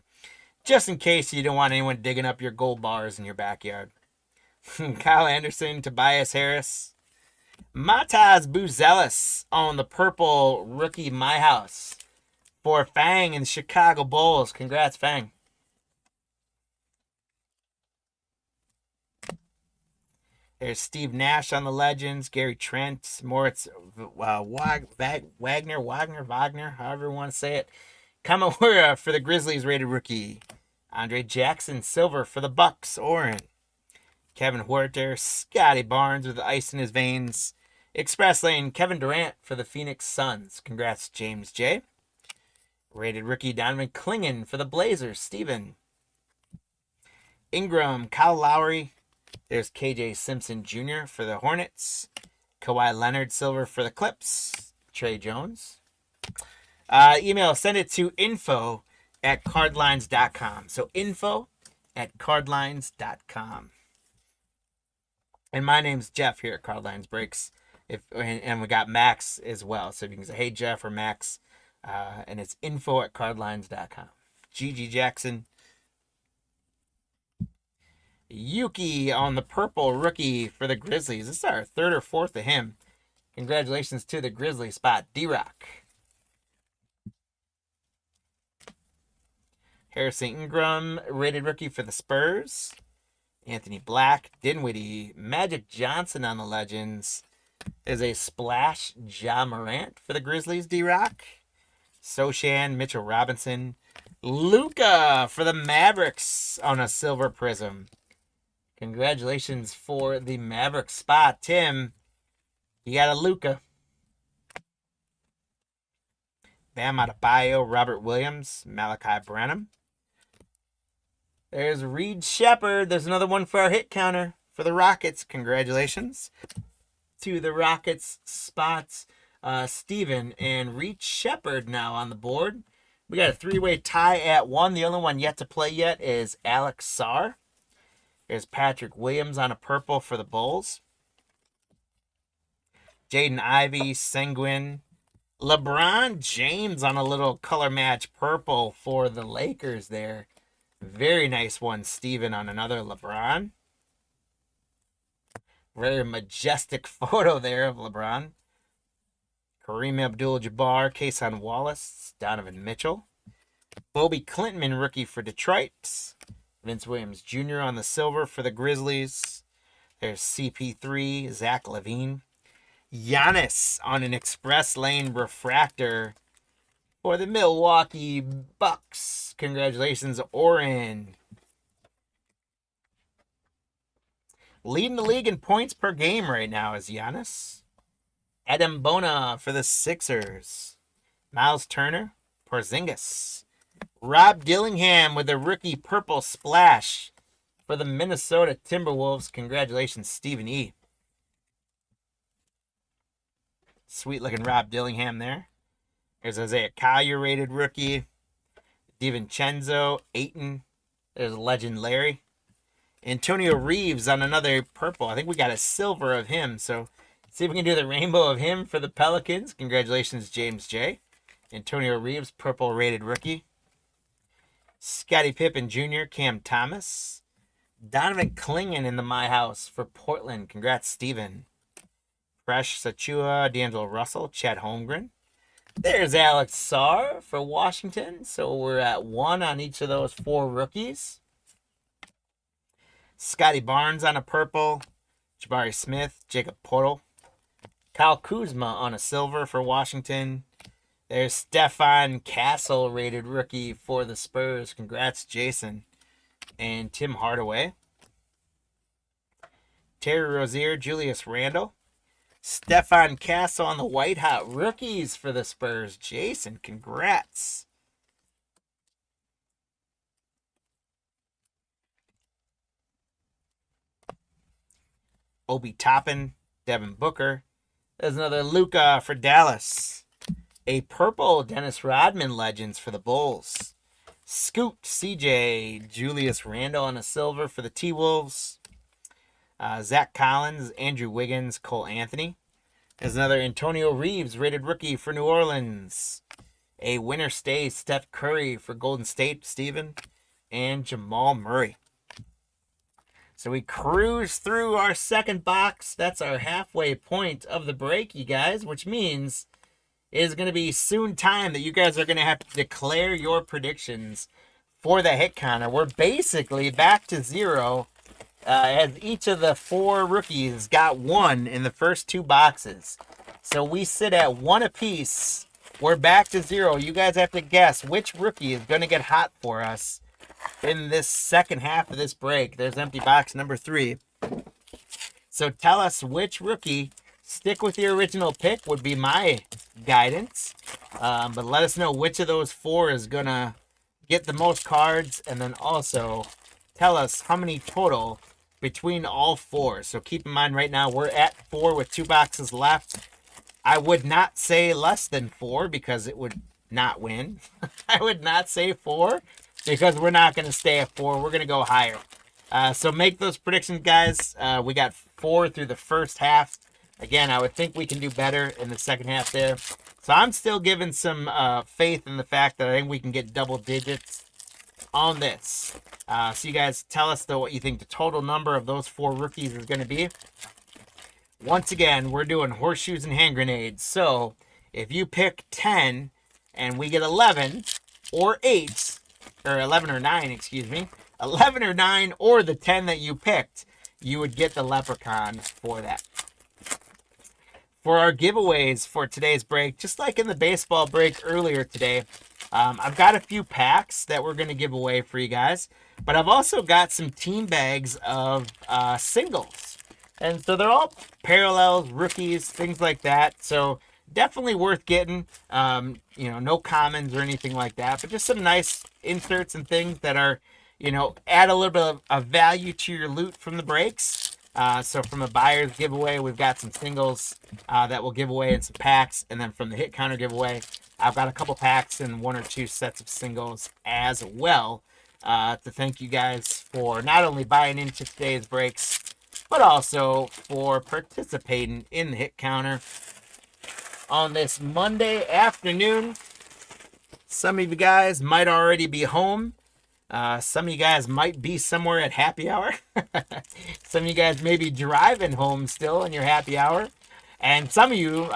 just in case you don't want anyone digging up your gold bars in your backyard. Kyle Anderson, Tobias Harris, Mataz Buzelis on the purple rookie My House for Fang and the Chicago Bulls. Congrats, Fang. There's Steve Nash on the Legends, Gary Trent, Moritz Wagner, however you want to say it. Kamawura for the Grizzlies, rated rookie. Andre Jackson, silver for the Bucks, Oren. Kevin Huerter, Scotty Barnes with the ice in his veins. Express Lane, Kevin Durant for the Phoenix Suns. Congrats, James J. Rated rookie Donovan Clingan for the Blazers, Steven. Ingram, Kyle Lowry. There's KJ Simpson Jr. for the Hornets. Kawhi Leonard, silver for the Clips. Trey Jones. Email, send it to info@cardlines.com. So info@cardlines.com. And my name's Jeff here at Cardlines Breaks. And we got Max as well. So if you can say, hey, Jeff or Max. And it's info@cardlines.com. Gigi Jackson. Yuki on the purple rookie for the Grizzlies. This is our third or fourth of him. Congratulations to the Grizzly spot. D-Rock. Harrison Ingram, rated rookie for the Spurs. Anthony Black, Dinwiddie, Magic Johnson on the Legends. There's a splash Ja Morant for the Grizzlies, D-Rock. Sochan, Mitchell Robinson. Luka for the Mavericks on a silver prism. Congratulations for the Mavericks spot. Tim, you got a Luka. Bam Adebayo, Robert Williams, Malachi Branham. There's Reed Shepard. There's another one for our hit counter for the Rockets. Congratulations to the Rockets spots. Steven and Reed Shepard now on the board. We got a three-way tie at 1. The only one yet to play yet is Alex Sarr. There's Patrick Williams on a purple for the Bulls. Jaden Ivey, Sengun. LeBron James on a little color match purple for the Lakers there. Very nice one, Steven, on another LeBron. Very majestic photo there of LeBron. Kareem Abdul-Jabbar, Kason Wallace, Donovan Mitchell. Bobby Clinton, rookie for Detroit. Vince Williams Jr. on the silver for the Grizzlies. There's CP3, Zach LaVine. Giannis on an express lane refractor for the Milwaukee Bucks. Congratulations, Oren. Leading the league in points per game right now is Giannis. Adam Bona for the Sixers. Miles Turner, Porzingis. Rob Dillingham with a rookie purple splash for the Minnesota Timberwolves. Congratulations, Stephen E. Sweet looking Rob Dillingham there. There's Isaiah Collier, rated rookie. DiVincenzo, Ayton. There's Legend Larry. Antonio Reeves on another purple. I think we got a silver of him. So see if we can do the rainbow of him for the Pelicans. Congratulations, James J. Antonio Reeves, purple rated rookie. Scottie Pippen Jr., Cam Thomas. Donovan Clingan in the My House for Portland. Congrats, Steven. Fresh Sachua, D'Angelo Russell, Chad Holmgren. There's Alex Sarr for Washington. So we're at 1 on each of those 4 rookies. Scotty Barnes on a purple. Jabari Smith, Jacob Portal. Kyle Kuzma on a silver for Washington. There's Stefan Castle, rated rookie for the Spurs. Congrats, Jason. And Tim Hardaway. Terry Rozier, Julius Randle. Stefan Castle on the White Hot rookies for the Spurs. Jason, congrats. Obi Toppin, Devin Booker. There's another Luka for Dallas. A purple Dennis Rodman Legends for the Bulls. Scoot, CJ, Julius Randle on a silver for the T-Wolves. Zach Collins, Andrew Wiggins, Cole Anthony. There's another Antonio Reeves, rated rookie for New Orleans. A winner stays Steph Curry for Golden State, Steven. And Jamal Murray. So we cruise through our second box. That's our halfway point of the break, you guys, which means it is going to be soon time that you guys are going to have to declare your predictions for the hit counter. We're basically back to 0 as each of the 4 rookies got 1 in the first 2 boxes. So we sit at 1 apiece. We're back to 0. You guys have to guess which rookie is going to get hot for us in this second half of this break. There's empty box number 3. So tell us which rookie. Stick with your original pick would be my guidance. But let us know which of those 4 is going to get the most cards. And then also tell us how many total between all 4. So keep in mind right now we're at 4 with 2 boxes left. I would not say less than 4 because it would not win. I would not say 4 because we're not going to stay at 4. We're going to go higher. So make those predictions, guys. We got 4 through the first half. Again, I would think we can do better in the second half there. So I'm still giving some faith in the fact that I think we can get double digits on this. So you guys tell us, though, what you think the total number of those 4 rookies is going to be. Once again, we're doing horseshoes and hand grenades. So if you pick 10 and we get 11 or 8, or 11 or 9, excuse me, 11 or 9 or the 10 that you picked, you would get the leprechaun for that. For our giveaways for today's break, just like in the baseball break earlier today, I've got a few packs that we're going to give away for you guys, but I've also got some team bags of singles. And so they're all parallels, rookies, things like that. So definitely worth getting. No commons or anything like that, but just some nice inserts and things that are, add a little bit of value to your loot from the breaks. So from a buyer's giveaway, we've got some singles that we'll give away in some packs. And then from the hit counter giveaway, I've got a couple packs and 1 or 2 sets of singles as well. To thank you guys for not only buying into today's breaks, but also for participating in the hit counter on this Monday afternoon. Some of you guys might already be home. Some of you guys might be somewhere at happy hour. Some of you guys may be driving home still in your happy hour. And some of you,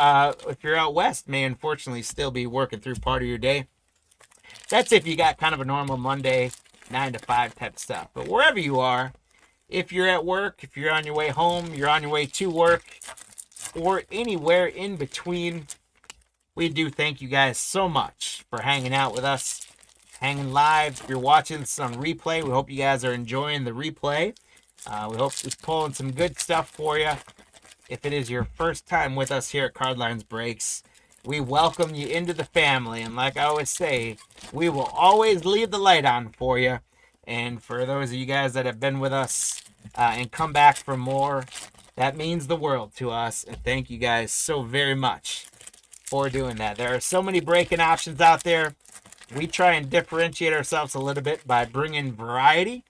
if you're out west, may unfortunately still be working through part of your day. That's if you got kind of a normal Monday, 9 to 5 type of stuff. But wherever you are, if you're at work, if you're on your way home, you're on your way to work, or anywhere in between, we do thank you guys so much for hanging out with us, hanging live. If you're watching this on replay, we hope you guys are enjoying the replay. We hope we're pulling some good stuff for you. If it is your first time with us here at Cardlines Breaks, we welcome you into the family. And like I always say, we will always leave the light on for you. And for those of you guys that have been with us and come back for more, that means the world to us. And thank you guys so very much for doing that. There are so many breaking options out there. We try and differentiate ourselves a little bit by bringing variety,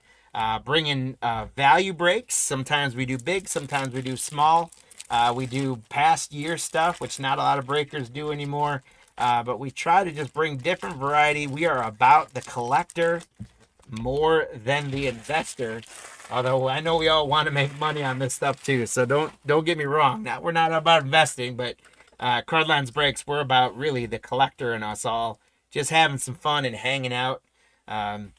bringing value breaks. Sometimes we do big, sometimes we do small. We do past year stuff, which not a lot of breakers do anymore. But we try to just bring different variety. We are about the collector more than the investor. Although I know we all want to make money on this stuff too, so don't get me wrong. We're not about investing, but Cardlines Breaks, we're about really the collector and us all just having some fun and hanging out. Um,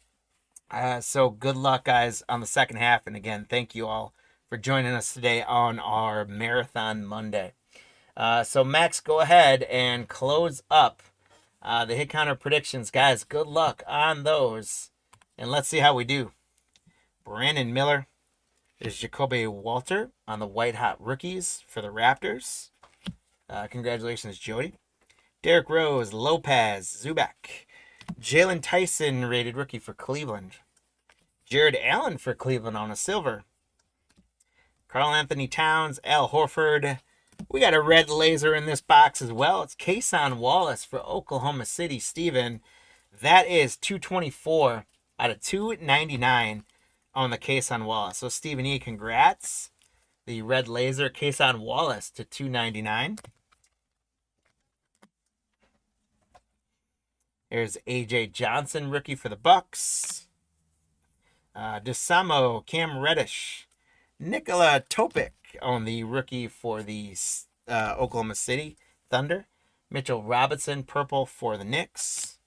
so good luck, guys, on the second half. And again, thank you all for joining us today on our Marathon Monday. So Max, go ahead and close up the hit counter predictions, guys. Good luck on those, and let's see how we do. Brandon Miller. There's Jacoby Walter on the White Hot Rookies for the Raptors. Congratulations, Jody. Derrick Rose, Lopez, Zubac. Jalen Tyson, rated rookie for Cleveland. Jared Allen for Cleveland on a silver. Karl Anthony Towns, Al Horford. We got a red laser in this box as well. It's Kason Wallace for Oklahoma City. Steven, that is 224 out of 299 on the Kason Wallace. So Stephen E, congrats. The red laser, Kason Wallace to 299. There's AJ Johnson, rookie for the Bucks. DeSamo, Cam Reddish. Nikola Topic on the rookie for the Oklahoma City Thunder. Mitchell Robinson, purple for the Knicks.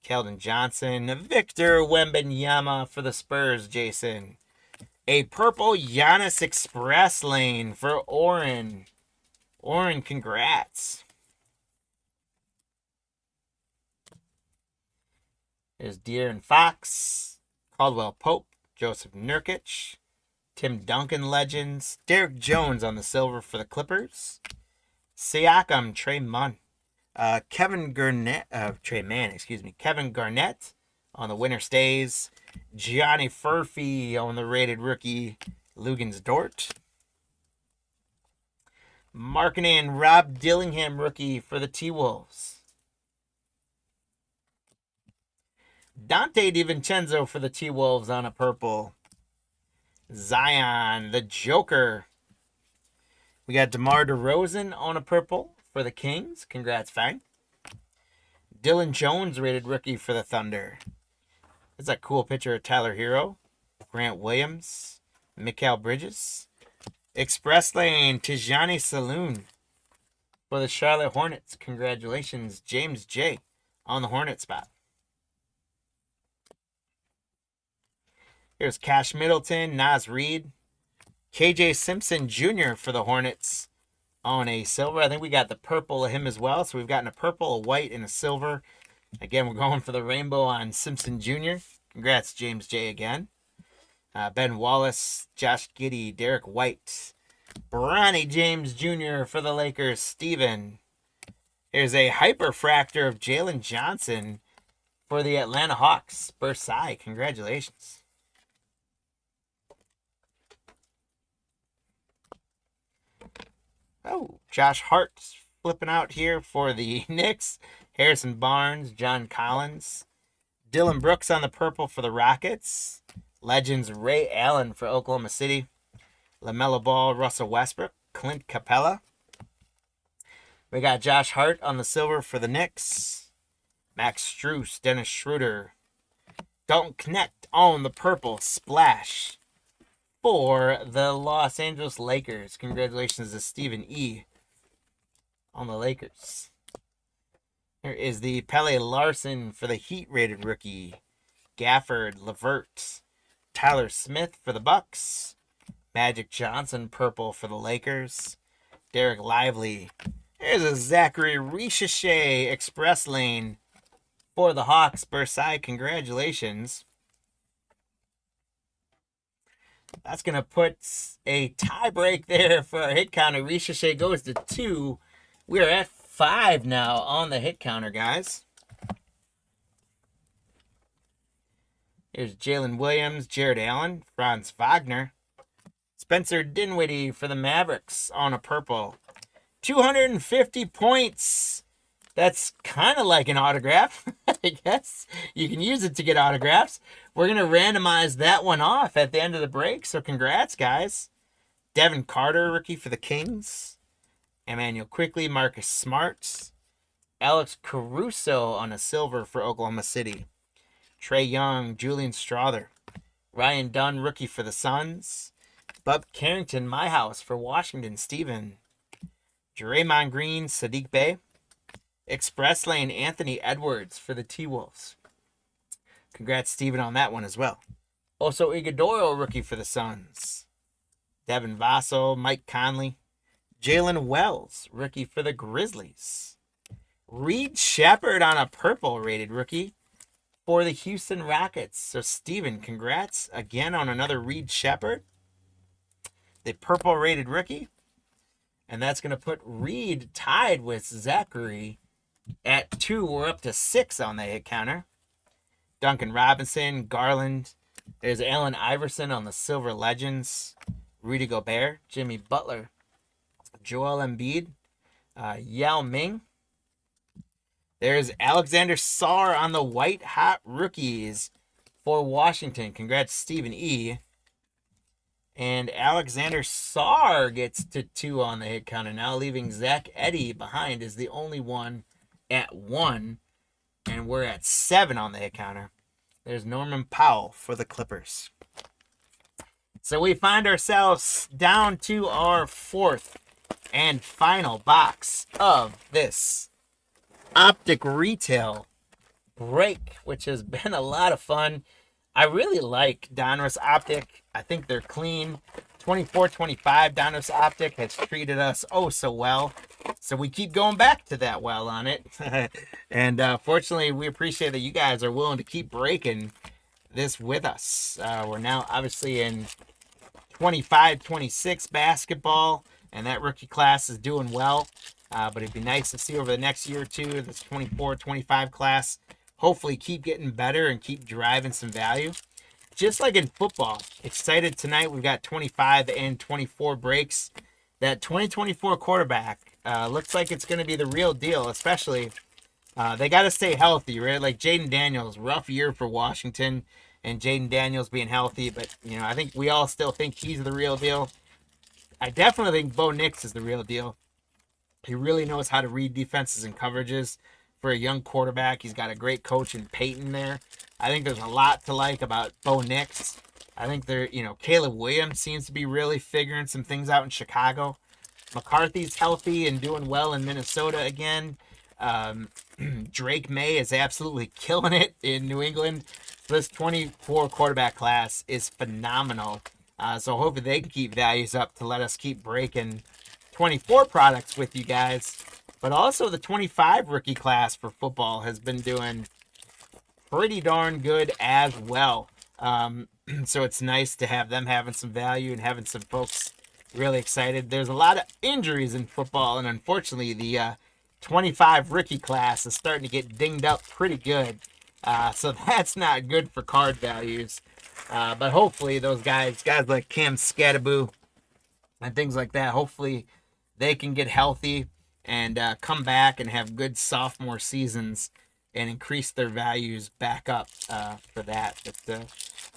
Keldon Johnson. Victor Wembanyama for the Spurs, Jason. A purple Giannis Express Lane for Oren. Oren, congrats. There's De'Aaron Fox, Caldwell Pope, Joseph Nurkic, Tim Duncan Legends, Derek Jones on the silver for the Clippers, Siakam, Trey Mann, Kevin Garnett on the winner stays, Gianni Furphy on the rated rookie, Lugans Dort, Markkanen, Rob Dillingham rookie for the T-Wolves, Dante DiVincenzo for the T-Wolves on a purple. Zion, the Joker. We got DeMar DeRozan on a purple for the Kings. Congrats, Fang. Dylan Jones, rated rookie for the Thunder. That's a cool picture of Tyler Hero. Grant Williams. Mikal Bridges. Express Lane, Tijani Saloon for the Charlotte Hornets. Congratulations, James J. on the Hornet spot. Here's Cash Middleton, Naz Reid, KJ Simpson Jr. for the Hornets on a silver. I think we got the purple of him as well. So we've gotten a purple, a white, and a silver. Again, we're going for the rainbow on Simpson Jr. Congrats, James J. again. Ben Wallace, Josh Giddey, Derek White, Bronny James Jr. for the Lakers, Steven. Here's a hyperfractor of Jalen Johnson for the Atlanta Hawks, Bursai. Congratulations. Oh, Josh Hart flipping out here for the Knicks. Harrison Barnes, John Collins. Dylan Brooks on the purple for the Rockets. Legends Ray Allen for Oklahoma City. LaMelo Ball, Russell Westbrook. Clint Capella. We got Josh Hart on the silver for the Knicks. Max Strus, Dennis Schroeder. Dalton Knecht on the purple splash for the Los Angeles Lakers. Congratulations to Stephen E. on the Lakers. Here is the Pele Larson for the Heat rated rookie. Gafford, Levert, Tyler Smith for the Bucks. Magic Johnson purple for the Lakers. Derek Lively. There's a Zachary Richeche Express Lane for the Hawks. Bursai, congratulations. That's going to put a tie break there for our hit counter. Richeche goes to 2. We are at 5 now on the hit counter, guys. Here's Jalen Williams, Jared Allen, Franz Wagner. Spencer Dinwiddie for the Mavericks on a purple. 250 points. That's kind of like an autograph, I guess. You can use it to get autographs. We're going to randomize that one off at the end of the break, so congrats, guys. Devin Carter, rookie for the Kings. Emmanuel Quickley, Marcus Smart. Alex Caruso on a silver for Oklahoma City. Trey Young, Julian Strother. Ryan Dunn, rookie for the Suns. Bub Carrington, my house for Washington, Steven. Draymond Green, Sadiq Bey. Express Lane, Anthony Edwards for the T-Wolves. Congrats, Steven, on that one as well. Also, Iguodala, rookie for the Suns. Devin Vassell, Mike Conley. Jalen Wells, rookie for the Grizzlies. Reed Shepherd on a purple rated rookie for the Houston Rockets. So, Steven, congrats again on another Reed Shepherd. The purple rated rookie. And that's going to put Reed tied with Zachary at 2. We're up to 6 on the hit counter. Duncan Robinson, Garland. There's Allen Iverson on the Silver Legends. Rudy Gobert, Jimmy Butler, Joel Embiid, Yao Ming. There's Alexander Sarr on the White Hot Rookies for Washington. Congrats, Stephen E. And Alexander Sarr gets to 2 on the hit counter now, leaving Zach Edey behind as the only one at 1. And we're at 7 on the hit counter. There's Norman Powell for the Clippers. So we find ourselves down to our 4th and final box of this Optic retail break, which has been a lot of fun. I really like Donruss Optic. I think they're clean. 24-25 Donruss Optic has treated us oh so well. So we keep going back to that well on it. And fortunately, we appreciate that you guys are willing to keep breaking this with us. We're now obviously in 25-26 basketball, and that rookie class is doing well. But it'd be nice to see over the next year or two, this 24-25 class, hopefully keep getting better and keep driving some value. Just like in football, excited tonight. We've got 25 and 24 breaks. That 2024 quarterback looks like it's going to be the real deal, especially they got to stay healthy, right? Like Jaden Daniels, rough year for Washington, and Jaden Daniels being healthy. But, you know, I think we all still think he's the real deal. I definitely think Bo Nix is the real deal. He really knows how to read defenses and coverages for a young quarterback. He's got a great coach in Peyton there. I think there's a lot to like about Bo Nix. I think Caleb Williams seems to be really figuring some things out in Chicago. McCarthy's healthy and doing well in Minnesota again. Drake May is absolutely killing it in New England. This 24 quarterback class is phenomenal. So hopefully they can keep values up to let us keep breaking 24 products with you guys. But also the 25 rookie class for football has been doing pretty darn good as well. So it's nice to have them having some value and having some folks really excited. There's a lot of injuries in football, and unfortunately the 25 rookie class is starting to get dinged up pretty good. So that's not good for card values. But hopefully those guys like Cam Scattaboo and things like that, hopefully they can get healthy and come back and have good sophomore seasons and increase their values back up for that. But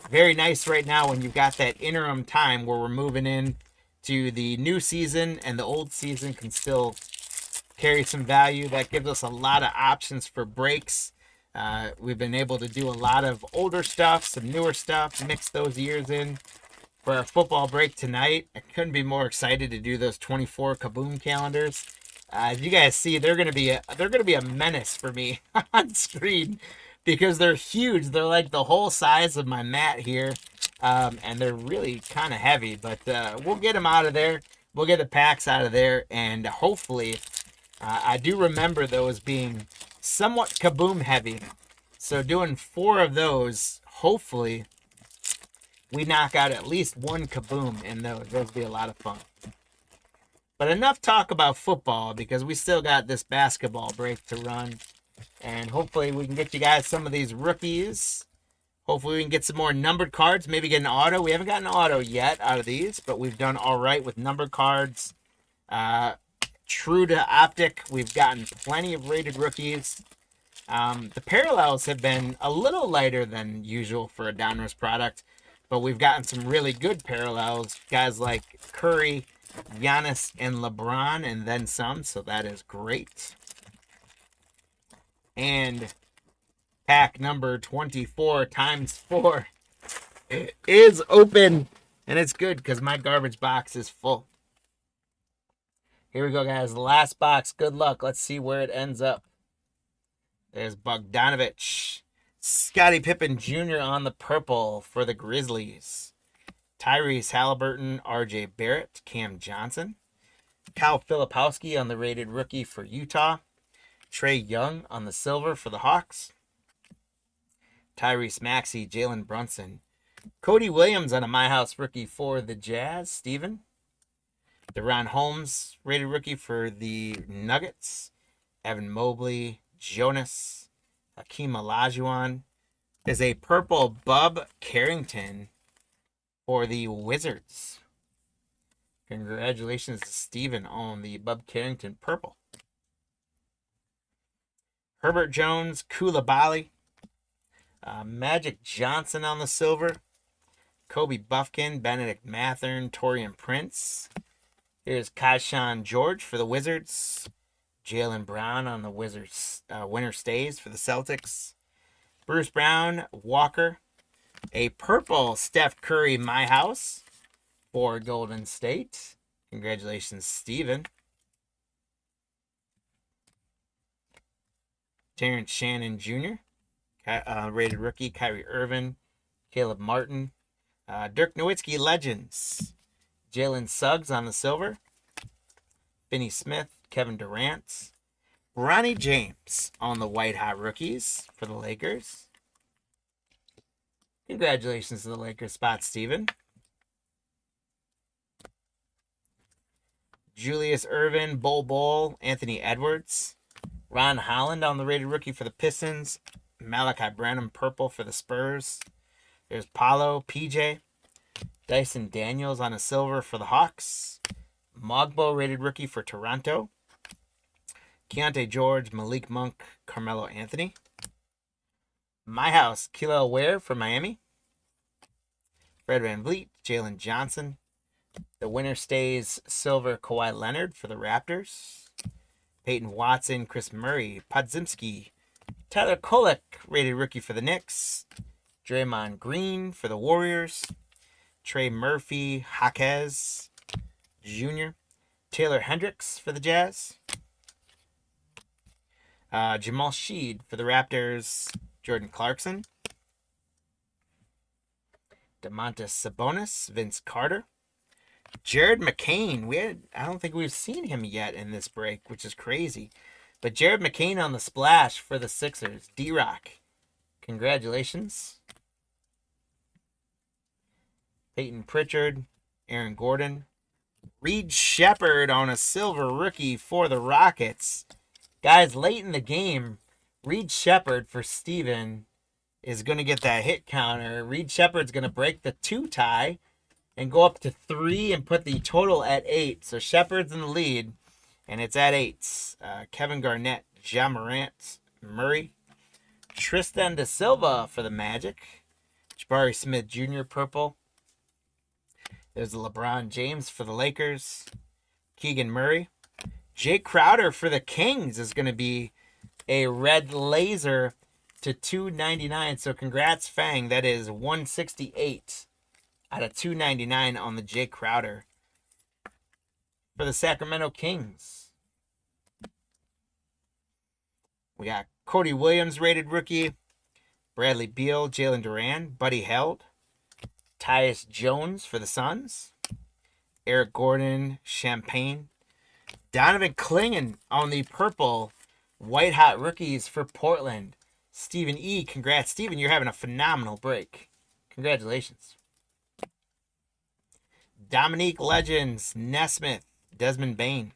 very nice right now when you've got that interim time where we're moving in to the new season and the old season can still carry some value. That gives us a lot of options for breaks. We've been able to do a lot of older stuff, some newer stuff, mix those years in. For our football break tonight, I couldn't be more excited to do those 24 Kaboom calendars. As you guys see, they're gonna be a menace for me on screen because they're huge. They're like the whole size of my mat here, and they're really kind of heavy. But we'll get them out of there. We'll get the packs out of there, and hopefully, I do remember those being somewhat Kaboom heavy. So doing 4 of those, hopefully, we knock out at least 1 Kaboom in those. Those will be a lot of fun. But enough talk about football because we still got this basketball break to run. And hopefully we can get you guys some of these rookies. Hopefully we can get some more numbered cards. Maybe get an auto. We haven't gotten an auto yet out of these, but we've done all right with numbered cards. True to Optic, we've gotten plenty of rated rookies. The parallels have been a little lighter than usual for a Donruss product, but we've gotten some really good parallels. Guys like Curry, Giannis, and LeBron, and then some, so that is great. And pack number 24 times 4 is open, and it's good because my garbage box is full. Here we go, guys. Last box. Good luck. Let's see where it ends up. There's Bogdanovich. Scottie Pippen Jr. on the purple for the Grizzlies. Tyrese Halliburton, R.J. Barrett, Cam Johnson. Kyle Filipowski on the rated rookie for Utah. Trae Young on the silver for the Hawks. Tyrese Maxey, Jalen Brunson. Cody Williams on a My House rookie for the Jazz. Steven. DeRon Holmes, rated rookie for the Nuggets. Evan Mobley, Jonas. Hakeem Olajuwon. Is a purple Bub Carrington for the Wizards. Congratulations to Steven on the Bub Carrington purple. Herbert Jones, Koulibaly. Magic Johnson on the silver. Kobe Buffkin, Benedict Mathern, Taurean Prince. Here's Kaishan George for the Wizards. Jaylen Brown on the Wizards. Winter stays for the Celtics. Bruce Brown, Walker. A purple Steph Curry, My House for Golden State. Congratulations, Steven. Terrence Shannon Jr., rated rookie. Kyrie Irving, Caleb Martin. Dirk Nowitzki, Legends. Jalen Suggs on the silver. Finney Smith, Kevin Durant. Ronnie James on the White Hot Rookies for the Lakers. Congratulations to the Lakers spot, Steven. Julius Erving, Bol, Anthony Edwards. Ron Holland on the rated rookie for the Pistons. Malachi Branham, purple for the Spurs. There's Paolo, PJ. Dyson Daniels on a silver for the Hawks. Mogbo, rated rookie for Toronto. Keontae George, Malik Monk, Carmelo Anthony. My House, Kilo Ware for Miami. Fred VanVleet, Jalen Johnson. The winner stays silver, Kawhi Leonard for the Raptors. Peyton Watson, Chris Murray, Podzimski. Tyler Kolek, rated rookie for the Knicks. Draymond Green for the Warriors. Trey Murphy, Jaquez Jr. Taylor Hendricks for the Jazz. Jamal Sheed for the Raptors. Jordan Clarkson. Domantas Sabonis, Vince Carter. Jared McCain. I don't think we've seen him yet in this break, which is crazy. But Jared McCain on the splash for the Sixers. D-Rock. Congratulations. Peyton Pritchard. Aaron Gordon. Reed Shepherd on a silver rookie for the Rockets. Guys, late in the game, Reed Shepherd for Steven is going to get that hit counter. Reed Shepherd's going to break the 2 tie and go up to 3 and put the total at 8. So Shepherd's in the lead, and it's at 8. Kevin Garnett, Ja Morant, Murray. Tristan Da Silva for the Magic. Jabari Smith Jr., purple. There's LeBron James for the Lakers. Keegan Murray. Jay Crowder for the Kings is going to be a red laser to 299. So congrats, Fang. That is 168 out of 299 on the Jay Crowder for the Sacramento Kings. We got Cody Williams, rated rookie. Bradley Beal, Jalen Duran, Buddy Held. Tyus Jones for the Suns. Eric Gordon, Champagne. Donovan Clingan on the purple White Hot Rookies for Portland. Stephen E. Congrats, Stephen. You're having a phenomenal break. Congratulations. Dominique Legends, Nesmith, Desmond Bain.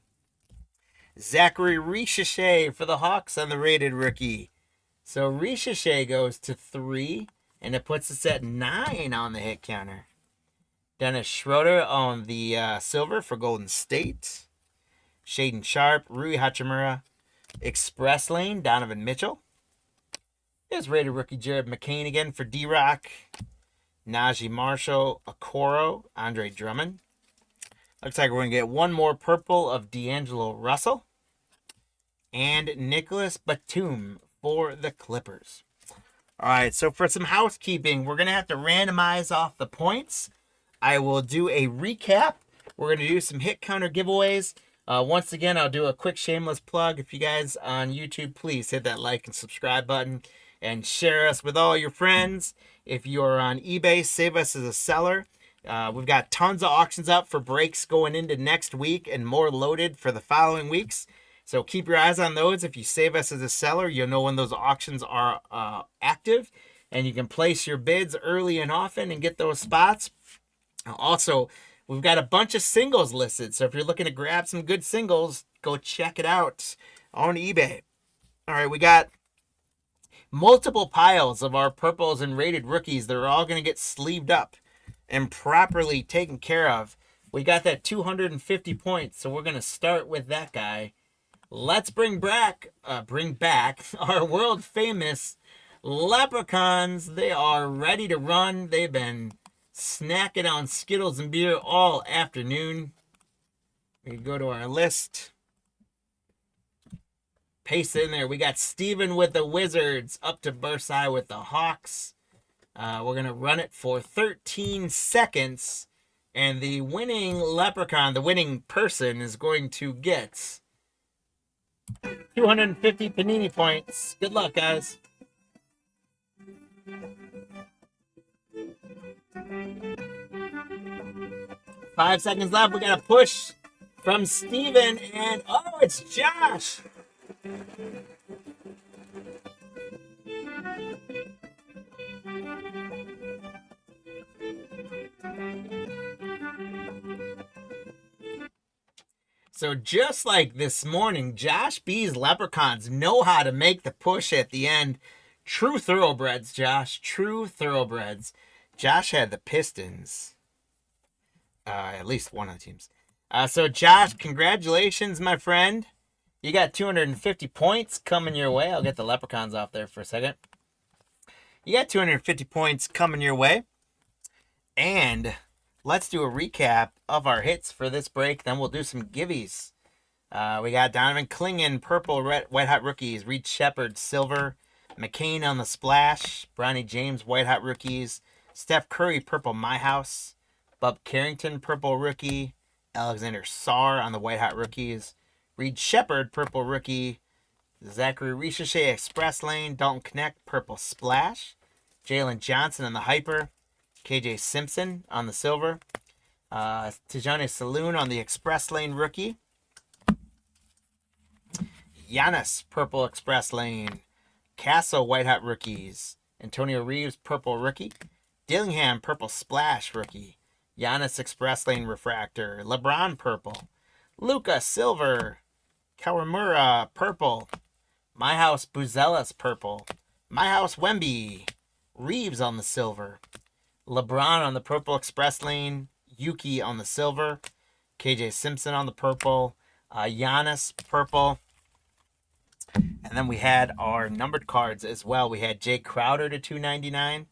Zachary Richeche for the Hawks on the rated rookie. So Richeche goes to 3, and it puts us at 9 on the hit counter. Dennis Schroeder on the silver for Golden State. Shaden Sharp, Rui Hachimura. Express Lane, Donovan Mitchell. There's rated rookie Jared McCain again for D-Rock. Najee Marshall, Okoro, Andre Drummond. Looks like we're going to get one more purple of D'Angelo Russell. And Nicholas Batum for the Clippers. All right, so for some housekeeping, we're going to have to randomize off the points. I will do a recap. We're going to do some hit counter giveaways. Once again, I'll do a quick shameless plug. If you guys on YouTube, please hit that like and subscribe button and share us with all your friends. If you're on eBay, save us as a seller. We've got tons of auctions up for breaks going into next week and more loaded for the following weeks. So keep your eyes on those. If you save us as a seller, you'll know when those auctions are active, and you can place your bids early and often and get those spots. Also, we've got a bunch of singles listed. So if you're looking to grab some good singles, go check it out on eBay. All right, we got multiple piles of our purples and rated rookies that are all going to get sleeved up and properly taken care of. We got that 250 points, so we're going to start with that guy. Let's bring back our world famous leprechauns. They are ready to run. They've been snacking on Skittles and beer all afternoon. We go to our list. Paste it in there. We got Steven with the Wizards up to Bursai with the Hawks. We're going to run it for 13 seconds. And the winning leprechaun, the winning person, is going to get 250 Panini points. Good luck, guys. Five seconds left. We got a push from Steven. And, oh, it's Josh. So just like this morning, Josh B's Leprechauns know how to make the push at the end. True thoroughbreds, Josh. True thoroughbreds. Josh had the Pistons. At least one of the teams. So Josh, congratulations, my friend. You got 250 points coming your way. I'll get the Leprechauns off there for a second. You got 250 points coming your way. And let's do a recap of our hits for this break. Then we'll do some givvies. We got Donovan Clingan, purple, red, white hot rookies. Reed Shepard, silver. McCain on the splash. Bronny James, white hot rookies. Steph Curry, purple, my house. Bub Carrington, purple rookie. Alexander Sarr on the white hot rookies. Reed Shepard, purple rookie. Zachary Ricochet, express lane. Dalton Connect, purple splash. Jalen Johnson on the hyper. KJ Simpson on the silver. Tijani Saloon on the express lane rookie. Giannis, purple express lane. Castle, white hot rookies. Antonio Reeves, purple rookie. Dillingham, purple splash rookie. Giannis, express lane refractor. LeBron, purple. Luka, silver. Kawamura, purple. My House, Buzelas, purple. My House, Wemby. Reeves on the silver. LeBron on the purple express lane. Yuki on the silver. KJ Simpson on the purple. Giannis, purple. And then we had our numbered cards as well. We had Jay Crowder to 299.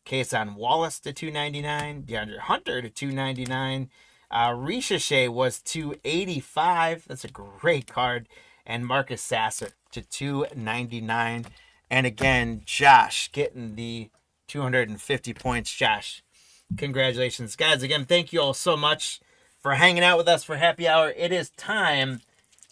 Kason Wallace to 299. DeAndre Hunter to 299. Ricochet was 285. That's a great card. And Marcus Sasser to 299. And again, Josh getting the 250 points. Josh, congratulations. Guys, again, thank you all so much for hanging out with us for happy hour. It is time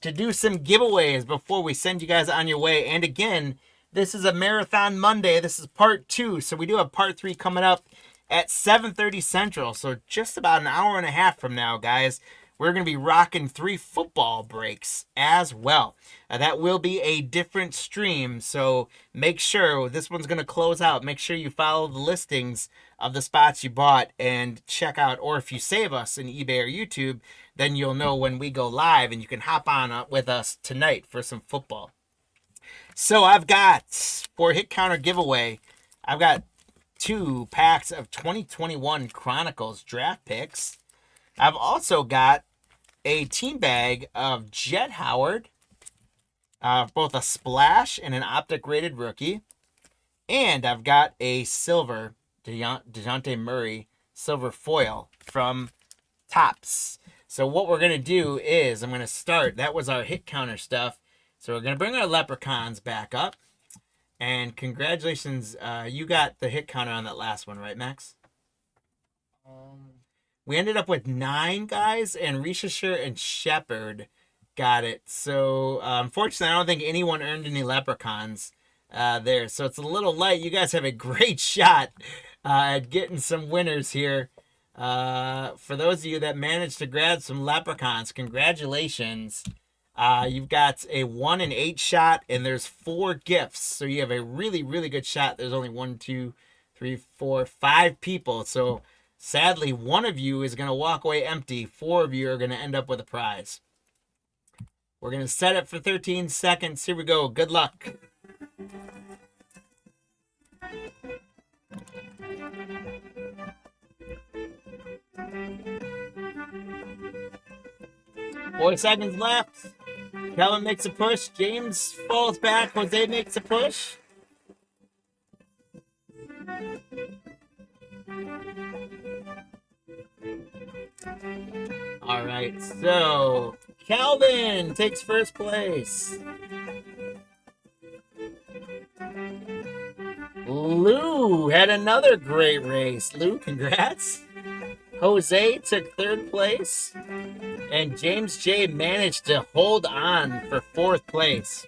to do some giveaways before we send you guys on your way. And again, this is a Marathon Monday. This is part 2. So we do have part 3 coming up at 7:30 Central. So just about an hour and a half from now, guys, we're going to be rocking 3 football breaks as well. That will be a different stream. So make sure this one's going to close out. Make sure you follow the listings of the spots you bought and check out. Or if you save us in eBay or YouTube, then you'll know when we go live and you can hop on with us tonight for some football. So I've got, for Hit Counter giveaway, I've got 2 packs of 2021 Chronicles draft picks. I've also got a team bag of Jet Howard, both a splash and an Optic rated rookie. And I've got a silver DeJounte Murray silver foil from Topps. So what we're going to do is I'm going to start. That was our hit counter stuff. So we're going to bring our leprechauns back up. And congratulations, you got the hit counter on that last one, right, Max? We ended up with 9 guys, and Rishashire and Shepard got it. So, unfortunately, I don't think anyone earned any leprechauns there. So, it's a little light. You guys have a great shot at getting some winners here. For those of you that managed to grab some leprechauns, congratulations. You've got a 1 in 8 shot, and there's 4 gifts. So, you have a really, really good shot. There's only 1, 2, 3, 4, 5 people. So, sadly, one of you is going to walk away empty. 4 of you are going to end up with a prize. We're going to set it for 13 seconds. Here we go. Good luck. Four seconds left. Kellen makes a push. James falls back. Jose makes a push. All right, so Calvin takes first place. Lou had another great race. Lou, congrats. Jose took third place. And James J managed to hold on for fourth place.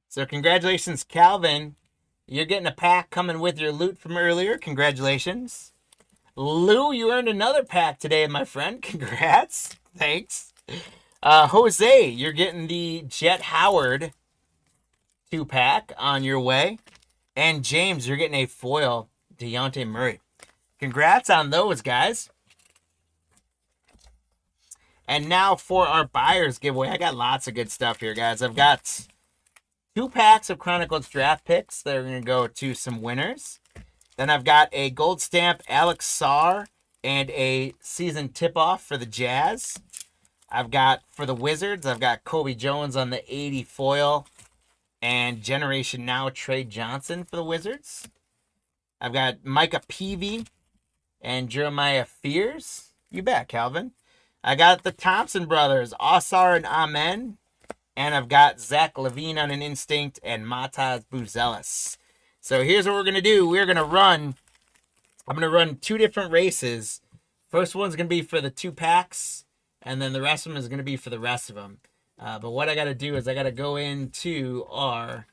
So congratulations, Calvin. You're getting a pack coming with your loot from earlier. Congratulations. Lou, you earned another pack today, my friend. Congrats. Thanks. Jose, you're getting the Jet Howard 2-pack on your way. And James, you're getting a foil Deontay Murray. Congrats on those, guys. And now for our buyers giveaway. I got lots of good stuff here, guys. I've got 2 packs of Chronicles draft picks that are going to go to some winners. Then I've got a gold stamp Alex Sarr and a season tip-off for the Jazz. I've got, for the Wizards, I've got Kobe Jones on the 80 foil and Generation Now Trey Johnson for the Wizards. I've got Micah Peavy and Jeremiah Fears. You bet, Calvin. I got the Thompson brothers, Osar and Amen. And I've got Zach Levine on an Instinct and Mataz Buzelis. So here's what we're going to do. I'm going to run 2 different races. First one's going to be for the 2 packs. And then the rest of them is going to be for the rest of them. But what I got to do is I got to go into our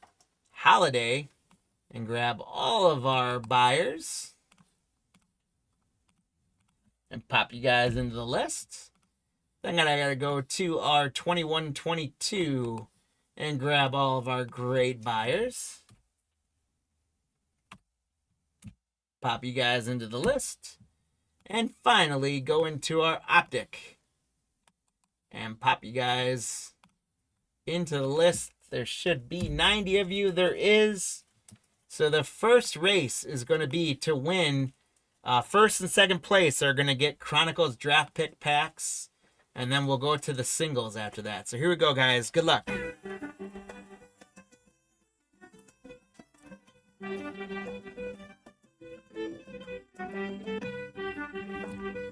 holiday and grab all of our buyers. And pop you guys into the list. Then I gotta go to our 21-22 and grab all of our great buyers. Pop you guys into the list. And finally go into our Optic. And pop you guys into the list. There should be 90 of you. There is. So the first race is going to be to win. First and second place are going to get Chronicles draft pick packs. And then we'll go to the singles after that. So here we go, guys. Good luck.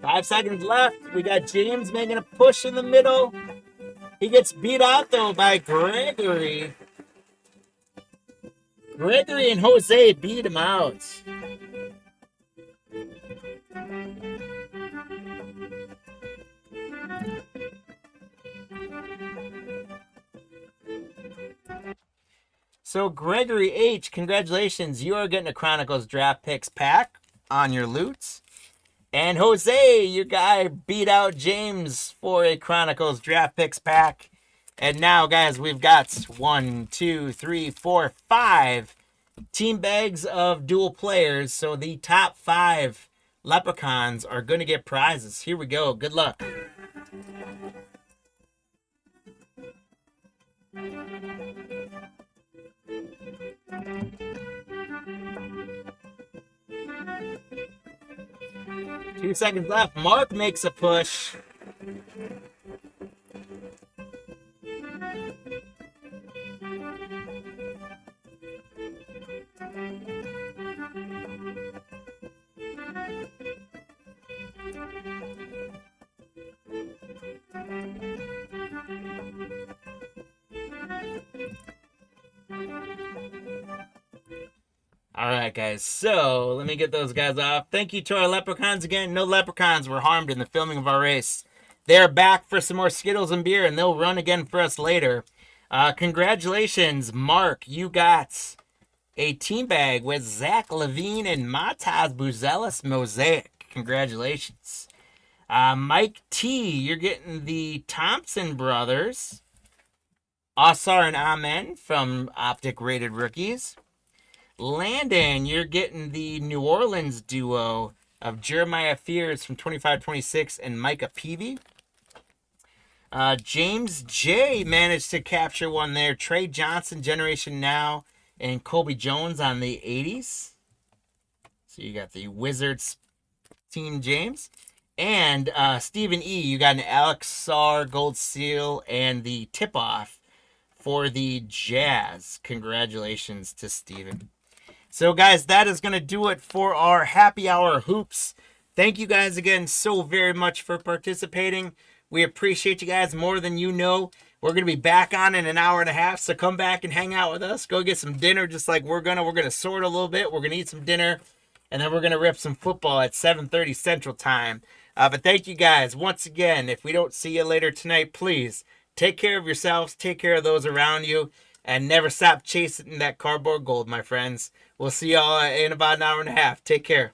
Five seconds left. We got James making a push in the middle. He gets beat out, though, by Gregory. Gregory and Jose beat him out. So Gregory H, congratulations. You are getting a Chronicles draft picks pack on your loots. And Jose, your guy beat out James for a Chronicles draft picks pack. And now, guys, we've got 1, 2, 3, 4, 5 team bags of dual players. So the top 5 leprechauns are going to get prizes. Here we go. Good luck. Two seconds left. Mark makes a push. All right, guys. So let me get those guys off. Thank you to our leprechauns again. No leprechauns were harmed in the filming of our race. They're back for some more Skittles and beer, and they'll run again for us later. Congratulations, Mark. You got a team bag with Zach Levine and Mataz Buzelis Mosaic. Congratulations. Mike T, you're getting the Thompson brothers. Asar and Amen from Optic Rated Rookies. Landon, you're getting the New Orleans duo of Jeremiah Fears from 25-26 and Micah Peavy. James J managed to capture one there. Trey Johnson, Generation Now, and Colby Jones on the 80s. So you got the Wizards team, James. And Stephen E, you got an Alex Sarr Gold Seal and the tip-off for the Jazz. Congratulations to Stephen. So, guys, that is going to do it for our happy hour hoops. Thank you guys again so very much for participating. We appreciate you guys more than you know. We're going to be back on in an hour and a half, so come back and hang out with us. Go get some dinner just like we're going to. We're going to sort a little bit. We're going to eat some dinner, and then we're going to rip some football at 7:30 Central Time. But thank you guys. Once again, if we don't see you later tonight, please take care of yourselves, take care of those around you, and never stop chasing that cardboard gold, my friends. We'll see y'all in about an hour and a half. Take care.